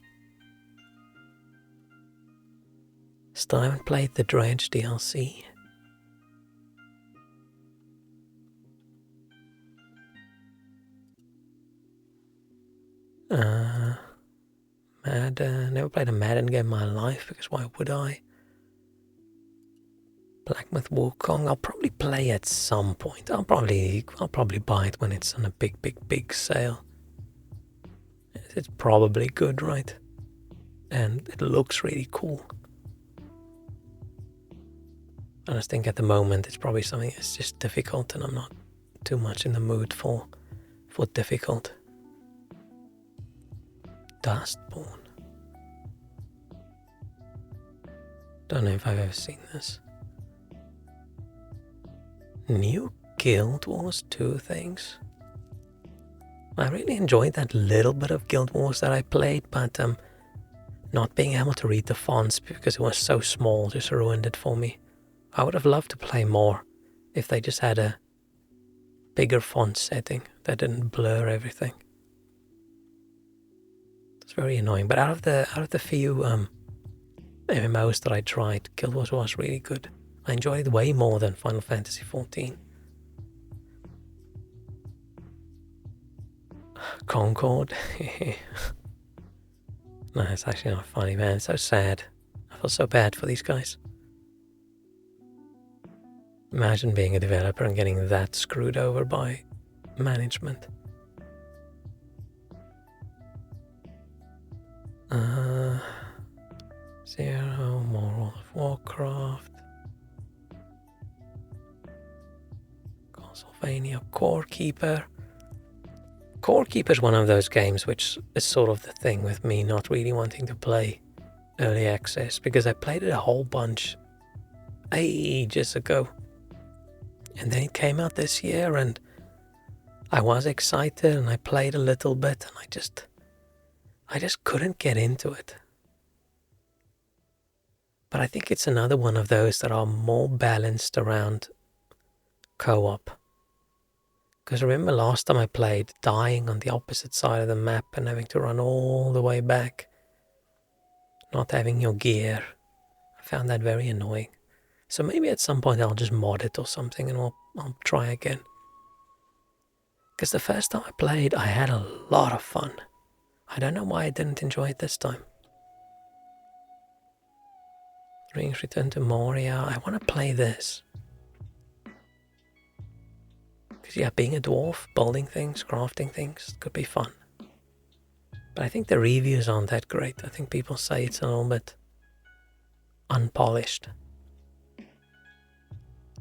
Still haven't played the Dredge DLC. Never played a Madden game in my life because why would I? Black Myth Wukong, I'll probably play at some point. I'll probably buy it when it's on a big sale. It's probably good, right? And it looks really cool. I just think at the moment it's probably something that's just difficult and I'm not too much in the mood for difficult. Dustborn. Don't know if I've ever seen this. New Guild Wars 2 things. I really enjoyed that little bit of Guild Wars that I played, but not being able to read the fonts because it was so small just ruined it for me. I would have loved to play more if they just had a bigger font setting. that didn't blur everything. It's very annoying. But out of the few MMOs that I tried, Guild Wars was really good. I enjoyed it way more than Final Fantasy XIV. Concord. No, it's actually not funny, man. It's so sad. I feel so bad for these guys. Imagine being a developer and getting that screwed over by management. Zero, more World of Warcraft. Castlevania, Core Keeper. Core Keeper is one of those games which is sort of the thing with me not really wanting to play early access, because I played it a whole bunch ages ago. And then it came out this year and I was excited and I played a little bit and I just couldn't get into it. But I think it's another one of those that are more balanced around co-op. Because remember last time I played, dying on the opposite side of the map and having to run all the way back, not having your gear. I found that very annoying. So maybe at some point I'll just mod it or something and I'll try again. Because the first time I played, I had a lot of fun. I don't know why I didn't enjoy it this time. Rings Return to Moria. I want to play this. Because yeah, being a dwarf, building things, crafting things, could be fun. But I think the reviews aren't that great. I think people say it's a little bit unpolished.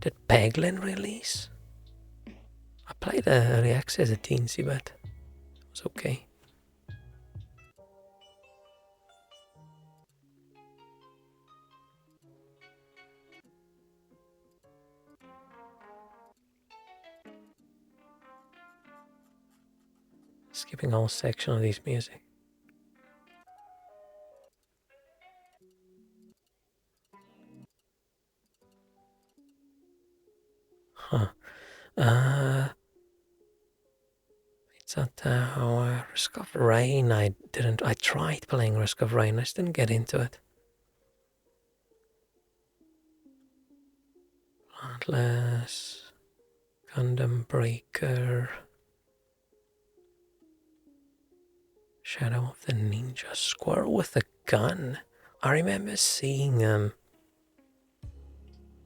Did Peglin release? I played early access at teensy, but it was okay. Skipping a whole section of this music. Huh. Pizza Tower, Risk of Rain. I tried playing Risk of Rain. I just didn't get into it. Atlas, Gundam Breaker, Shadow of the Ninja, Squirrel with a Gun. I remember seeing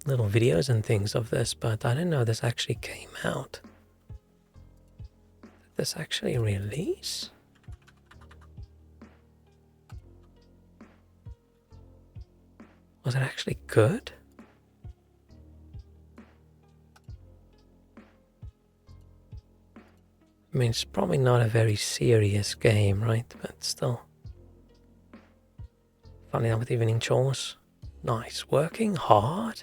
little videos and things of this, but I didn't know this actually came out. Did this actually release? Was it actually good? I mean, it's probably not a very serious game, right? But still. Finally done with evening chores. Nice. Working hard.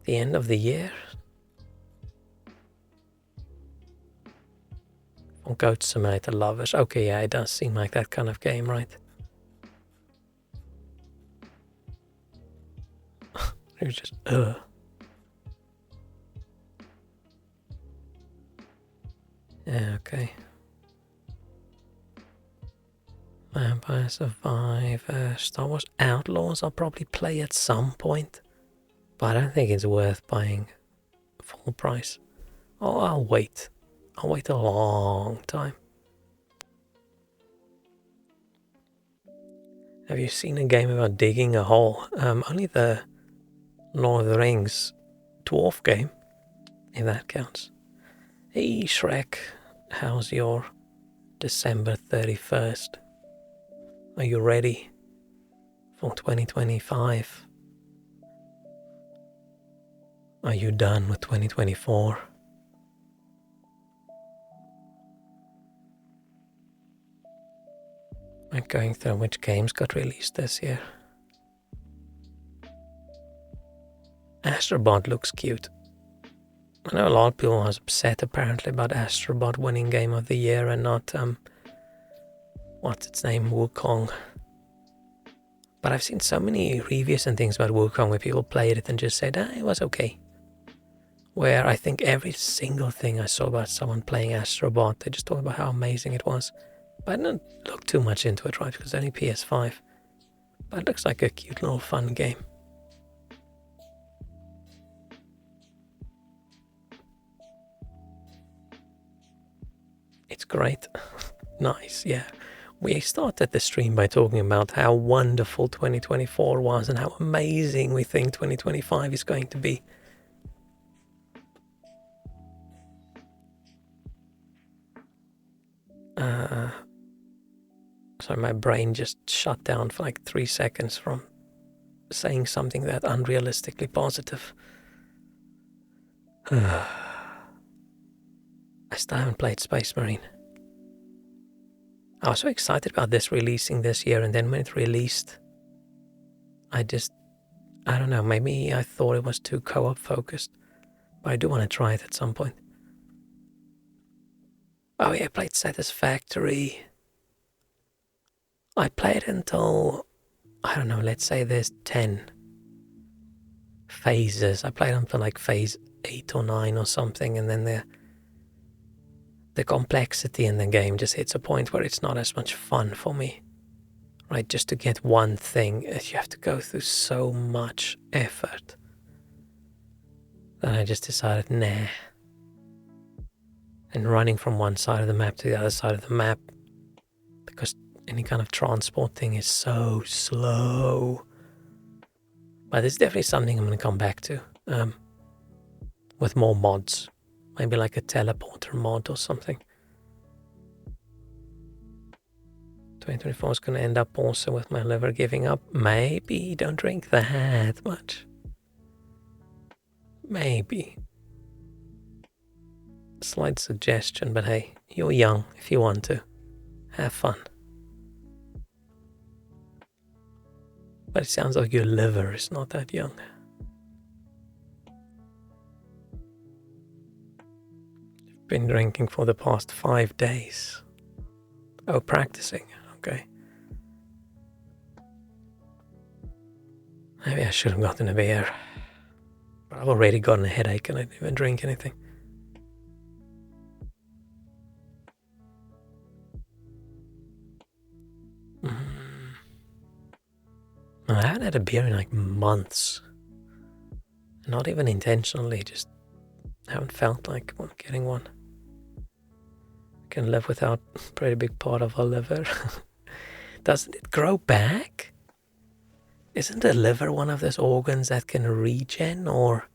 The end of the year. For Goat Simulator lovers. Okay, yeah, it does seem like that kind of game, right? It's just, Yeah, okay. Vampire Survivor, Star Wars Outlaws I'll probably play at some point, but I don't think it's worth buying full price. Oh, I'll wait. I'll wait a long time. Have you seen a game about digging a hole? Only the Lord of the Rings dwarf game, if that counts. Hey Shrek, how's your December 31st? Are you ready for 2025? Are you done with 2024? I'm going through which games got released this year. Astrobot looks cute. I know a lot of people are upset apparently about Astrobot winning Game of the Year and not, what's its name, Wukong. But I've seen so many reviews and things about Wukong where people played it and just said, it was okay. where I think every single thing I saw about someone playing Astrobot, they just talked about how amazing it was. But I didn't look too much into it, right, because it's only PS5. But it looks like a cute little fun game. It's great. Nice, yeah. We started the stream by talking about how wonderful 2024 was and how amazing we think 2025 is going to be. Sorry, my brain just shut down for like 3 seconds from saying something that unrealistically positive. I still haven't played Space Marine. I was so excited about this releasing this year, and then when it released, I don't know, maybe I thought it was too co-op focused, but I do want to try it at some point. Oh yeah, I played Satisfactory. I played until, I don't know, let's say there's 10 phases. I played until like phase 8 or 9 or something, and then the complexity in the game just hits a point where it's not as much fun for me. Right, just to get one thing, you have to go through so much effort. Then I just decided, nah. And running from one side of the map to the other side of the map, because any kind of transport thing is so slow. But it's definitely something I'm going to come back to, with more mods. Maybe like a teleporter mod or something. 2024 is going to end up also with my liver giving up. Maybe don't drink that much. Maybe. Slight suggestion, but hey, you're young if you want to. Have fun. But it sounds like your liver is not that young. Been drinking for the past 5 days. Oh, practicing. Okay. Maybe I should have gotten a beer. But I've already gotten a headache and I didn't even drink anything. I haven't had a beer in like months. Not even intentionally, just haven't felt like getting one. Can live without a pretty big part of our liver. Doesn't it grow back? Isn't the liver one of those organs that can regen, or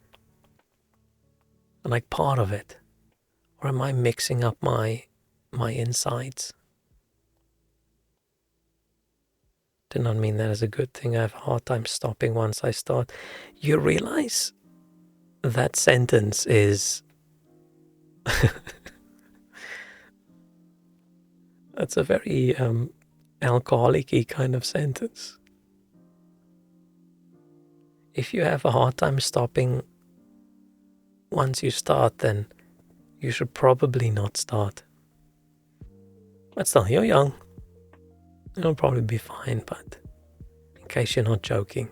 like part of it? Or am I mixing up my insides? Did not mean that as a good thing. I have a hard time stopping once I start. You realize that sentence is that's a very alcoholic-y kind of sentence. If you have a hard time stopping once you start, then you should probably not start. But still, you're young. It'll probably be fine, but in case you're not joking,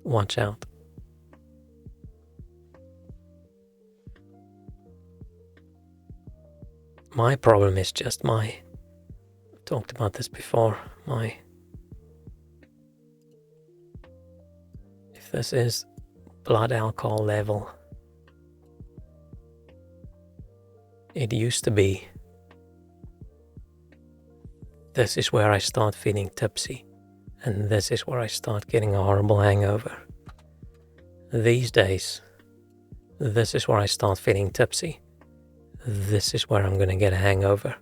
watch out. My problem is just I've talked about this before, if this is blood alcohol level, it used to be, this is where I start feeling tipsy, and this is where I start getting a horrible hangover. These days, this is where I start feeling tipsy. This is where I'm going to get a hangover.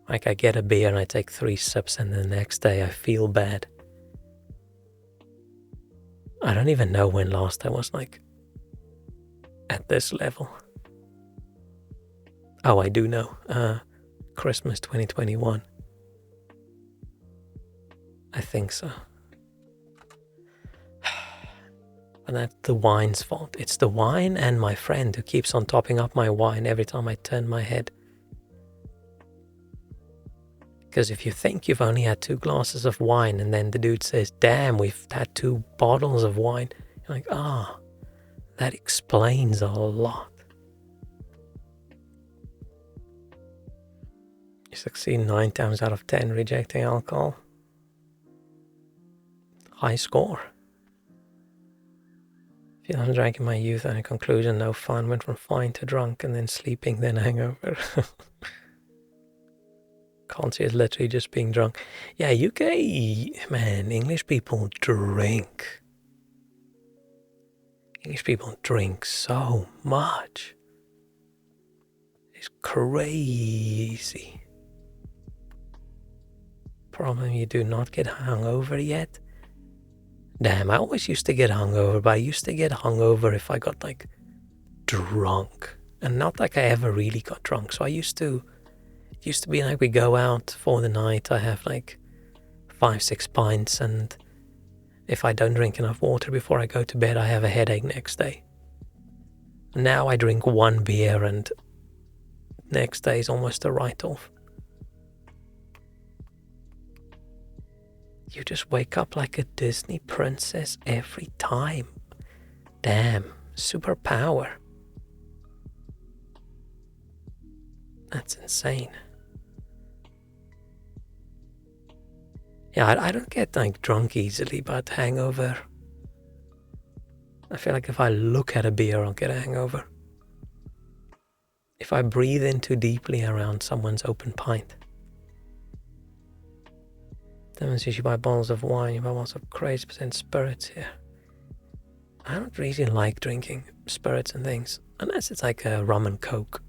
Like I get a beer and I take 3 sips and the next day I feel bad. I don't even know when last I was like at this level. Oh, I do know. Christmas 2021. I think so. And that's the wine's fault. It's the wine and my friend who keeps on topping up my wine every time I turn my head. Because if you think you've only had 2 glasses of wine and then the dude says, damn, we've had 2 bottles of wine. You're like, That explains a lot. You succeed 9 times out of 10 rejecting alcohol. High score. If you haven't drank in my youth, and in conclusion, no fun. Went from fine to drunk and then sleeping, then hangover. Can't see it literally just being drunk. Yeah, UK, man, English people drink. English people drink so much. It's crazy. Problem, you do not get hungover yet. Damn, I always used to get hungover, but I used to get hungover if I got like drunk. And not like I ever really got drunk. So it used to be like we go out for the night, I have like 5-6 pints, and if I don't drink enough water before I go to bed, I have a headache next day. Now I drink 1 beer and next day is almost a write-off. You just wake up like a Disney princess every time. Damn, superpower. That's insane. Yeah, I don't get like drunk easily, but hangover. I feel like if I look at a beer, I'll get a hangover. If I breathe in too deeply around someone's open pint. Demonstrates you buy bottles of wine, you buy bottles of crazy % spirits here. I don't really like drinking spirits and things, unless it's like a rum and coke,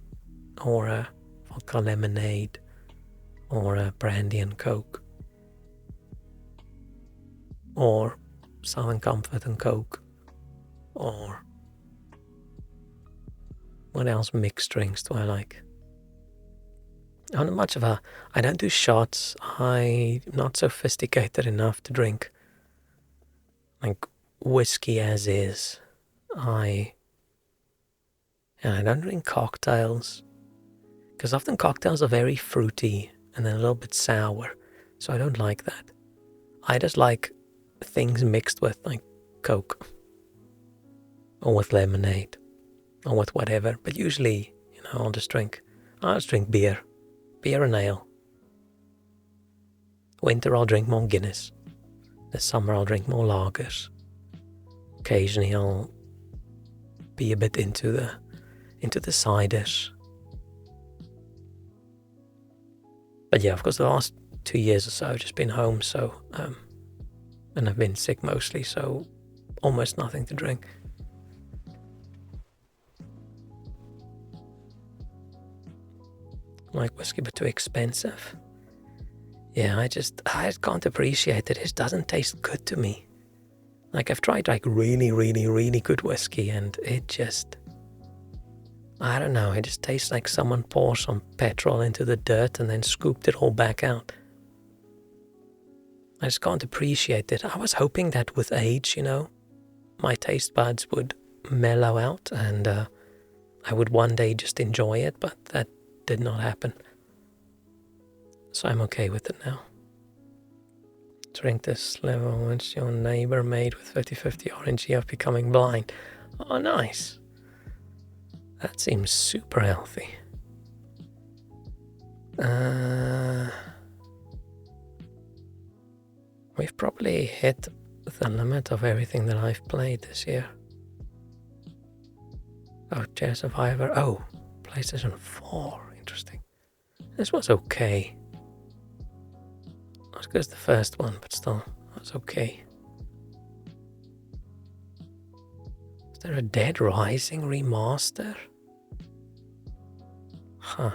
or a vodka lemonade, or a brandy and coke, or Southern Comfort and Coke, or what else mixed drinks do I like? I'm not much of a... I don't do shots. I'm not sophisticated enough to drink like whiskey as is. I don't drink cocktails, because often cocktails are very fruity and then a little bit sour, so I don't like that. I just like things mixed with like Coke or with lemonade or with whatever, but usually, I'll just drink beer and ale. Winter I'll drink more Guinness. This summer I'll drink more lagers. Occasionally I'll be a bit into the ciders. But yeah, of course the last 2 years or so I've just been home, so and I've been sick mostly, so almost nothing to drink. Like whiskey, but too expensive. Yeah, I just can't appreciate it. It doesn't taste good to me. Like I've tried like really, really, really good whiskey, and it just, I don't know, it just tastes like someone poured some petrol into the dirt and then scooped it all back out. I just can't appreciate it. I was hoping that with age, my taste buds would mellow out and I would one day just enjoy it, but that did not happen. So I'm okay with it now. Drink this level once your neighbor made with 50-50 orange of becoming blind. Oh, nice. That seems super healthy. We've probably hit the limit of everything that I've played this year. Oh, Chair Survivor. Oh, PlayStation 4. Interesting. This was okay. Not as good as the first one, but still, it was okay. Is there a Dead Rising remaster? Huh.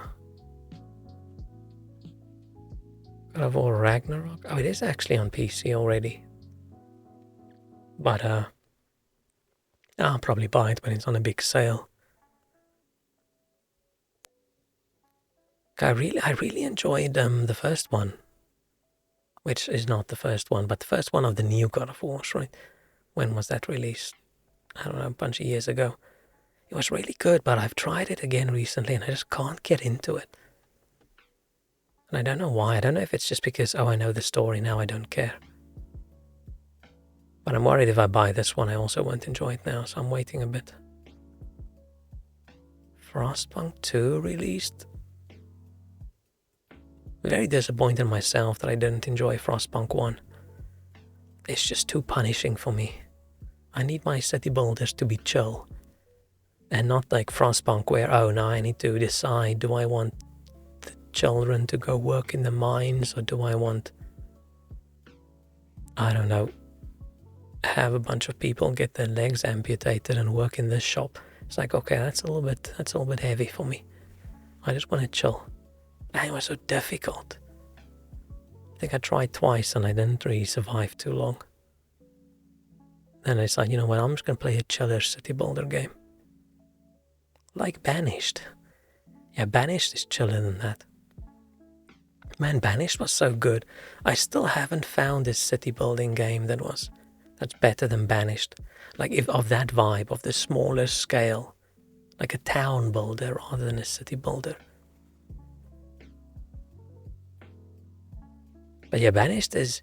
God of War Ragnarok? Oh, it is actually on PC already. But, I'll probably buy it when it's on a big sale. I really enjoyed the first one. Which is not the first one, but the first one of the new God of Wars, right? When was that released? I don't know, a bunch of years ago. It was really good, but I've tried it again recently and I just can't get into it. And I don't know why. I don't know if it's just because, I know the story, now I don't care. But I'm worried if I buy this one, I also won't enjoy it now, so I'm waiting a bit. Frostpunk 2 released. Very disappointed in myself that I didn't enjoy Frostpunk 1. It's just too punishing for me. I need my city builders to be chill. And not like Frostpunk where, oh, now I need to decide, do I want the children to go work in the mines, or do I want, I don't know, have a bunch of people get their legs amputated and work in this shop. It's like, okay, that's a little bit heavy for me. I just want to chill. And it was so difficult. I think I tried twice and I didn't really survive too long. Then I decided, you know what, I'm just going to play a chiller city builder game. Like Banished. Yeah, Banished is chiller than that. Man, Banished was so good. I still haven't found this city building game that's better than Banished. Like, if of that vibe, of the smaller scale. Like a town builder rather than a city builder. But yeah, Banished is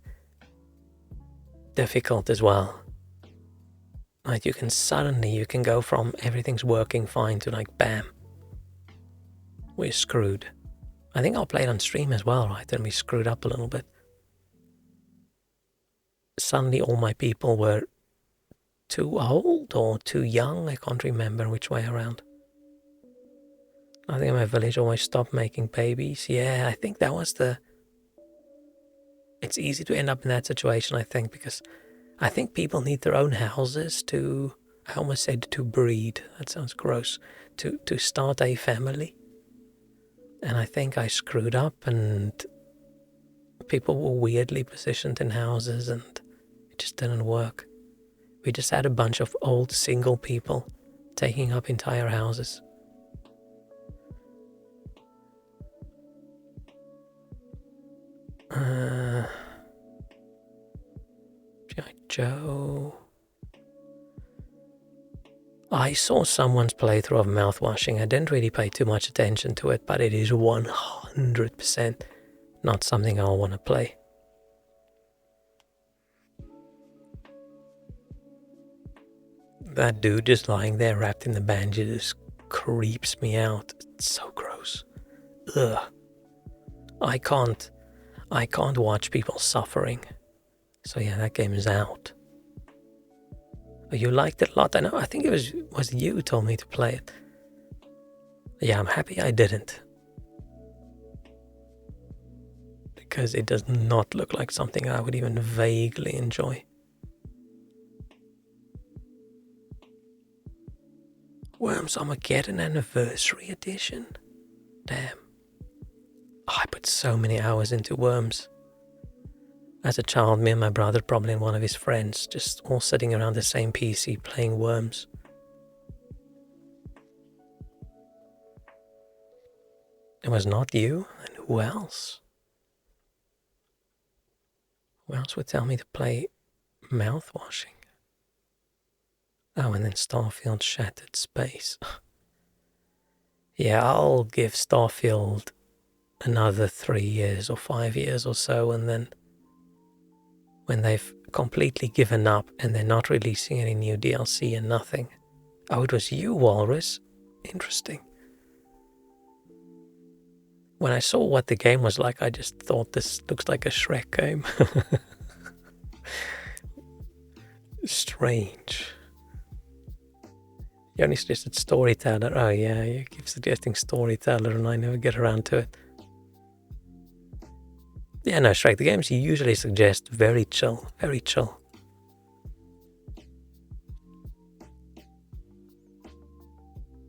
difficult as well. Like, you can go from everything's working fine to like, bam, we're screwed. I think I'll play it on stream as well, right? And we screwed up a little bit. Suddenly all my people were too old or too young. I can't remember which way around. I think my village always stopped making babies. Yeah, I think that was it's easy to end up in that situation, I think, because I think people need their own houses to, I almost said to breed, that sounds gross, to start a family. And I think I screwed up and people were weirdly positioned in houses and it just didn't work. We just had a bunch of old single people taking up entire houses. G.I. Joe. I saw someone's playthrough of mouthwashing. I didn't really pay too much attention to it, but it is 100% not something I'll want to play. That dude just lying there wrapped in the bandage just creeps me out. It's so gross. Ugh. I can't watch people suffering. So yeah, that game is out. But you liked it a lot. I know, I think it was you who told me to play it. Yeah, I'm happy I didn't. Because it does not look like something I would even vaguely enjoy. Worms Armageddon Anniversary Edition? Damn. Oh, I put so many hours into Worms. As a child, me and my brother, probably and one of his friends, just all sitting around the same PC playing Worms. It was not you? And who else? Who else would tell me to play mouthwashing? Oh, and then Starfield Shattered Space. Yeah, I'll give Starfield another 3 years or 5 years or so, and then when they've completely given up and they're not releasing any new DLC and nothing. Oh, it was you, Walrus. Interesting. When I saw what the game was like, I just thought this looks like a Shrek game. Strange. You only suggested Storyteller. Oh yeah, you keep suggesting Storyteller and I never get around to it. Yeah, no, Shrek, the games you usually suggest, very chill, very chill.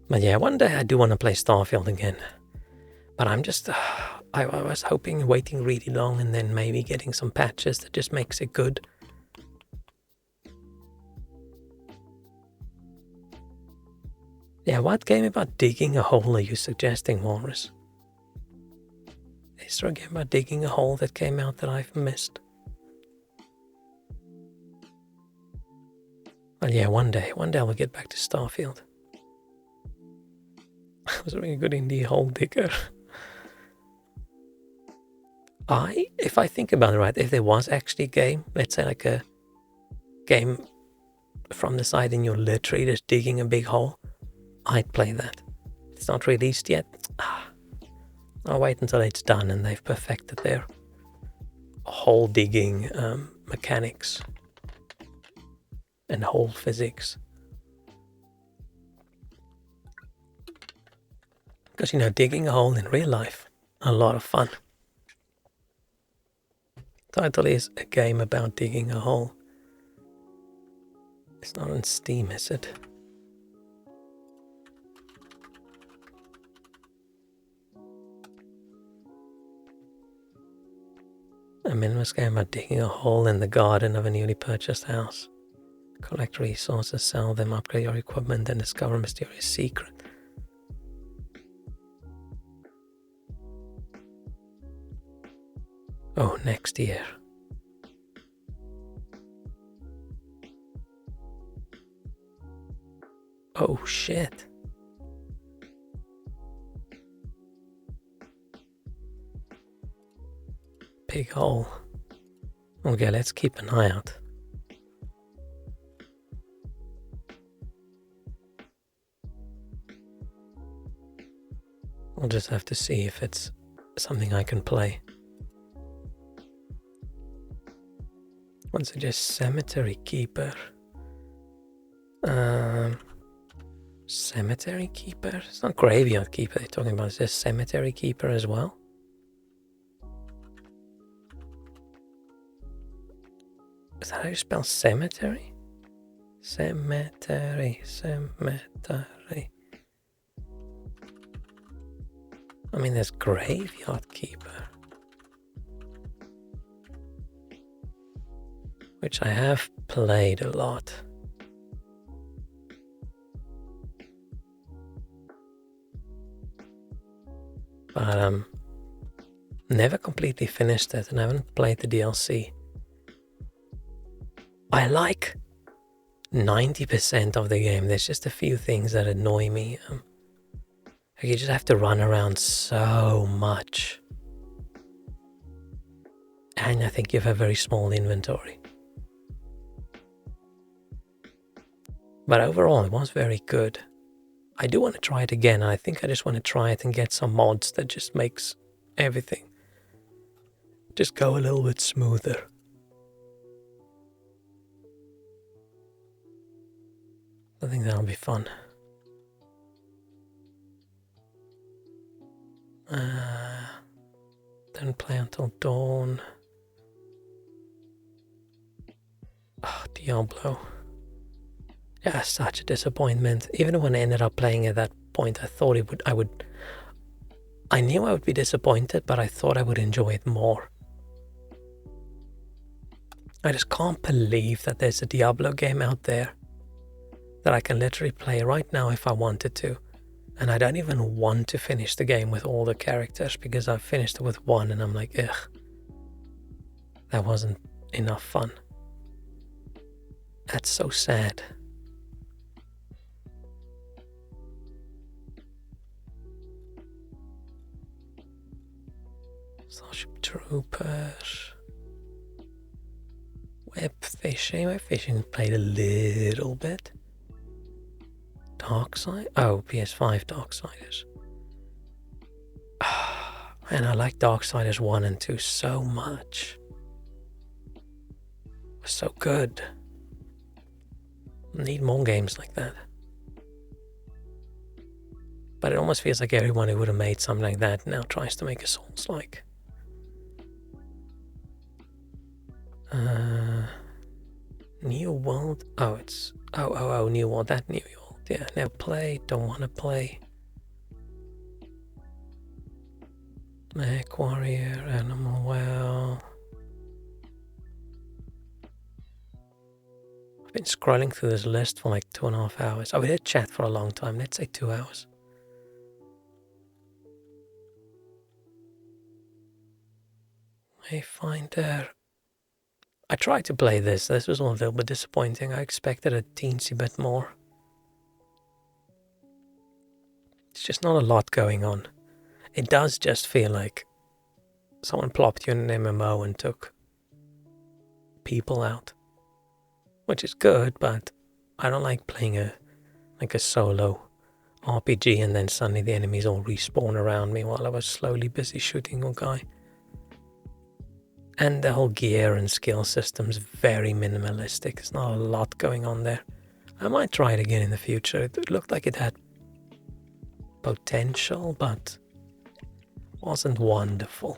But yeah, one day I do want to play Starfield again. But I'm just, I was hoping, waiting really long and then maybe getting some patches that just makes it good. Yeah, what game about digging a hole are you suggesting, Walrus? Is there a game about digging a hole that came out that I've missed? Well, yeah, one day I'll get back to Starfield. I was a really good indie hole digger. If I think about it right, if there was actually a game, let's say like a game from the side and you're literally just digging a big hole, I'd play that. It's not released yet. I'll wait until it's done and they've perfected their hole digging mechanics and hole physics. Because, digging a hole in real life, a lot of fun. Title is a game about digging a hole. It's not on Steam, is it? A minimalist game about digging a hole in the garden of a newly purchased house. Collect resources, sell them, upgrade your equipment, and discover a mysterious secret. Oh, next year. Oh, shit. Big hole. Okay, let's keep an eye out. I'll just have to see if it's something I can play. One suggests Cemetery Keeper. Cemetery Keeper? It's not Graveyard Keeper they're talking about. Is this Cemetery Keeper as well? Is that how you spell cemetery? Cemetery. I mean, there's Graveyard Keeper, which I have played a lot. But never completely finished it, and I haven't played the DLC. I like 90% of the game. There's just a few things that annoy me. You just have to run around so much. And I think you have a very small inventory. But overall, it was very good. I do want to try it again. I think I just want to try it and get some mods that just makes everything just go a little bit smoother. I think that'll be fun. Didn't play until dawn. Oh, Diablo. Yeah, such a disappointment. Even when I ended up playing at that point, I thought I knew I would be disappointed, but I thought I would enjoy it more. I just can't believe that there's a Diablo game out there that I can literally play right now if I wanted to. And I don't even want to finish the game with all the characters because I've finished it with one and I'm like, ugh, that wasn't enough fun. That's so sad. Starship Troopers. Web Fishing. Web Fishing played a little bit. Darkside? Oh, PS5 Darksiders. Man, I like Darksiders 1 and 2 so much. It was so good. Need more games like that. But it almost feels like everyone who would have made something like that now tries to make a Souls-like. New World? Oh, it's... Oh, New World. That New World. Yeah, never played, don't want to play. Mech Warrior, Animal Well. I've been scrolling through this list for like 2.5 hours. Oh, we did chat for a long time. Let's say 2 hours. Wayfinder. I tried to play this. This was a little bit disappointing. I expected a teensy bit more. It's just not a lot going on. It does just feel like someone plopped you in an MMO and took people out. Which is good, but I don't like playing a solo RPG, and then suddenly the enemies all respawn around me while I was slowly busy shooting a guy. And the whole gear and skill system's very minimalistic. There's not a lot going on there. I might try it again in the future. It looked like it had potential, but wasn't wonderful.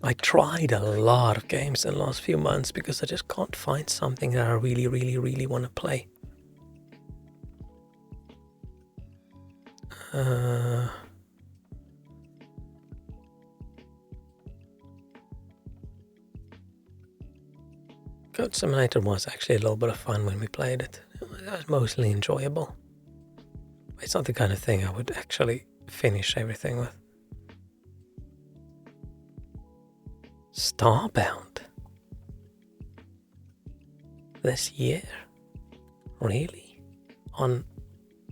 I tried a lot of games in the last few months because I just can't find something that I really, really, really want to play. Goat Simulator was actually a little bit of fun when we played it. It was mostly enjoyable. It's not the kind of thing I would actually finish everything with. Starbound? This year? Really? On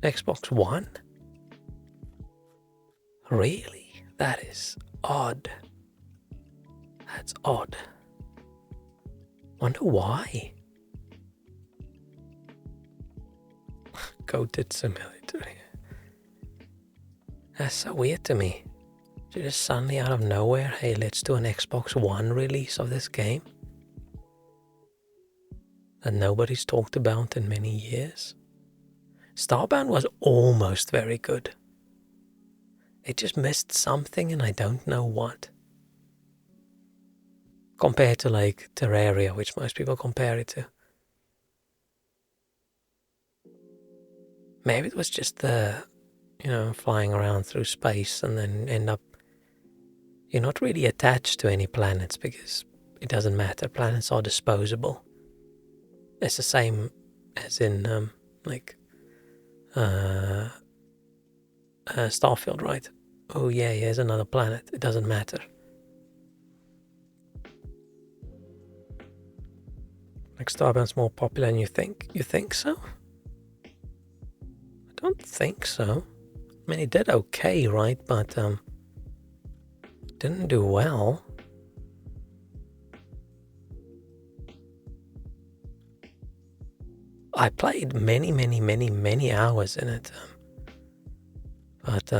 Xbox One? Really? That is odd. That's odd. Wonder why? Goated Simulator. That's so weird to me. Just suddenly out of nowhere, hey, let's do an Xbox One release of this game that nobody's talked about in many years. Starbound was almost very good. It just missed something and I don't know what. Compared to like Terraria, which most people compare it to. Maybe it was just the, flying around through space and then end up, you're not really attached to any planets because it doesn't matter. Planets are disposable. It's the same as in Starfield, right? Oh yeah, here's another planet. It doesn't matter. Like Starbound's more popular than you think? You think so? I don't think so. I mean, it did okay, right? But didn't do well. I played many hours in it. But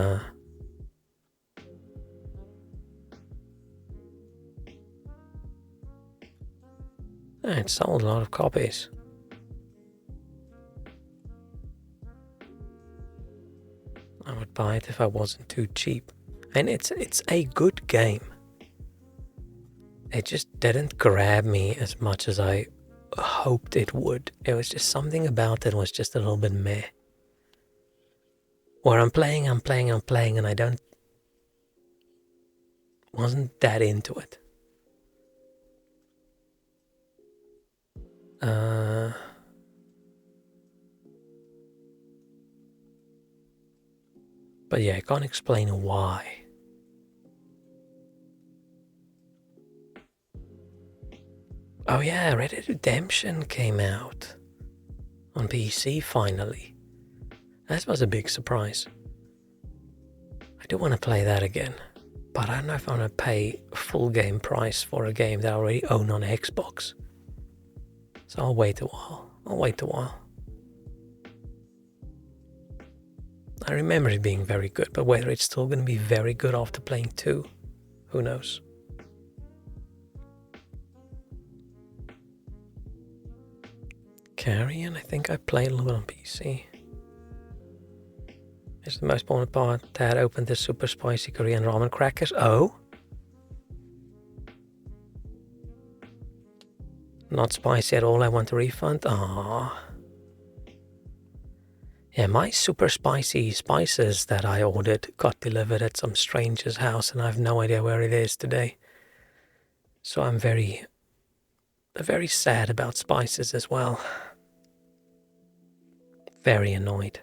it sold a lot of copies. I would buy it if I wasn't too cheap. And it's a good game. It just didn't grab me as much as I hoped it would. It was just something about it was just a little bit meh. Where I'm playing and I wasn't that into it. But yeah, I can't explain why. Oh yeah, Red Dead Redemption came out on PC finally. That was a big surprise. I do want to play that again, but I don't know if I want to pay full game price for a game that I already own on Xbox. So I'll wait a while. I remember it being very good, but whether it's still going to be very good after playing 2, who knows? Carrion, I think I played a little bit on PC. It's the most important part that opened the super spicy Korean ramen crackers. Oh? Not spicy at all, I want a refund. Ah. Yeah, my super spicy spices that I ordered got delivered at some stranger's house and I have no idea where it is today. So I'm very sad about spices as well. Very annoyed.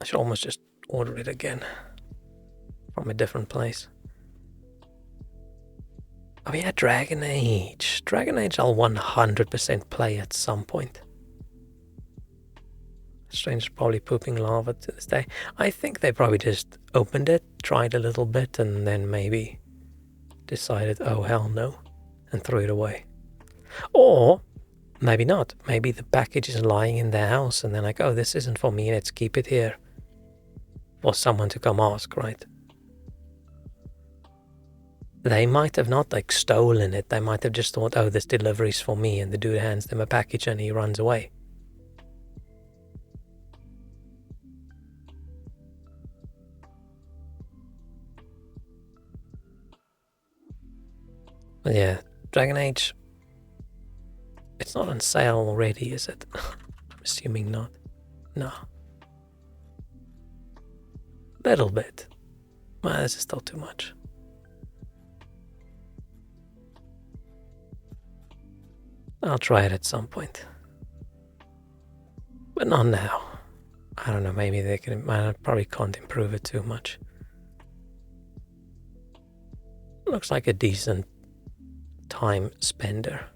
I should almost just order it again from a different place. Oh yeah, Dragon Age. Dragon Age I'll 100% play at some point. Stranger's probably pooping lava to this day. I think they probably just opened it, tried a little bit, and then maybe decided, oh hell no, and threw it away. Or maybe not. Maybe the package is lying in their house and they're like, oh, this isn't for me, let's keep it here for someone to come ask, right? They might have not like stolen it. They might have just thought, oh, this delivery's for me, and the dude hands them a package and he runs away. But yeah, Dragon Age, it's not on sale already, is it? I'm assuming not. No. Little bit. Well, this is still too much. I'll try it at some point. But not now. I don't know, maybe they can. I probably can't improve it too much. Looks like a decent time spender.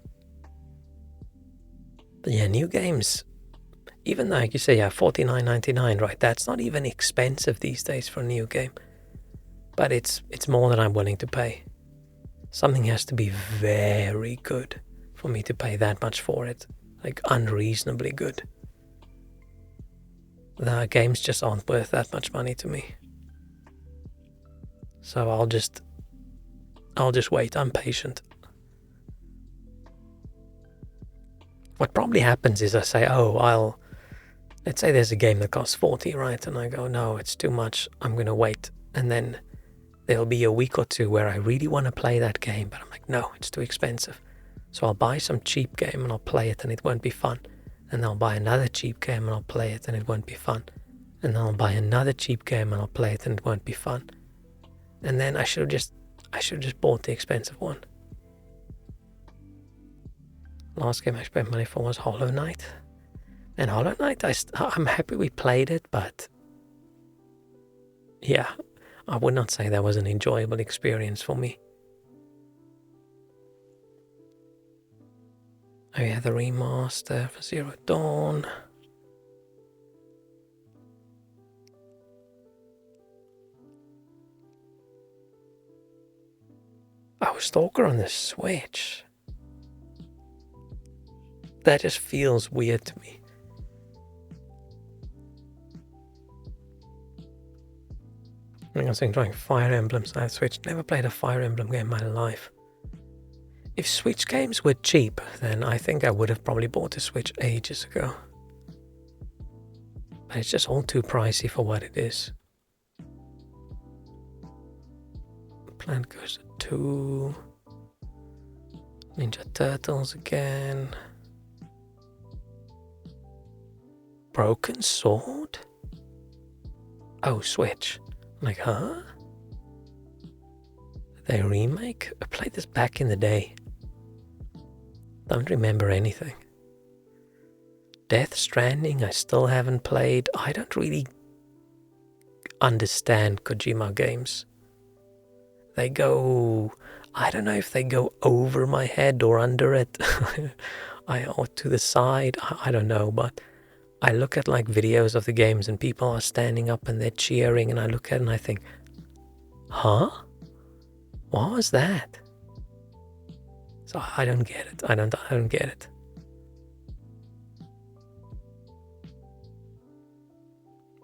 But yeah, new games, even though, like you say, yeah, $49.99, right? That's not even expensive these days for a new game. But it's more than I'm willing to pay. Something has to be very good for me to pay that much for it. Like unreasonably good. The games just aren't worth that much money to me. So I'll just wait. I'm patient. What probably happens is I say, oh, let's say there's a game that costs 40, right? And I go, no, it's too much. I'm going to wait. And then there'll be a week or two where I really want to play that game, but I'm like, no, it's too expensive. So I'll buy some cheap game and I'll play it and it won't be fun. And then I'll buy another cheap game and I'll play it and it won't be fun. And then I'll buy another cheap game and I'll play it and it won't be fun. And then I should have just bought the expensive one. Last game I spent money for was Hollow Knight. And Hollow Knight, I'm happy we played it, but yeah, I would not say that was an enjoyable experience for me. Oh yeah, the remaster for Zero Dawn. Oh, Stalker on the Switch. That just feels weird to me. I was trying Fire Emblems on Switch. Never played a Fire Emblem game in my life. If Switch games were cheap, then I think I would have probably bought a Switch ages ago. But it's just all too pricey for what it is. Plant Coaster 2. Ninja Turtles again. Broken Sword? Oh, Switch. I'm like, huh? Did they remake? I played this back in the day. Don't remember anything. Death Stranding, I still haven't played. I don't really understand Kojima games. They go... I don't know if they go over my head or under it. Or to the side. I don't know, but I look at like videos of the games and people are standing up and they're cheering, and I look at it and I think, huh? What was that? So I don't get it. I don't get it.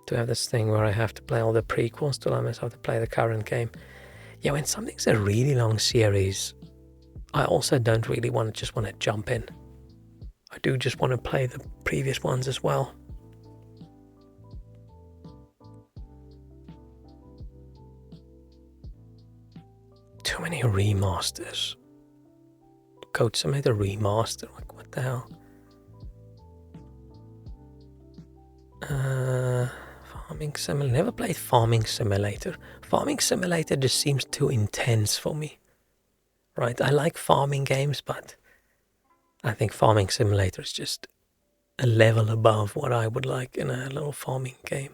To have this thing where I have to play all the prequels to allow myself to play the current game. Yeah, when something's a really long series, I also don't really just want to jump in. I do just want to play the previous ones as well. Too many remasters. Code submit a remaster. Like, what the hell? Farming Simulator. Never played Farming Simulator. Farming Simulator just seems too intense for me. Right? I like farming games, but I think Farming Simulator is just a level above what I would like in a little farming game.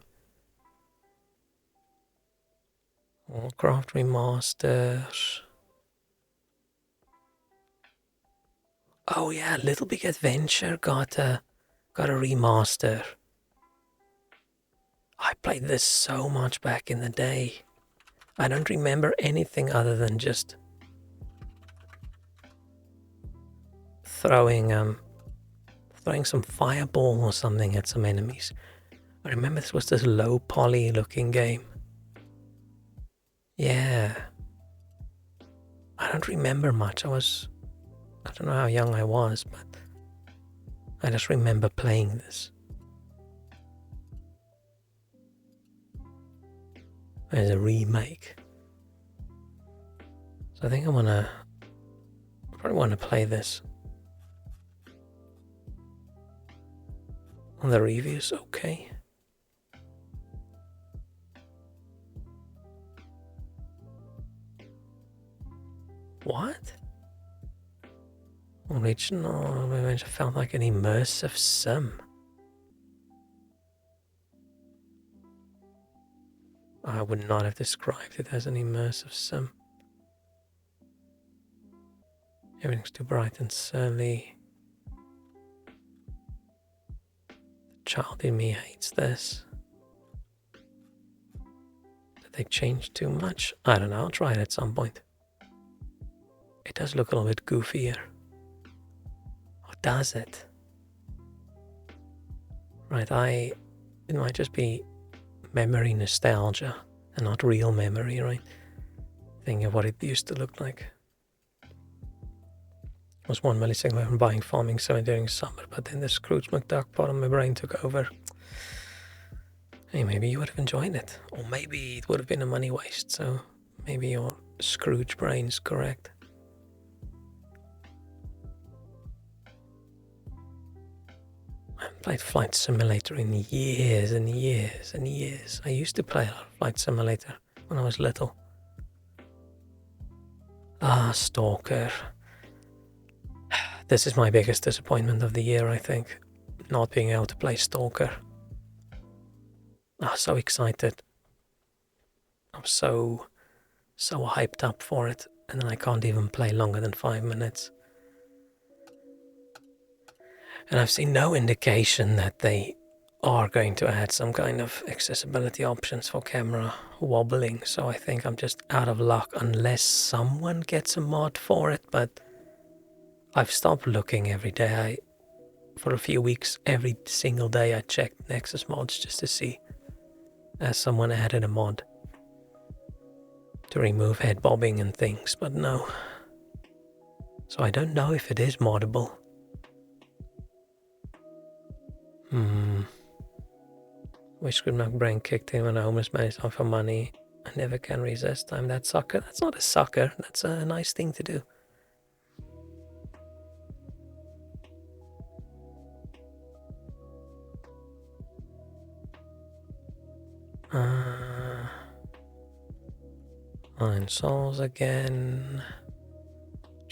Warcraft remasters. Oh yeah, Little Big Adventure got a remaster. I played this so much back in the day. I don't remember anything other than just throwing some fireball or something at some enemies. I remember this was this low poly looking game. Yeah. I don't remember much. I don't know how young I was, but I just remember playing this. There's a remake. So I think I probably want to play this. The review's okay. What? Original image felt like an immersive sim. I would not have described it as an immersive sim. Everything's too bright and surly. The child in me hates this. Did they change too much? I don't know, I'll try it at some point. It does look a little bit goofier. Or does it? Right, it might just be memory nostalgia and not real memory, right? Thinking of what it used to look like. I was 1 millisecond away from buying Farming Sim during summer, but then the Scrooge McDuck part of my brain took over. Hey, maybe you would have enjoyed it. Or maybe it would have been a money waste, so maybe your Scrooge brain's correct. I haven't played Flight Simulator in years and years and years. I used to play a lot of Flight Simulator when I was little. Stalker. This is my biggest disappointment of the year, I think. Not being able to play Stalker. I was so excited. I was so hyped up for it, and then I can't even play longer than 5 minutes. And I've seen no indication that they are going to add some kind of accessibility options for camera wobbling, so I think I'm just out of luck unless someone gets a mod for it, but I've stopped looking every day. For a few weeks, every single day I checked Nexus mods just to see as someone added a mod to remove head bobbing and things, but no. So I don't know if it is moddable. Wish good my brain kicked in when I almost managed on for money. I never can resist. I'm that sucker. That's not a sucker. That's a nice thing to do. Iron Souls again.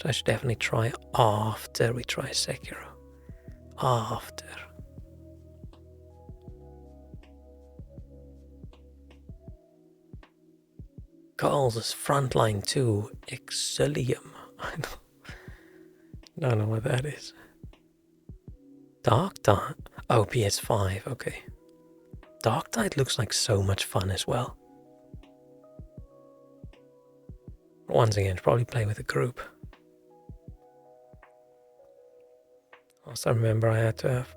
So I should definitely try after we try Sekiro. After. Carl's Frontline 2 Exilium. I don't know what that is. Dark Tide. Oh, PS5, okay. Dark Tide looks like so much fun as well. Once again, probably play with a group. Also remember I had to have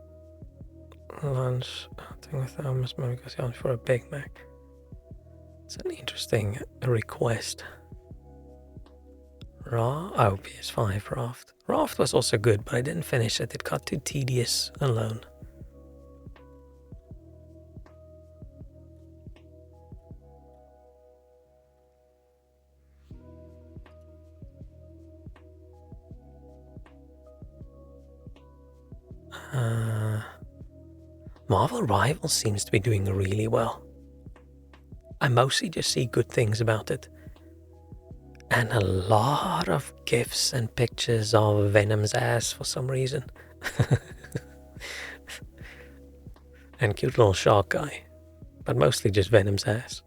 lunch thing with them because I asked for a Big Mac. It's an interesting request. PS5 Raft. Raft was also good, but I didn't finish it. It got too tedious alone. Marvel Rivals seems to be doing really well. I mostly just see good things about it. And a lot of gifs and pictures of Venom's ass for some reason. And cute little shark guy. But mostly just Venom's ass.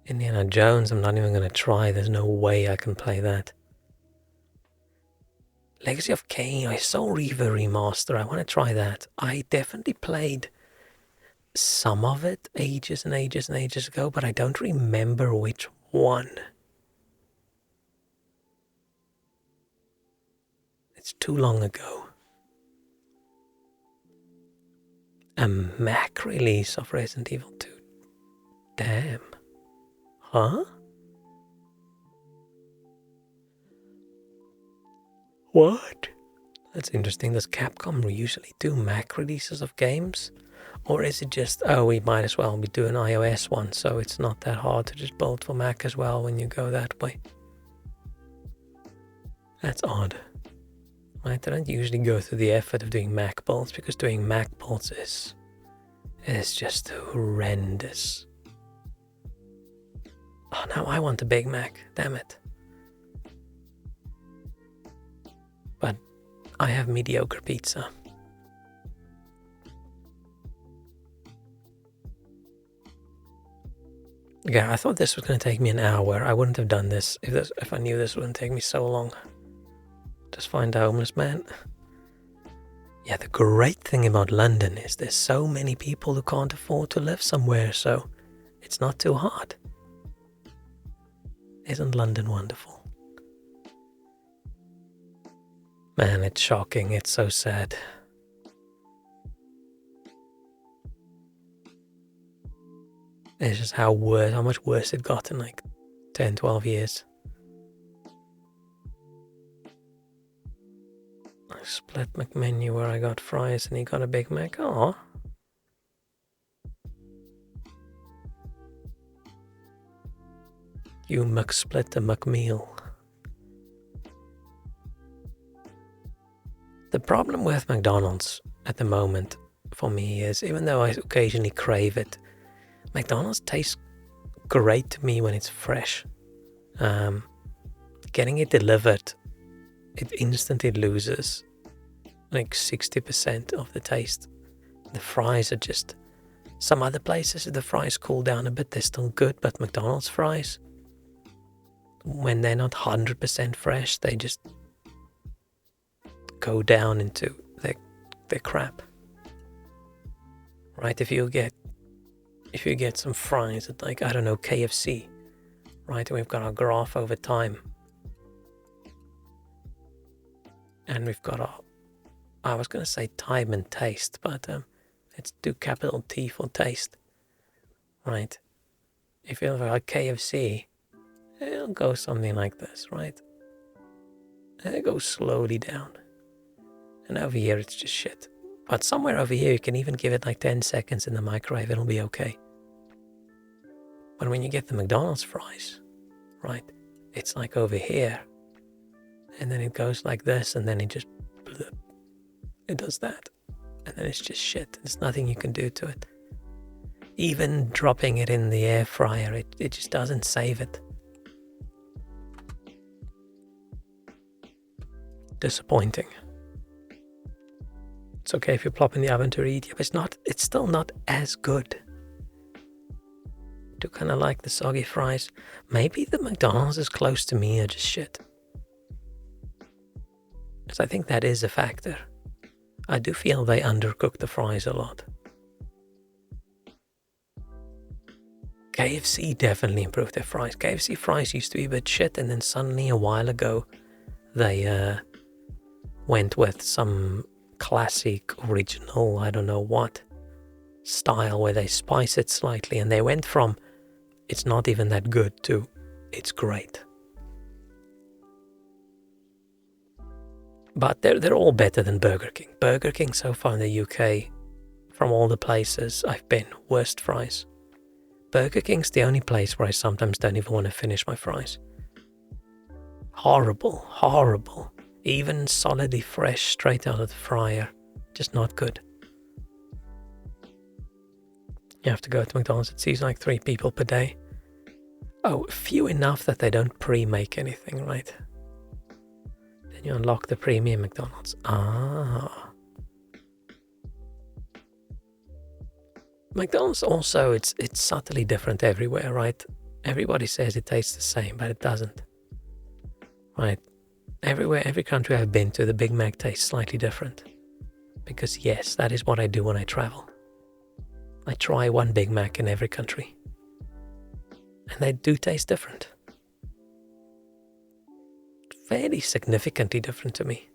Indiana Jones, I'm not even going to try. There's no way I can play that. Legacy of Kain, I saw Reaver Remaster. I want to try that. I definitely played some of it ages and ages and ages ago, but I don't remember which 1. It's too long ago. A Mac release of Resident Evil 2. Damn. Huh? What? That's interesting. Does Capcom usually do Mac releases of games? Or is it just, oh, we might as well be doing iOS one, so it's not that hard to just build for Mac as well when you go that way? That's odd. Right, they don't usually go through the effort of doing Mac builds, because doing Mac builds is just horrendous. Oh, now I want a Big Mac, damn it. But I have mediocre pizza. Yeah, I thought this was going to take me an hour. I wouldn't have done this if I knew this wouldn't take me so long. Just find a homeless man. Yeah, the great thing about London is there's so many people who can't afford to live somewhere, so it's not too hard. Isn't London wonderful? Man, it's shocking. It's so sad. It's just how much worse it got in like 10, 12 years. I split McMenu where I got fries and he got a Big Mac. Aw. You McSplit the McMeal. The problem with McDonald's at the moment for me is, even though I occasionally crave it, McDonald's tastes great to me when it's fresh. Getting it delivered, it instantly loses like 60% of the taste. The fries are just, some other places the fries cool down a bit, they're still good, but McDonald's fries, when they're not 100% fresh, they just go down into their crap. Right, if you get some fries at, like, I don't know, KFC, right, and we've got our graph over time, and we've got our, I was going to say time and taste, but let's do capital T for taste, right? If you have like KFC, it'll go something like this, right? And it goes slowly down, and over here it's just shit. But somewhere over here you can even give it like 10 seconds in the microwave, it'll be okay. But when you get the McDonald's fries, right, it's like over here, and then it goes like this, and then it just, it does that, and then it's just shit. There's nothing you can do to it. Even dropping it in the air fryer, it just doesn't save it. Disappointing. It's okay if you plop in the oven to eat, but it's still not as good. I do kind of like the soggy fries. Maybe the McDonald's is close to me are just shit. Because I think that is a factor. I do feel they undercook the fries a lot. KFC definitely improved their fries. KFC fries used to be a bit shit, and then suddenly a while ago they went with some classic, original, I don't know what style where they spice it slightly, and they went from it's not even that good to it's great. But they're all better than Burger King. Burger King so far in the UK, from all the places I've been, worst fries. Burger King's the only place where I sometimes don't even want to finish my fries. Horrible, horrible. Even solidly fresh, straight out of the fryer, just not good. You have to go to McDonald's, it seems like 3 people per day. Oh, few enough that they don't pre-make anything, right? Then you unlock the premium McDonald's. Ah. McDonald's also, it's subtly different everywhere, right? Everybody says it tastes the same, but it doesn't. Right? Everywhere, every country I've been to, the Big Mac tastes slightly different. Because yes, that is what I do when I travel. I try one Big Mac in every country. And they do taste different. Fairly significantly different to me.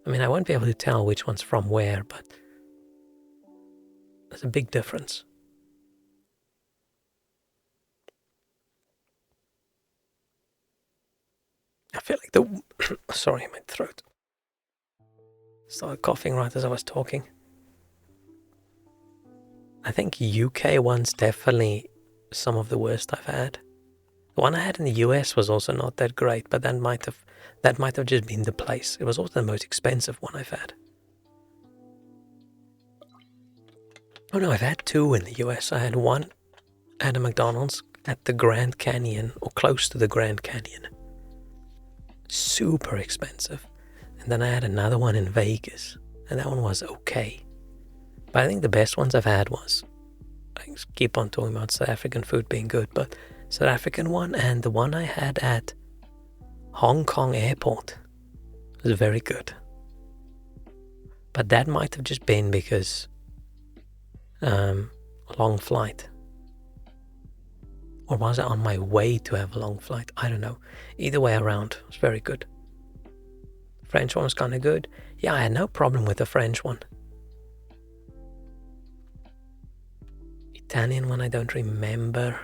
I mean, I won't be able to tell which one's from where, but there's a big difference. I feel like sorry, my throat. Started coughing right as I was talking. I think UK one's definitely some of the worst I've had. The one I had in the US was also not that great, but that might have just been the place. It was also the most expensive one I've had. Oh no, I've had two in the US. I had one at a McDonald's at the Grand Canyon, or close to the Grand Canyon. Super expensive. And then I had another one in Vegas, and that one was okay. But I think the best ones I've had was, I keep on talking about South African food being good, but South African one and the one I had at Hong Kong airport was very good. But that might have just been because a long flight. Or was I on my way to have a long flight? I don't know. Either way around, it was very good. The French one was kind of good. Yeah, I had no problem with the French one. Italian one, I don't remember.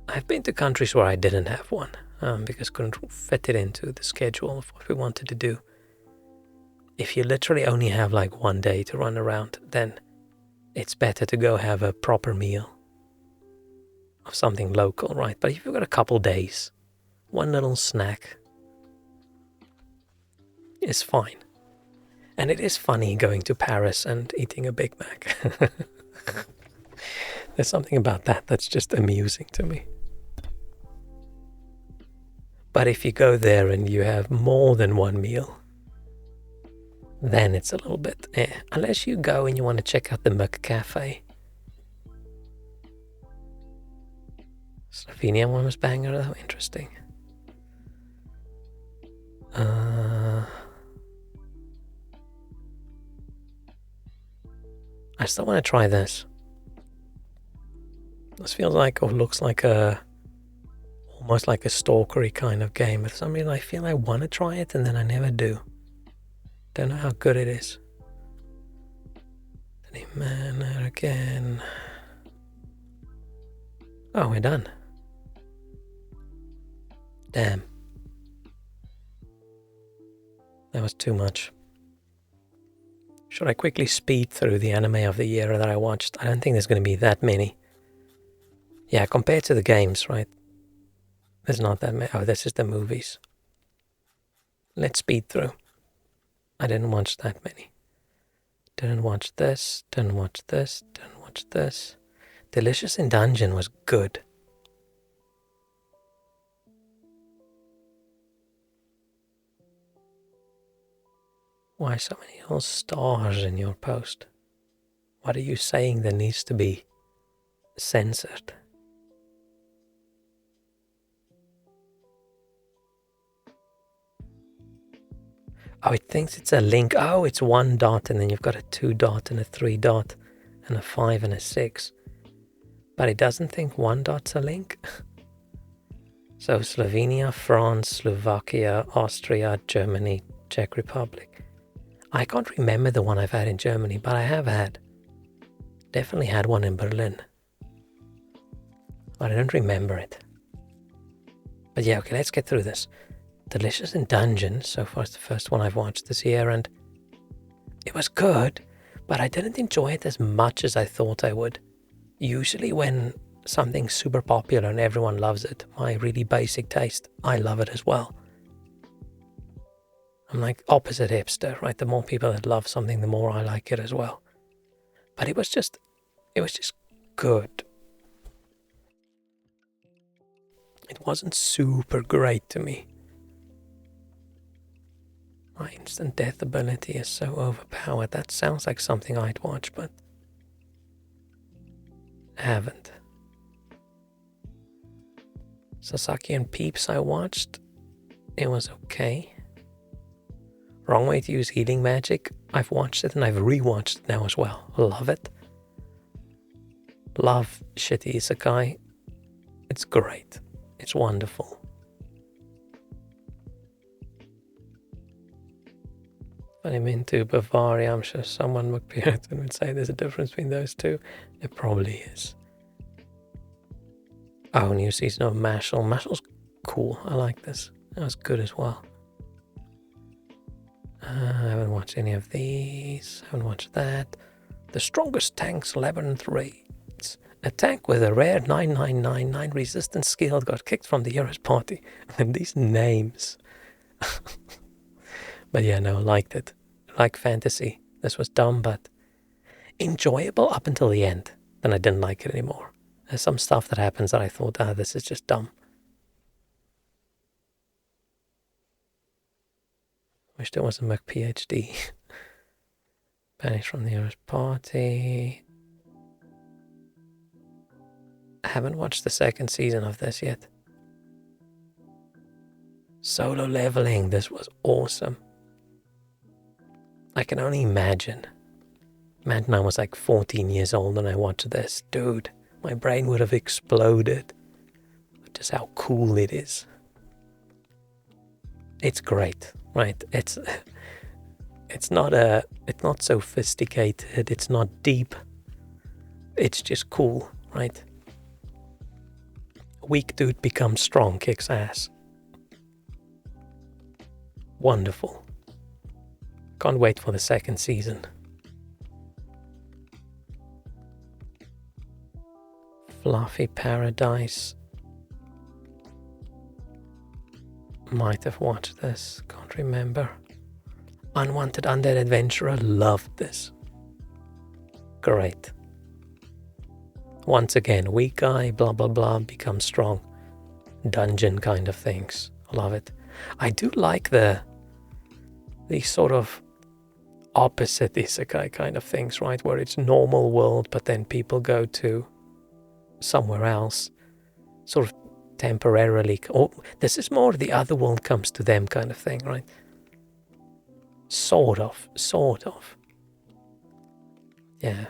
I've been to countries where I didn't have one because couldn't fit it into the schedule of what we wanted to do. If you literally only have like one day to run around, then it's better to go have a proper meal of something local, right? But if you've got a couple days, one little snack is fine. And it is funny going to Paris and eating a Big Mac. There's something about that that's just amusing to me. But if you go there and you have more than one meal, then it's a little bit unless you go and you want to check out the McCafe. Slovenian one was banger though, interesting. I still want to try this. This feels like, or looks like almost like a stalkery kind of game. But for some reason I feel I want to try it and then I never do. Don't know how good it is. Any manner again. Oh, we're done. Damn. That was too much. Should I quickly speed through the anime of the year that I watched? I don't think there's going to be that many. Yeah, compared to the games, right? There's not that many. Oh, this is the movies. Let's speed through. I didn't watch that many. Didn't watch this, didn't watch this, didn't watch this. Delicious in Dungeon was good. Why so many little stars in your post? What are you saying that needs to be censored? Oh, it thinks it's a link. Oh, it's one dot and then you've got a 2 dot and a 3 dot and a 5 and a 6. But it doesn't think one dot's a link. So Slovenia, France, Slovakia, Austria, Germany, Czech Republic. I can't remember the one I've had in Germany, but I have had. Definitely had one in Berlin. But I don't remember it. But yeah, okay, let's get through this. Delicious in Dungeon, so far it's the first one I've watched this year, and it was good, but I didn't enjoy it as much as I thought I would. Usually when something's super popular and everyone loves it, my really basic taste, I love it as well. I'm like opposite hipster, right? The more people that love something, the more I like it as well. But it was just good. It wasn't super great to me. My instant death ability is so overpowered. That sounds like something I'd watch, but I haven't. Sasaki and Peeps I watched. It was okay. Wrong Way to Use Healing Magic. I've watched it and I've rewatched it now as well. Love it. Love shitty isekai. It's great. It's wonderful. When I'm into Bavaria, I'm sure someone would say there's a difference between those two. There probably is. Oh, new season of Mashal. Mashal's cool. I like this. That was good as well. I haven't watched any of these. I haven't watched that. The strongest tanks labyrinth raids. A tank with a rare 9999 resistance skill got kicked from the hero's party. And these names. But yeah, no, liked it. Like fantasy. This was dumb, but enjoyable up until the end. Then I didn't like it anymore. There's some stuff that happens that I thought, this is just dumb. Wish there was a McPhD. Banished from the hero's party. I haven't watched the second season of this yet. Solo leveling. This was awesome. I can only imagine. Imagine I was like 14 years old and I watched this. Dude, my brain would have exploded. Just how cool it is. It's great, right? It's not sophisticated. It's not deep. It's just cool, right? Weak dude becomes strong, kicks ass. Wonderful. Can't wait for the second season. Fluffy Paradise. Might have watched this. Can't remember. Unwanted Undead Adventurer. Loved this. Great. Once again, weak guy, blah blah blah, becomes strong. Dungeon kind of things. Love it. I do like the sort of opposite isekai kind of things, right? Where it's normal world, but then people go to somewhere else, sort of temporarily. Oh, this is more the other world comes to them kind of thing, right? Sort of. Yeah.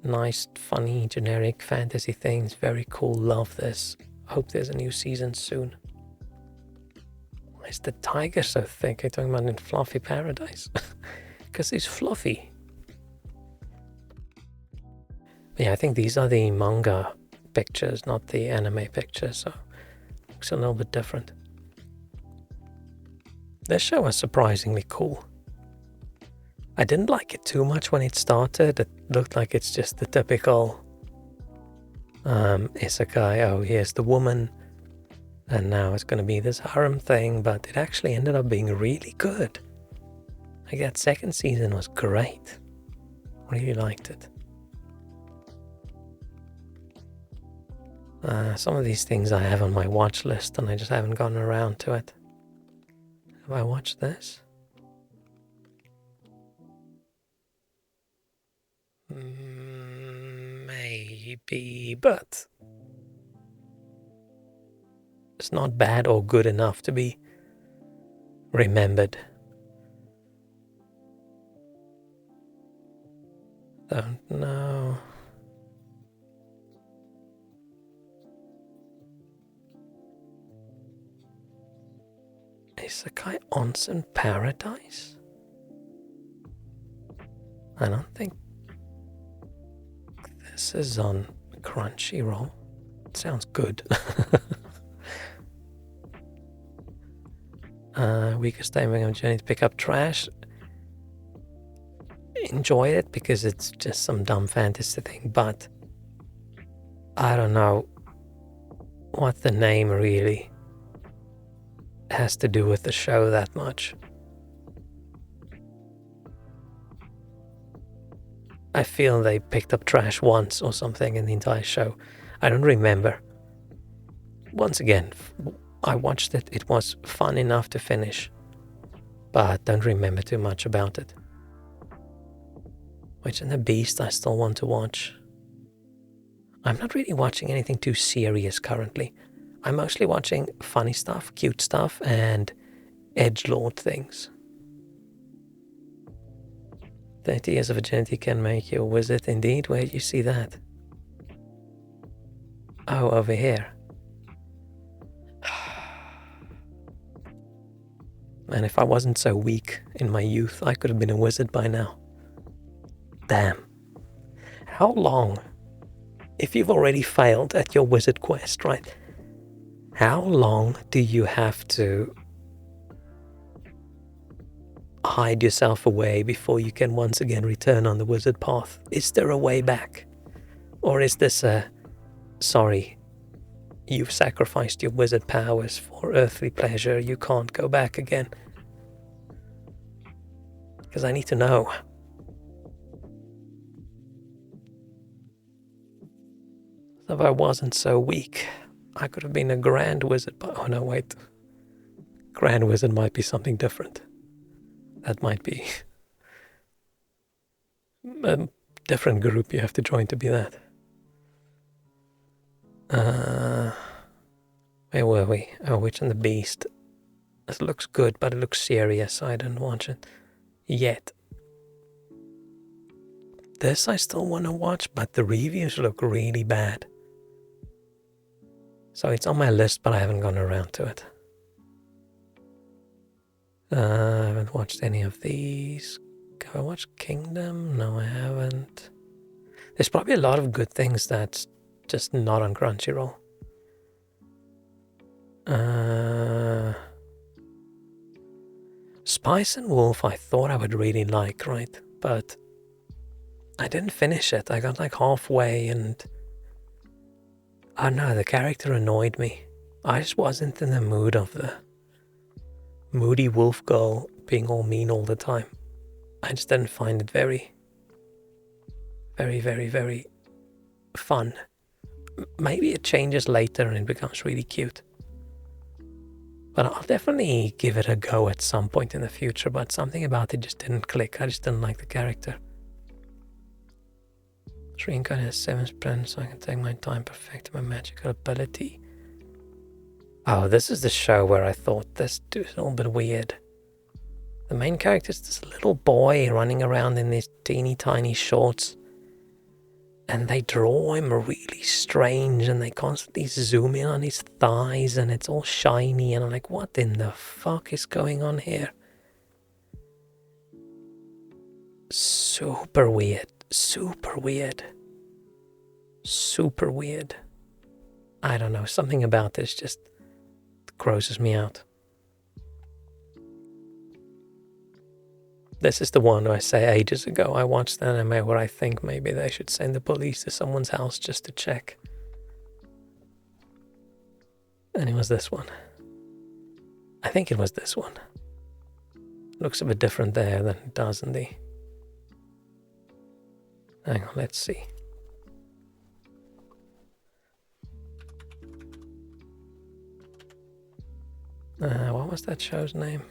Nice, funny, generic fantasy things. Very cool. Love this. Hope there's a new season soon. Why is the tiger so thick? I'm talking about in Fluffy Paradise. Because he's fluffy. Yeah, I think these are the manga pictures, not the anime pictures, so it looks a little bit different. This show was surprisingly cool. I didn't like it too much when it started. It looked like it's just the typical isekai. Oh, here's the woman, and now it's going to be this harem thing, but it actually ended up being really good. Like, that second season was great. Really liked it. Some of these things I have on my watch list and I just haven't gotten around to it. Have I watched this? Maybe, but it's not bad or good enough to be remembered. Don't know. Isekai Onsen Paradise? I don't think this is on Crunchyroll. It sounds good. Weakest timing of journey to pick up trash. Enjoy it because it's just some dumb fantasy thing, but I don't know what the name really has to do with the show that much. I feel they picked up trash once or something in the entire show. I don't remember. Once again, I watched it. It was fun enough to finish, but don't remember too much about it. Witch and the Beast I still want to watch. I'm not really watching anything too serious currently. I'm mostly watching funny stuff, cute stuff, and edgelord things. 30 years of virginity can make you a wizard indeed. Where do you see that? Oh, over here. Man, if I wasn't so weak in my youth, I could have been a wizard by now. Damn. How long? If you've already failed at your wizard quest, right? How long do you have to hide yourself away before you can once again return on the wizard path? Is there a way back? Or is this sorry, you've sacrificed your wizard powers for earthly pleasure, you can't go back again? Because I need to know. If I wasn't so weak, I could have been a grand wizard, but oh no, wait. Grand wizard might be something different. That might be a different group you have to join to be that. Where were we? Oh, Witch and the Beast. This looks good, but it looks serious, so I didn't watch it yet. This I still want to watch, but the reviews look really bad. So it's on my list, but I haven't gone around to it. I haven't watched any of these. Have I watched Kingdom? No, I haven't. There's probably a lot of good things that's just not on Crunchyroll. Spice and Wolf I thought I would really like, right? But I didn't finish it. I got like halfway and I don't know, the character annoyed me. I just wasn't in the mood of the moody wolf girl being all mean all the time. I just didn't find it very fun. Maybe it changes later and it becomes really cute. But I'll definitely give it a go at some point in the future, but something about it just didn't click. I just didn't like the character. Shrink has 7 sprints, so I can take my time perfecting my magical ability. Oh, this is the show where I thought this dude's a little bit weird. The main character is this little boy running around in these teeny tiny shorts. And they draw him really strange and they constantly zoom in on his thighs and it's all shiny and I'm like, what in the fuck is going on here? Super weird. Super weird. Super weird. I don't know, something about this just grosses me out. This is the one I say ages ago. I watched the anime where I think maybe they should send the police to someone's house just to check. And it was this one. I think it was this one. Looks a bit different there than it does in the... Hang on, let's see. What was that show's name?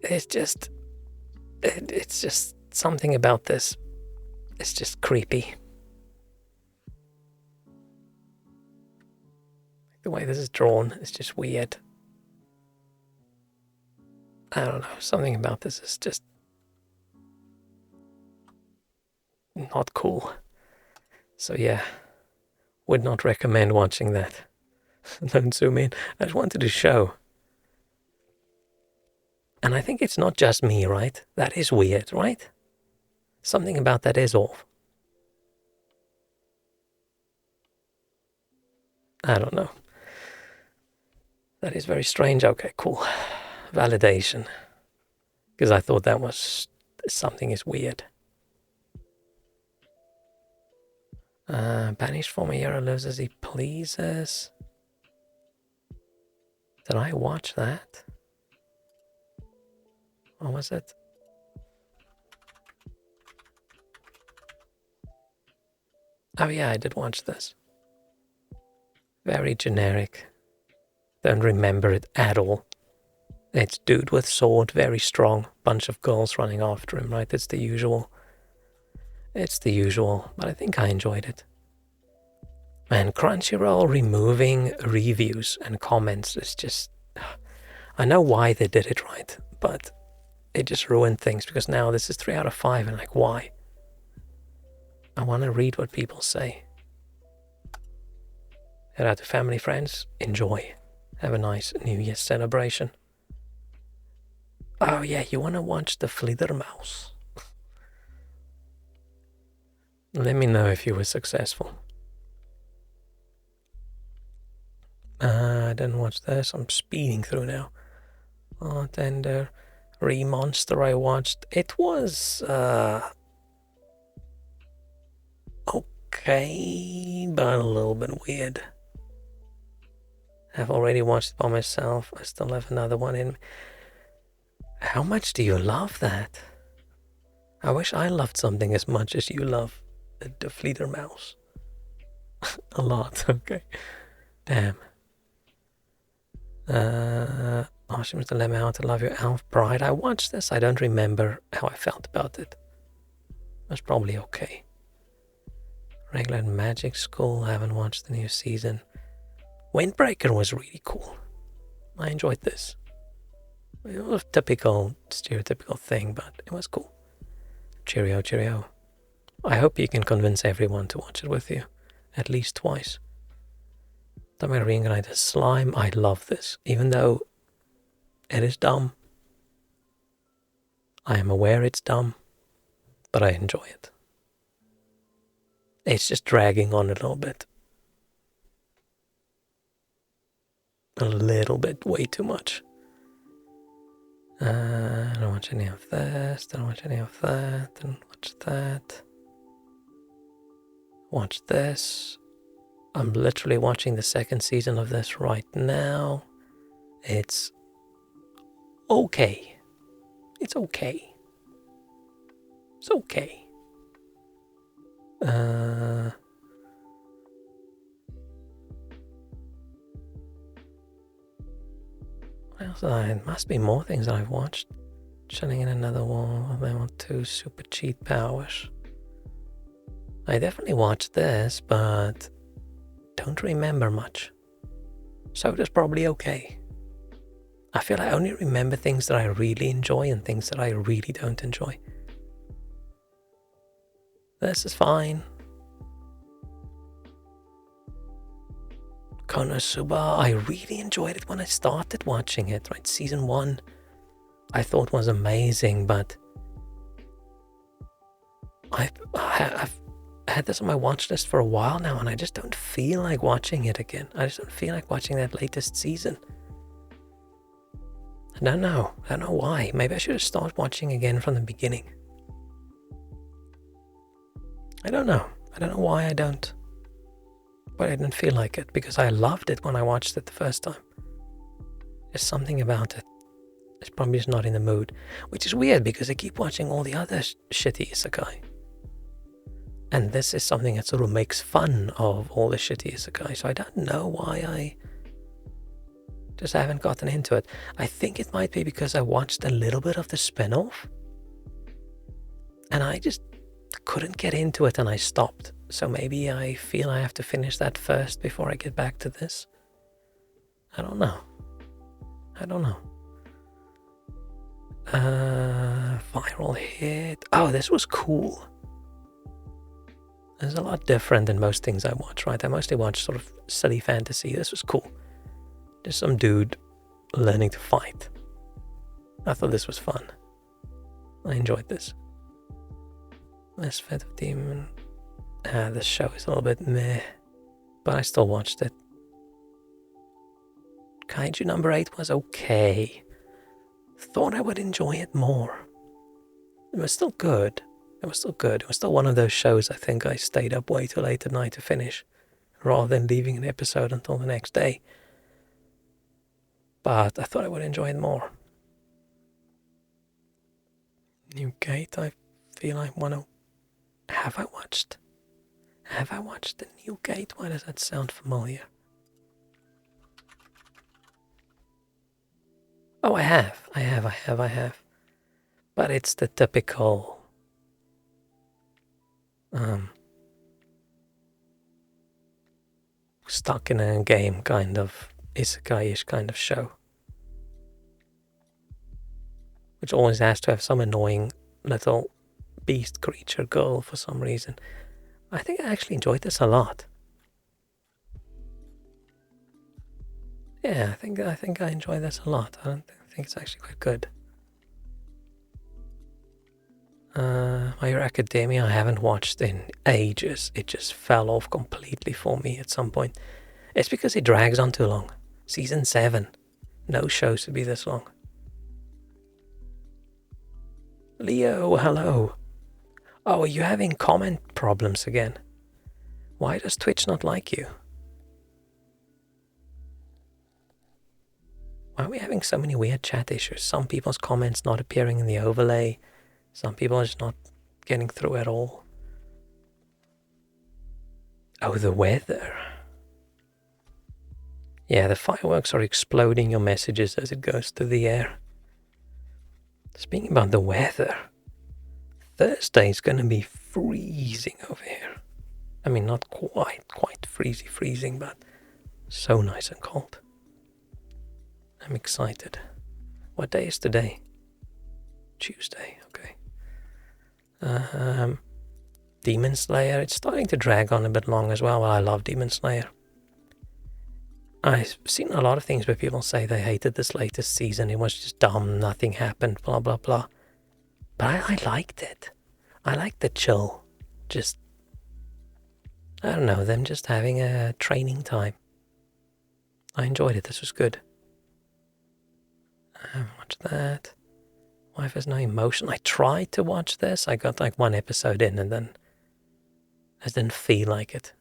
It's just something about this. It's just creepy. The way this is drawn is just weird. I don't know, something about this is just not cool. So yeah, would not recommend watching that. Don't zoom in. I just wanted to show. And I think it's not just me, right? That is weird, right? Something about that is off. I don't know. That is very strange. Okay, cool. Validation. Because I thought that was... something is weird. Banished from a hero lives as he pleases. Did I watch that? What was it? Oh yeah, I did watch this. Very generic. Don't remember it at all. It's dude with sword, very strong. Bunch of girls running after him, right? It's the usual. It's the usual, but I think I enjoyed it. And Crunchyroll removing reviews and comments is just... I know why they did it, right? But it just ruined things, because now this is 3 out of 5, and like, why? I want to read what people say. Head out to family, friends. Enjoy. Have a nice New Year's celebration. Oh yeah, you want to watch the Fledermaus? Let me know if you were successful. I didn't watch this. I'm speeding through now. Oh, Tender. Re-Monster I watched. It was okay, but a little bit weird. I've already watched it by myself. I still have another one in me. How much do you love that? I wish I loved something as much as you love the Fledermaus. A lot, okay. Damn. Ashim's Dilemma, How to Love Your Elf Bride. I watched this. I don't remember how I felt about it. It was probably okay. Regular Magic School. I haven't watched the new season. Windbreaker was really cool. I enjoyed this. It was a typical, stereotypical thing, but it was cool. Cheerio, cheerio. I hope you can convince everyone to watch it with you. At least twice. Time I reincarnated slime. I love this. Even though it is dumb. I am aware it's dumb. But I enjoy it. It's just dragging on a little bit. A little bit, way too much. I don't watch any of this, don't watch any of that, don't watch that. Watch this. I'm literally watching the second season of this right now. It's okay. It's okay. It's okay. What else? It must be more things that I've watched. Shutting in another wall. I want 2 super cheat powers. I definitely watched this, but don't remember much. So it's probably okay. I feel I only remember things that I really enjoy and things that I really don't enjoy. This is fine. Konosuba, I really enjoyed it when I started watching it, right? Season 1, I thought was amazing, but I've had this on my watch list for a while now, and I just don't feel like watching it again. I just don't feel like watching that latest season. I don't know why. Maybe I should have started watching again from the beginning. I don't know why I don't. But I didn't feel like it, because I loved it when I watched it the first time. There's something about it. It's probably just not in the mood. Which is weird, because I keep watching all the other shitty isekai. And this is something that sort of makes fun of all the shitty isekai. So I don't know why I just haven't gotten into it. I think it might be because I watched a little bit of the spin-off. And I just couldn't get into it, and I stopped. So maybe I feel I have to finish that first before I get back to this. I don't know. Viral hit. Oh, this was cool. This is a lot different than most things I watch, right? I mostly watch sort of silly fantasy. This was cool. Just some dude learning to fight. I thought this was fun. I enjoyed this. Misfit of Demon. This show is a little bit meh, but I still watched it. Kaiju number 8 was okay. Thought I would enjoy it more. It was still good. It was still one of those shows I think I stayed up way too late at night to finish, rather than leaving an episode until the next day. But I thought I would enjoy it more. New Gate, I feel I want to... Have I watched the New Gate? Why does that sound familiar? Oh, I have. But it's the typical... stuck in a game kind of isekai-ish kind of show, which always has to have some annoying little beast creature girl for some reason. I think I actually enjoyed this a lot. Yeah, I think I enjoy this a lot. I think it's actually quite good. My Hero Academia I haven't watched in ages. It just fell off completely for me at some point. It's because it drags on too long. Season 7. No show should be this long. Leo, hello. Oh, are you having comment problems again? Why does Twitch not like you? Why are we having so many weird chat issues? Some people's comments not appearing in the overlay. Some people are just not getting through at all. Oh, the weather. Yeah, the fireworks are exploding your messages as it goes through the air. Speaking about the weather, Thursday's going to be freezing over here. I mean, not quite freezing, but so nice and cold. I'm excited. What day is today? Tuesday, okay. Demon Slayer, it's starting to drag on a bit long as well. I love Demon Slayer. I've seen a lot of things where people say they hated this latest season. It was just dumb, nothing happened, blah, blah, blah. But I liked it. I liked the chill. Just, I don't know, them just having a training time. I enjoyed it. This was good. I haven't watched that. Wife has no emotion. I tried to watch this. I got like one episode in and then I didn't feel like it.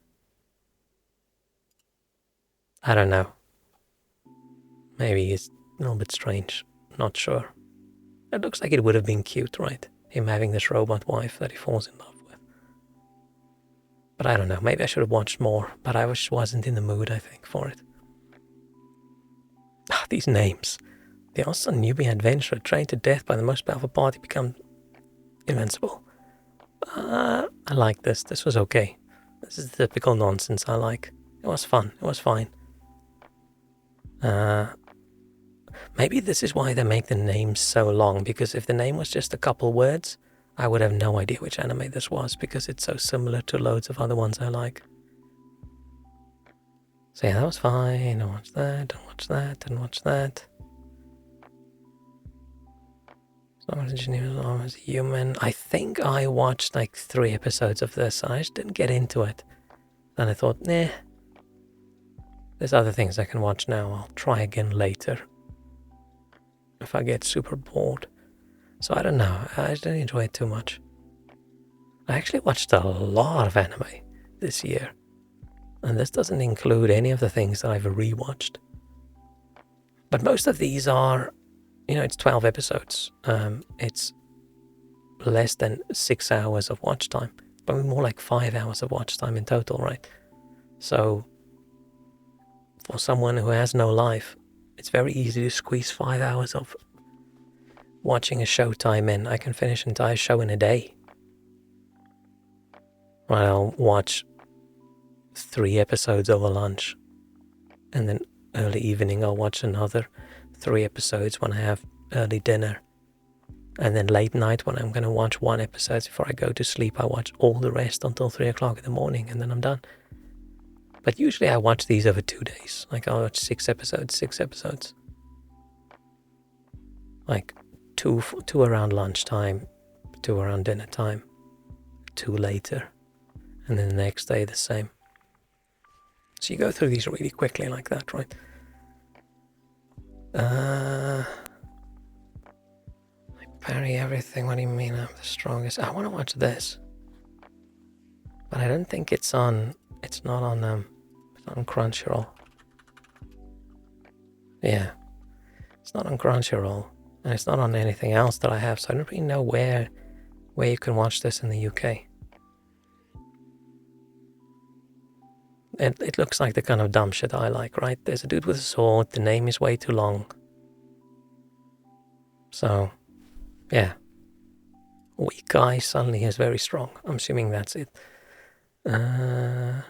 I don't know. Maybe it's a little bit strange. Not sure. It looks like it would have been cute, right? Him having this robot wife that he falls in love with. But I don't know. Maybe I should have watched more. But I just wasn't in the mood, I think, for it. Ah, these names. The awesome newbie adventurer trained to death by the most powerful party become invincible. I like this. This was okay. This is the typical nonsense I like. It was fun. It was fine. Maybe this is why they make the names so long, because if the name was just a couple words, I would have no idea which anime this was, because it's so similar to loads of other ones I like. So yeah, that was fine. Don't watch that, don't watch that, don't watch that. Someone engineer as a human. I think I watched like 3 episodes of this and I just didn't get into it. Then I thought, nah. There's other things I can watch now. I'll try again later. If I get super bored. So I don't know. I just didn't enjoy it too much. I actually watched a lot of anime this year. And this doesn't include any of the things that I've rewatched. But most of these are, it's 12 episodes. It's less than 6 hours of watch time. But more like 5 hours of watch time in total, right? So for someone who has no life, it's very easy to squeeze 5 hours of watching a show time in. I can finish an entire show in a day. Right, I'll watch 3 episodes over lunch. And then early evening I'll watch another 3 episodes when I have early dinner. And then late night when I'm going to watch 1 episode before I go to sleep, I watch all the rest until 3 o'clock in the morning and then I'm done. But usually I watch these over 2 days. Like I'll watch 6 episodes. Like 2 around lunchtime, 2 around dinner time, 2 later, and then the next day the same. So you go through these really quickly like that, right? I parry everything. What do you mean I'm the strongest? I want to watch this, but I don't think it's on. It's not on Crunchyroll. Yeah, it's not on Crunchyroll, and it's not on anything else that I have. So I don't really know where you can watch this in the UK. It looks like the kind of dumb shit I like, right? There's a dude with a sword. The name is way too long. So, yeah. Weak guy suddenly is very strong. I'm assuming that's it. The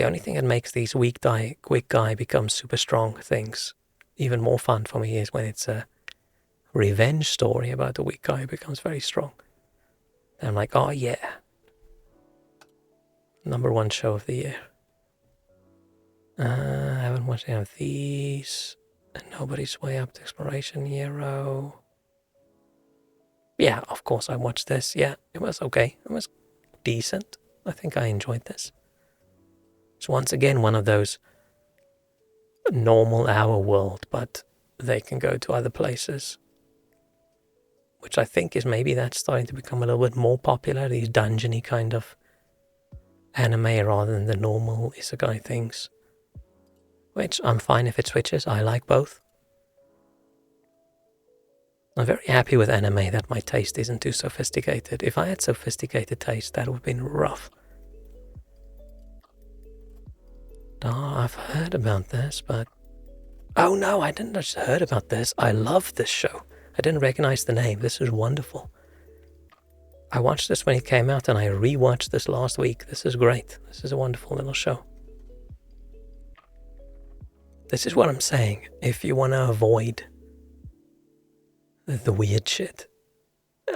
The only thing that makes these quick guy become super strong things even more fun for me is when it's a revenge story about a weak guy who becomes very strong. And I'm like, oh yeah. #1 show of the year. I haven't watched any of these. And Nobody's Way Up to Exploration Hero. Yeah, of course I watched this. Yeah, it was okay. It was decent. I think I enjoyed this. It's once again one of those normal hour world, but they can go to other places. Which I think is maybe that's starting to become a little bit more popular, these dungeony kind of anime rather than the normal isekai things. Which I'm fine if it switches, I like both. I'm very happy with anime that my taste isn't too sophisticated. If I had sophisticated taste, that would have been rough. Oh, I've heard about this, but... Oh no, I didn't just heard about this. I love this show. I didn't recognize the name. This is wonderful. I watched this when it came out and I rewatched this last week. This is great. This is a wonderful little show. This is what I'm saying. If you want to avoid the weird shit,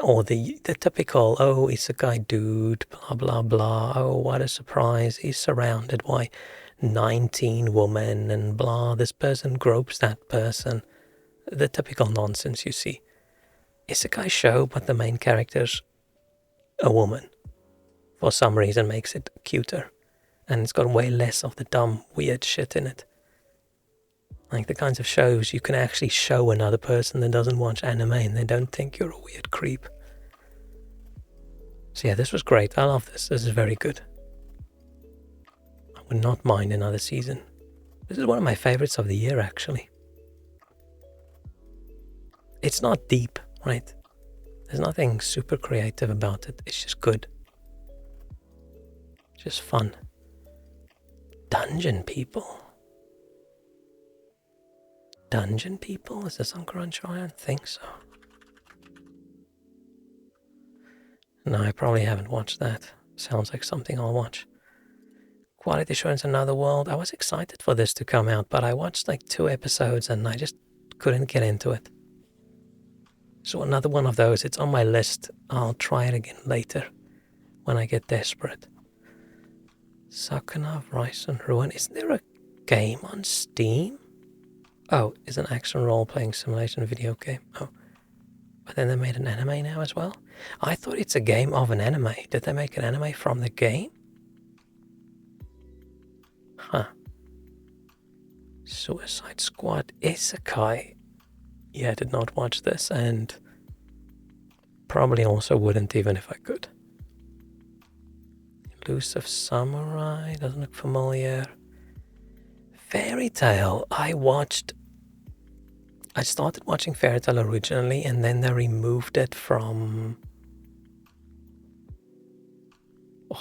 or the typical, oh, isekai dude, blah, blah, blah, oh, what a surprise, he's surrounded by 19 women and blah, this person gropes that person, the typical nonsense you see. Isekai show, but the main character's a woman. For some reason makes it cuter, and it's got way less of the dumb, weird shit in it. Like the kinds of shows you can actually show another person that doesn't watch anime and they don't think you're a weird creep. So yeah, this was great. I love this. This is very good. I would not mind another season. This is one of my favorites of the year, actually. It's not deep, right? There's nothing super creative about it. It's just good. Just fun. Dungeon People. Dungeon People? Is this on Crunchyroll? I don't think so. No, I probably haven't watched that. Sounds like something I'll watch. Quality Assurance Another World. I was excited for this to come out, but I watched like 2 episodes and I just couldn't get into it. So another one of those. It's on my list. I'll try it again later when I get desperate. Sakuna of Rise and Ruin. Isn't there a game on Steam? Oh, it's an action role-playing simulation video game. Oh, but then they made an anime now as well? I thought it's a game of an anime. Did they make an anime from the game? Huh. Suicide Squad Isekai. Yeah, I did not watch this and probably also wouldn't even if I could. Elusive Samurai, doesn't look familiar. Fairy Tail, I started watching Fairy Tail originally and then they removed it from...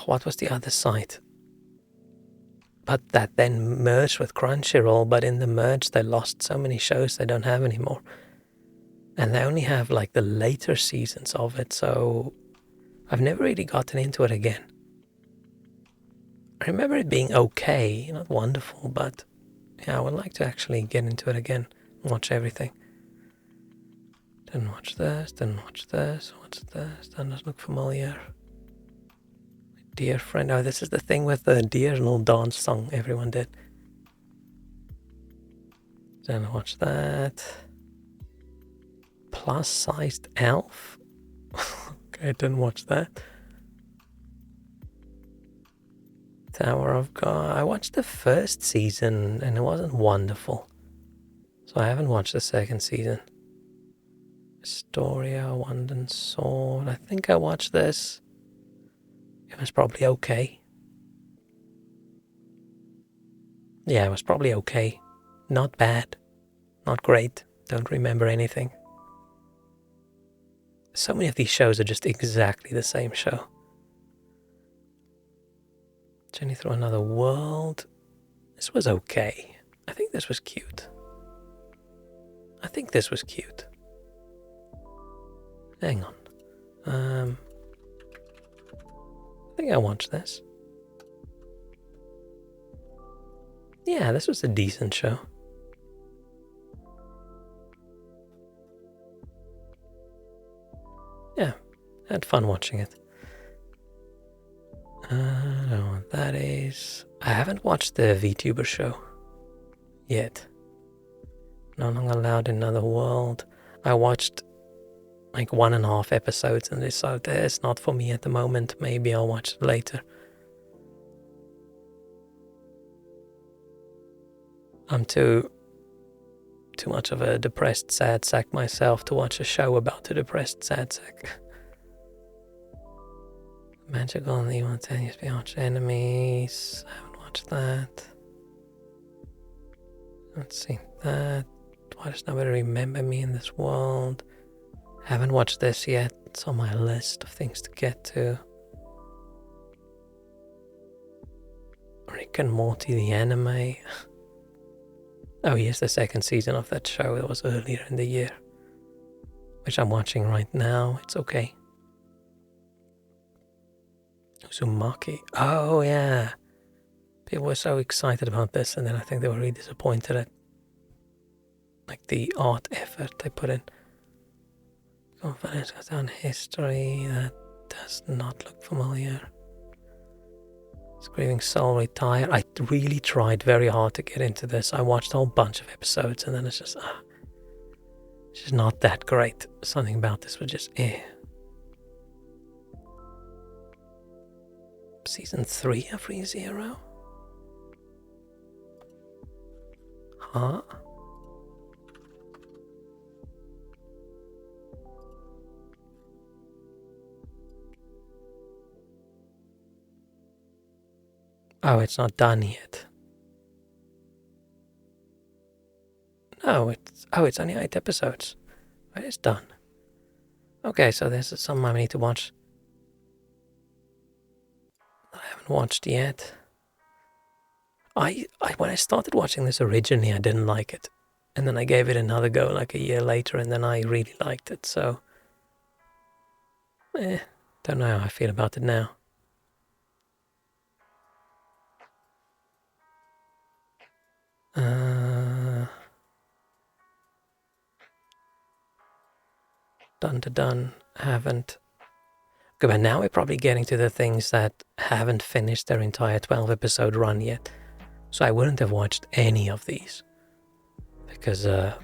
what was the other site? But that then merged with Crunchyroll, but in the merge they lost so many shows they don't have anymore. And they only have like the later seasons of it, so I've never really gotten into it again. I remember it being okay, not wonderful, but yeah, I would like to actually get into it again, watch everything. Didn't watch this, didn't watch this, what's this, that doesn't look familiar. Dear Friend, oh, this is the thing with the deer little dance song everyone did. Didn't watch that. Plus-sized elf? Okay, I didn't watch that. Tower of God. I watched the first season and it wasn't wonderful. So I haven't watched the second season. Astoria, Wand and Sword. I think I watched this. It was probably okay. Yeah, it was probably okay. Not bad. Not great. Don't remember anything. So many of these shows are just exactly the same show. Journey Through Another World. This was okay. I think this was cute. I Hang on. I think I watched this. Yeah, this was a decent show. Yeah, I had fun watching it. I don't know what that is. I haven't watched the VTuber show yet. No Longer Allowed in Another World. I watched like 1.5 episodes and decided it's not for me at the moment. Maybe I'll watch it later. I'm too much of a depressed sad sack myself to watch a show about a depressed sad sack. Magical and Evil Continues Beyond Enemies. I haven't watched that. Let's see that. Why does nobody remember me in this world? Haven't watched this yet. It's on my list of things to get to. Rick and Morty the anime. Oh, here's the second season of that show that was earlier in the year, which I'm watching right now. It's okay. Uzumaki. Oh, yeah. People were so excited about this, and then I think they were really disappointed at like the art effort they put in. Confidence goes down history. That does not look familiar. Screaming Soul Retire. I really tried very hard to get into this. I watched a whole bunch of episodes and then it's just not that great. Something about this was just Season 3 of ReZero? Huh? Oh, it's not done yet. No, it's only 8 episodes. It is done. Okay, so there's some I need to watch that I haven't watched yet. When I started watching this originally, I didn't like it. And then I gave it another go like a year later, and then I really liked it, so don't know how I feel about it now. Done. Haven't. Okay, but now we're probably getting to the things that haven't finished their entire 12-episode run yet. So I wouldn't have watched any of these. Because I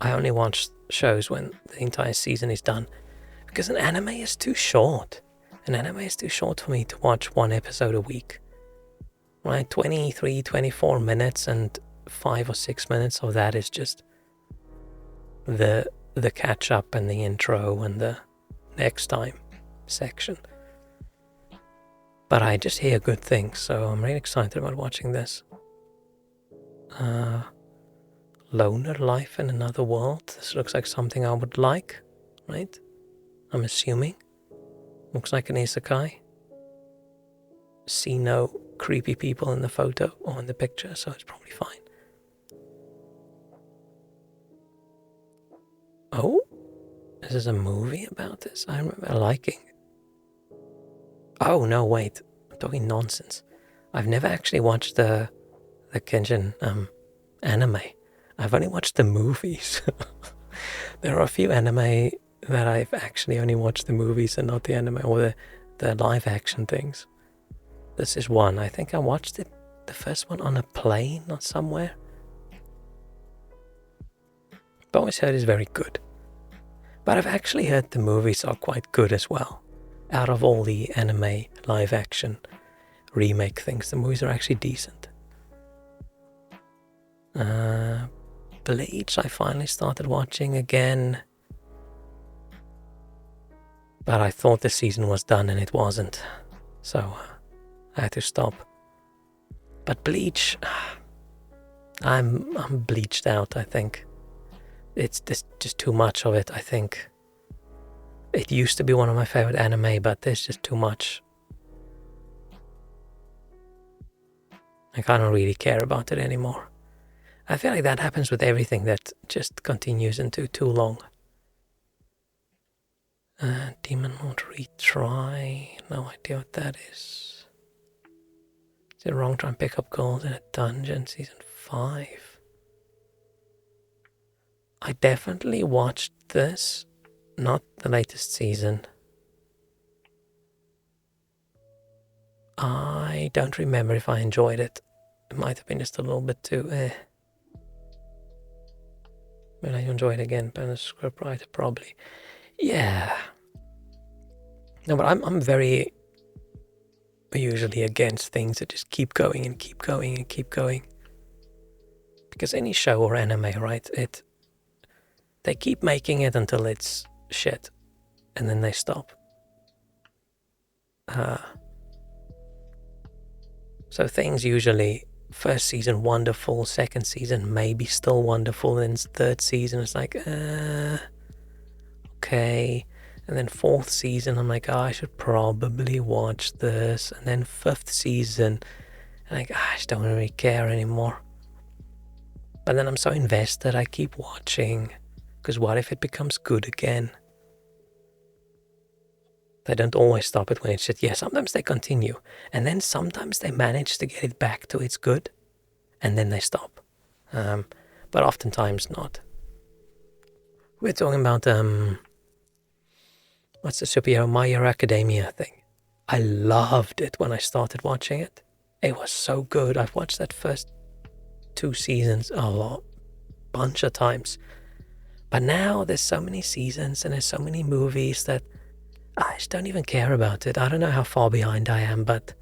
only watch shows when the entire season is done. Because an anime is too short. An anime is too short for me to watch 1 episode a week. Right? 23, 24 minutes, and 5 or 6 minutes of that is just the catch up and the intro and the next time section. But I just hear good things, so I'm really excited about watching this. Loner Life in Another World. This looks like something I would like, right? I'm assuming. Looks like an isekai. See no creepy people in the photo or in the picture, so it's probably fine. Oh, this is a movie about this? I remember liking it. Oh, no, wait. I'm talking nonsense. I've never actually watched the Kenshin anime. I've only watched the movies. There are a few anime that I've actually only watched the movies and not the anime or the live action things. This is one. I think I watched it, the first one, on a plane or somewhere. But I always heard it's very good. But I've actually heard the movies are quite good as well. Out of all the anime live action remake things, the movies are actually decent. Bleach I finally started watching again. But I thought the season was done and it wasn't. So I had to stop. But Bleach, I'm bleached out, I think. It's just too much of it, I think. It used to be one of my favorite anime, but there's just too much. Like, I don't really care about it anymore. I feel like that happens with everything that just continues into too long. Demon Lord Retry. No idea what that is. Is it wrong trying to pick up gold in a dungeon? Season 5. I definitely watched this, not the latest season. I don't remember if I enjoyed it. It might have been just a little bit too Will I enjoy it again? Better scriptwriter, probably. Yeah. No, but I'm very usually against things that just keep going and keep going and keep going. Because any show or anime, right? They keep making it until it's shit, and then they stop. So things usually, first season wonderful, second season maybe still wonderful, then third season it's like, okay. And then fourth season I'm like, oh, I should probably watch this. And then fifth season, I'm like, I just don't really care anymore. But then I'm so invested, I keep watching. Because what if it becomes good again? They don't always stop it when it's shit. Yeah, sometimes they continue. And then sometimes they manage to get it back to its good. And then they stop. But oftentimes not. We're talking about, what's the superhero? My Hero Academia thing. I loved it when I started watching it. It was so good. I've watched that first 2 seasons a bunch of times. But now there's so many seasons and there's so many movies that I just don't even care about it. I don't know how far behind I am, but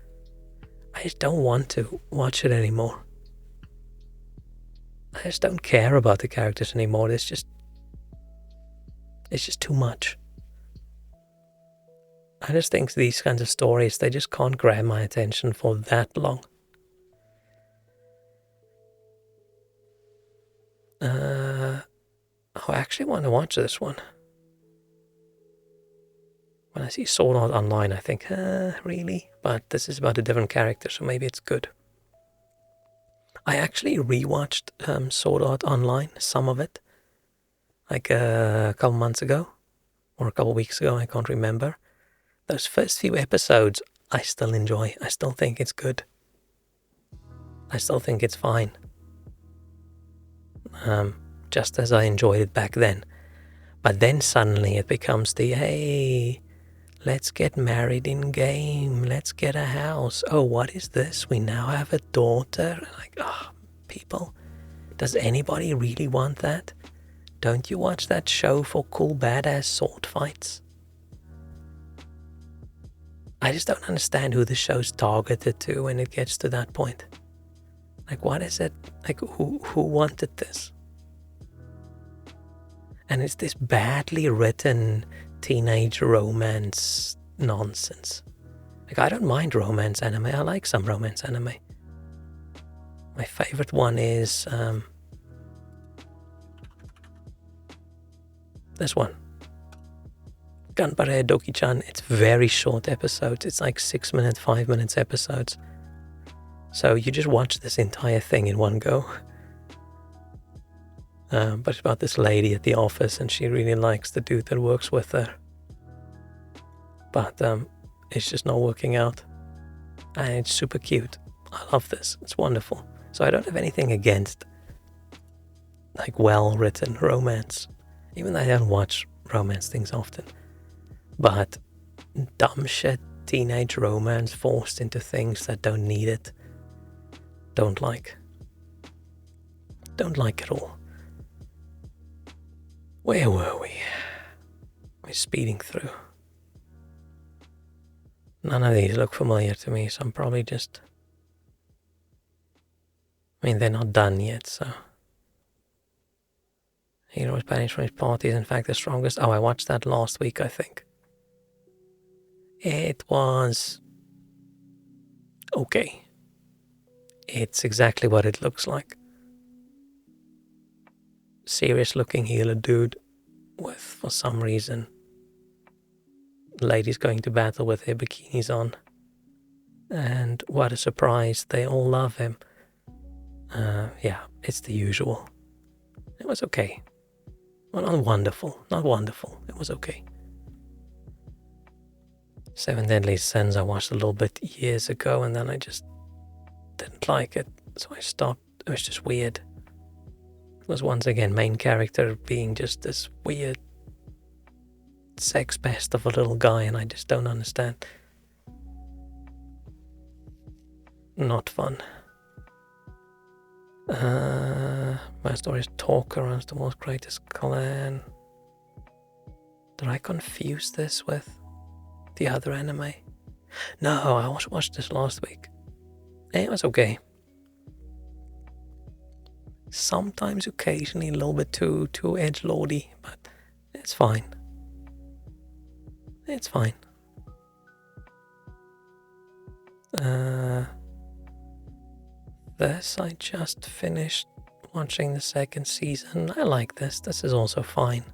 I just don't want to watch it anymore. I just don't care about the characters anymore. It's just too much. I just think these kinds of stories, they just can't grab my attention for that long. I actually want to watch this one. When I see Sword Art Online, I think, really? But this is about a different character, so maybe it's good. I actually rewatched Sword Art Online, some of it, like a couple months ago, or a couple weeks ago, I can't remember. Those first few episodes, I still enjoy. I still think it's good. I still think it's fine. Just as I enjoyed it back then. But then suddenly it becomes the, hey, let's get married in game. Let's get a house. Oh, what is this? We now have a daughter. Like, people, does anybody really want that? Don't you watch that show for cool badass sword fights? I just don't understand who the show's targeted to when it gets to that point. Like, what is it? Like, who wanted this? And it's this badly written teenage romance nonsense. Like, I don't mind romance anime. I like some romance anime. My favorite one is this one. Ganbare Doki-chan. It's very short episodes. It's like 6 minutes, 5 minutes episodes. So you just watch this entire thing in one go. But it's about this lady at the office and she really likes the dude that works with her. But it's just not working out. And it's super cute. I love this. It's wonderful. So I don't have anything against like well-written romance. Even though I don't watch romance things often. But dumb shit, teenage romance forced into things that don't need it. Don't like. Don't like at all. Where were we? We're speeding through. None of these look familiar to me, so I'm probably just... I mean, they're not done yet, so... Hero is banished from his party is in fact the strongest. Oh, I watched that last week, I think. It was... okay. It's exactly what it looks like. Serious looking healer dude with, for some reason, ladies going to battle with their bikinis on. And what a surprise, they all love him. Yeah, it's the usual. It was okay. Well, not wonderful. It was okay. Seven Deadly Sins I watched a little bit years ago and then I just didn't like it. So I stopped. just weird. It was once again main character being just this weird sex pest of a little guy, and I just don't understand. Not fun. My story is Talker runs the world's greatest clan. Did I confuse this with the other anime? No, I watched this last week. It was okay. Sometimes, occasionally, a little bit too edgelordy, but it's fine. It's fine. This, I just finished watching the second season. I like this. This is also fine.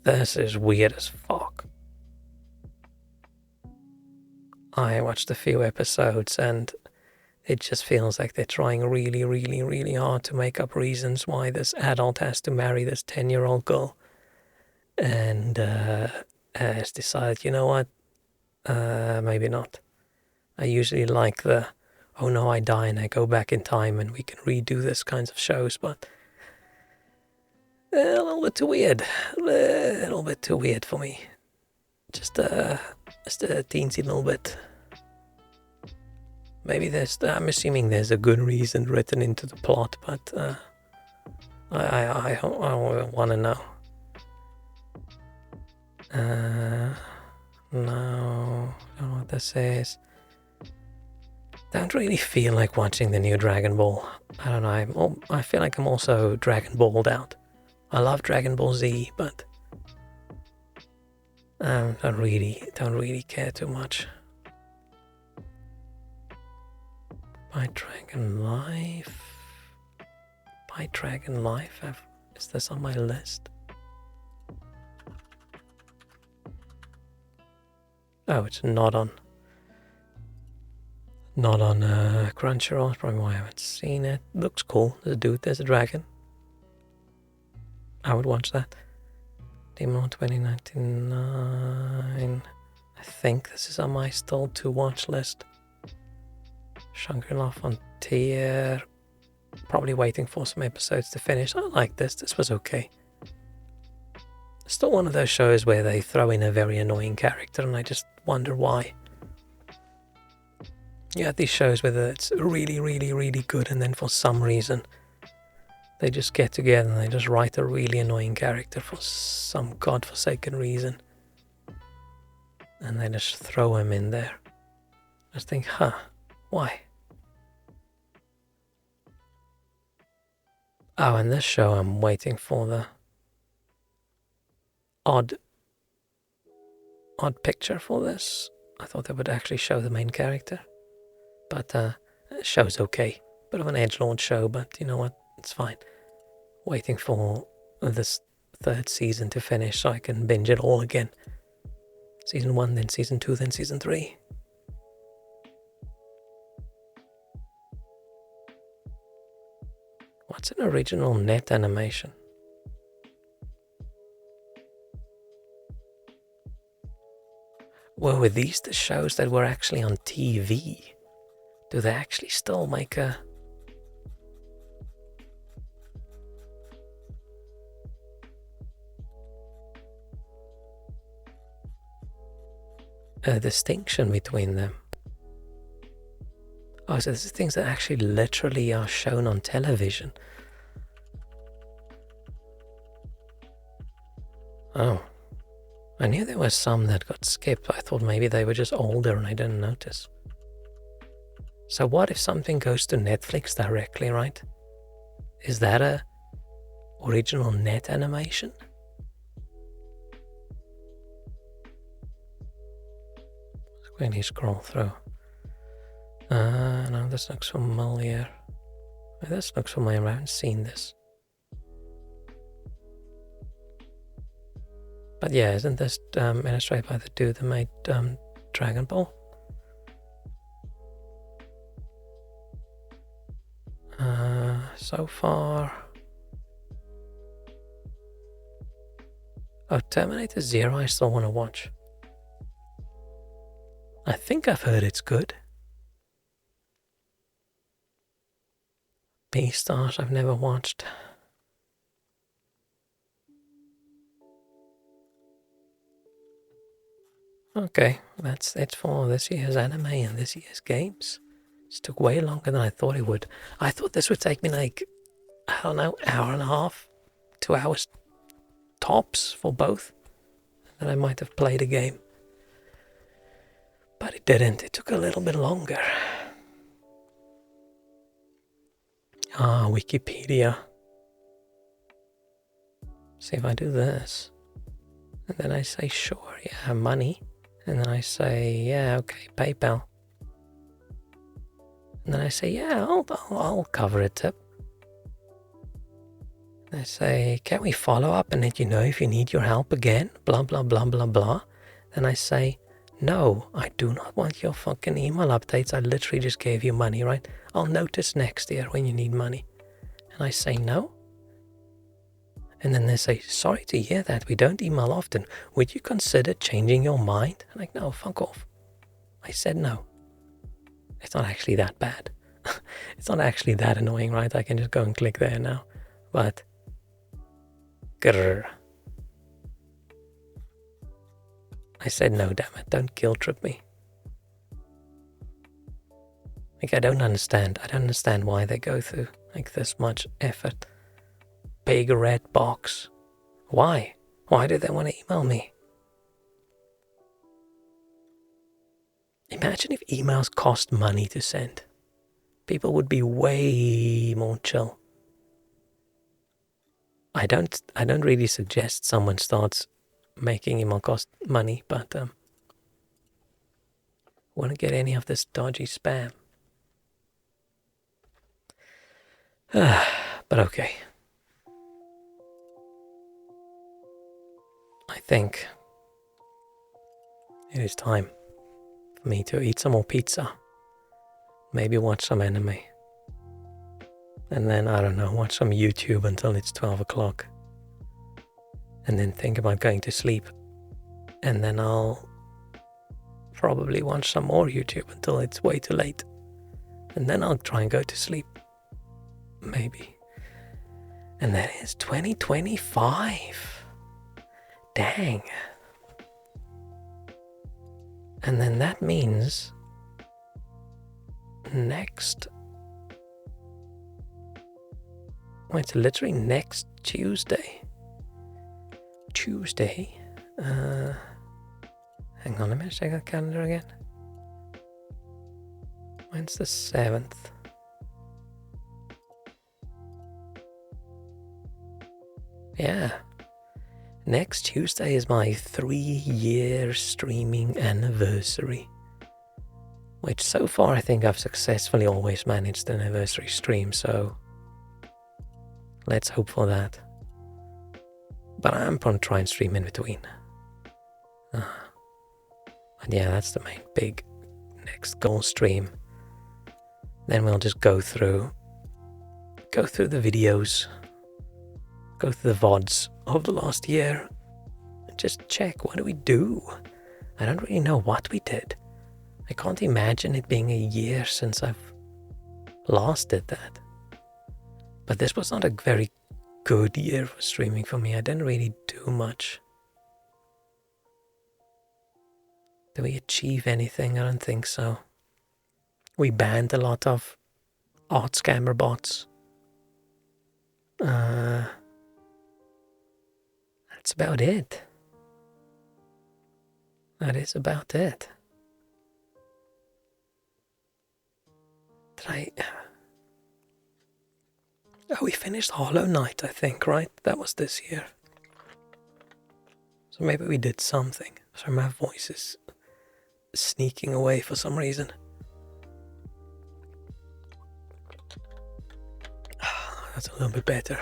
This is weird as fuck. I watched a few episodes and it just feels like they're trying really, really, really hard to make up reasons why this adult has to marry this 10-year-old girl. And has decided, you know what, maybe not. I usually like the, oh no, I die and I go back in time and we can redo this kinds of shows, but a little bit too weird. A little bit too weird for me. Just a teensy little bit. Maybe I'm assuming there's a good reason written into the plot, but I want to know. No, I don't know what this is. Don't really feel like watching the new Dragon Ball. I don't know. I feel like I'm also Dragon Balled out. I love Dragon Ball Z, but don't really care too much. By Dragon Life. Is this on my list? Oh, it's not on Crunchyroll. That's probably why I haven't seen it. Looks cool. There's a dude, there's a dragon. I would watch that. Demon 2099. I think this is on my still to watch list. Shangri-La Frontier. Probably waiting for some episodes to finish. I like this. This was okay. Still one of those shows where they throw in a very annoying character and I just wonder why. You have these shows where it's really, really, really good and then for some reason they just get together and they just write a really annoying character for some godforsaken reason. And they just throw him in there. I just think, why? Oh, and this show I'm waiting for the odd picture for this. I thought they would actually show the main character. But the show's okay. Bit of an edgelord show, but you know what? It's fine. Waiting for this third season to finish so I can binge it all again. Season 1, then Season 2, then Season 3. What's an original net animation? Were these the shows that were actually on TV? Do they actually still make a... distinction between them? Oh, so this is things that actually literally are shown on television. Oh. I knew there were some that got skipped. I thought maybe they were just older and I didn't notice. So what if something goes to Netflix directly, right? Is that a original net animation? Let's quickly scroll through. No, this looks familiar. This looks familiar, I haven't seen this. But yeah, isn't this illustrated by the dude that made Dragon Ball? So far... Oh, Terminator Zero I still want to watch. I think I've heard it's good. Beastars I've never watched. Okay, that's it for this year's anime and this year's games. This took way longer than I thought it would. I thought this would take me like, I don't know, hour and a half, 2 hours tops for both. And I might have played a game. But it didn't. It took a little bit longer. Wikipedia. See if I do this. And then I say, sure, yeah, money. And then I say, yeah, okay, PayPal. And then I say, yeah, I'll cover a tip. And I say, can we follow up and let you know if you need your help again? Blah, blah, blah, blah, blah. Then I say, no, I do not want your fucking email updates. I literally just gave you money, right? I'll notice next year when you need money. And I say, no. And then they say, sorry to hear that. We don't email often. Would you consider changing your mind? I'm like, no, fuck off. I said no. It's not actually that bad. It's not actually that annoying, right? I can just go and click there now. But, grrr. I said no, damn it. Don't guilt trip me. Like, I don't understand. I don't understand why they go through like this much effort. Big red box. Why? Why do they want to email me? Imagine if emails cost money to send. People would be way more chill. I don't really suggest someone starts making email cost money, but won't get any of this dodgy spam. But okay. I think it is time for me to eat some more pizza. Maybe watch some anime. And then, I don't know, watch some YouTube until it's 12 o'clock. And then think about going to sleep. And then I'll probably watch some more YouTube until it's way too late. And then I'll try and go to sleep. Maybe. And that is 2025. Dang. And then that means next... It's literally next Tuesday. Hang on, let me check the calendar again. When's the 7th? Yeah. Next Tuesday is my 3-year streaming anniversary. Which so far I think I've successfully always managed an anniversary stream, so let's hope for that. But I'm going to try and stream in between. And yeah, that's the main big next goal stream. Then we'll just go through the videos, go through the VODs of the last year, and just check, what do we do? I don't really know what we did. I can't imagine it being a year since I've last did that. But this was not a very good year for streaming for me. I didn't really do much. Did we achieve anything? I don't think so. We banned a lot of art scammer bots. That's about it. That is about it. Oh, we finished Hollow Knight, I think, right? That was this year. So maybe we did something. Sorry, my voice is sneaking away for some reason. That's a little bit better.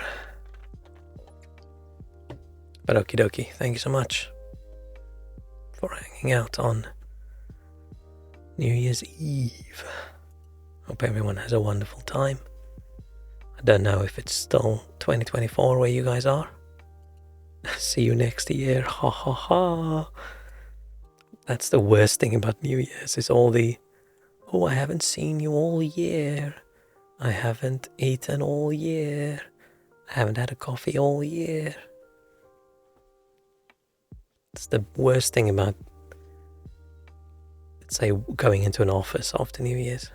But okie dokie, thank you so much for hanging out on New Year's Eve. Hope everyone has a wonderful time. I don't know if it's still 2024 where you guys are. See you next year. Ha ha ha. That's the worst thing about New Year's, is all the, oh, I haven't seen you all year. I haven't eaten all year. I haven't had a coffee all year. It's the worst thing about, let's say, going into an office after New Year's.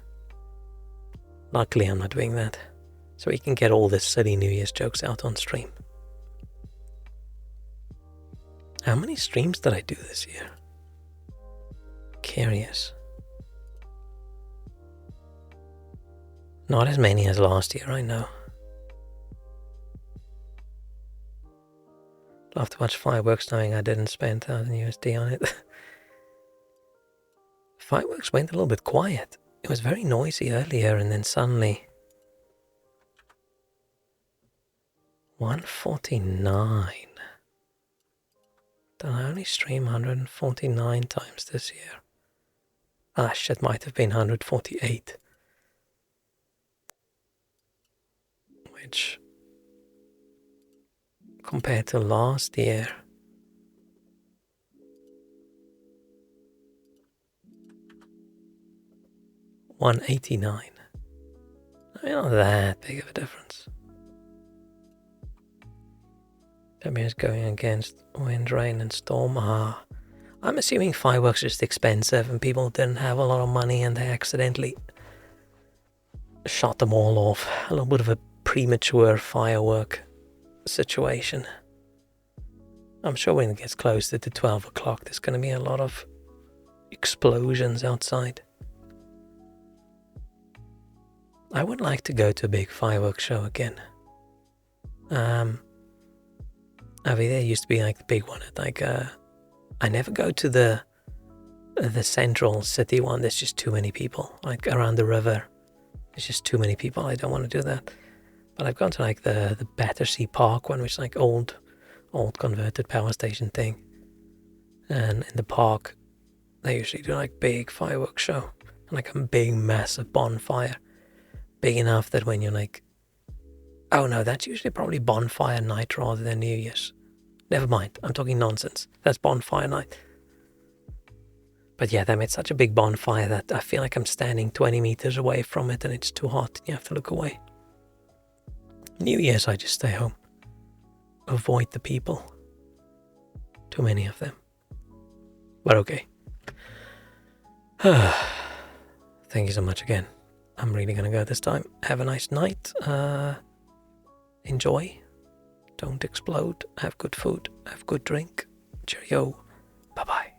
Luckily, I'm not doing that. So we can get all the silly New Year's jokes out on stream. How many streams did I do this year? Curious. Not as many as last year, I know. Love to watch fireworks knowing I didn't spend $1,000 on it. Fireworks went a little bit quiet. It was very noisy earlier, and then suddenly 149. Did I only stream 149 times this year? Ah, shit, might have been 148. Which, compared to last year, $189. I mean, not that big of a difference. WS going against wind, rain, and storm. I'm assuming fireworks are just expensive and people didn't have a lot of money and they accidentally shot them all off. A little bit of a premature firework situation. I'm sure when it gets closer to 12 o'clock, there's going to be a lot of explosions outside. I would like to go to a big fireworks show again. Over there used to be like the big one at like I never go to the central city one. There's just too many people. Like around the river, there's just too many people. I don't want to do that. But I've gone to like the Battersea Park one, which is like old converted power station thing. And in the park, they usually do like big fireworks show, and like a big massive bonfire, big enough that when you're like, oh no, that's usually probably bonfire night rather than New Year's. Never mind, I'm talking nonsense. That's bonfire night. But yeah, they made such a big bonfire that I feel like I'm standing 20 meters away from it and it's too hot. You have to look away. New Year's, I just stay home. Avoid the people. Too many of them. But okay. Thank you so much again. I'm really gonna go this time. Have a nice night. Enjoy. Don't explode. Have good food. Have good drink. Cheerio. Bye-bye.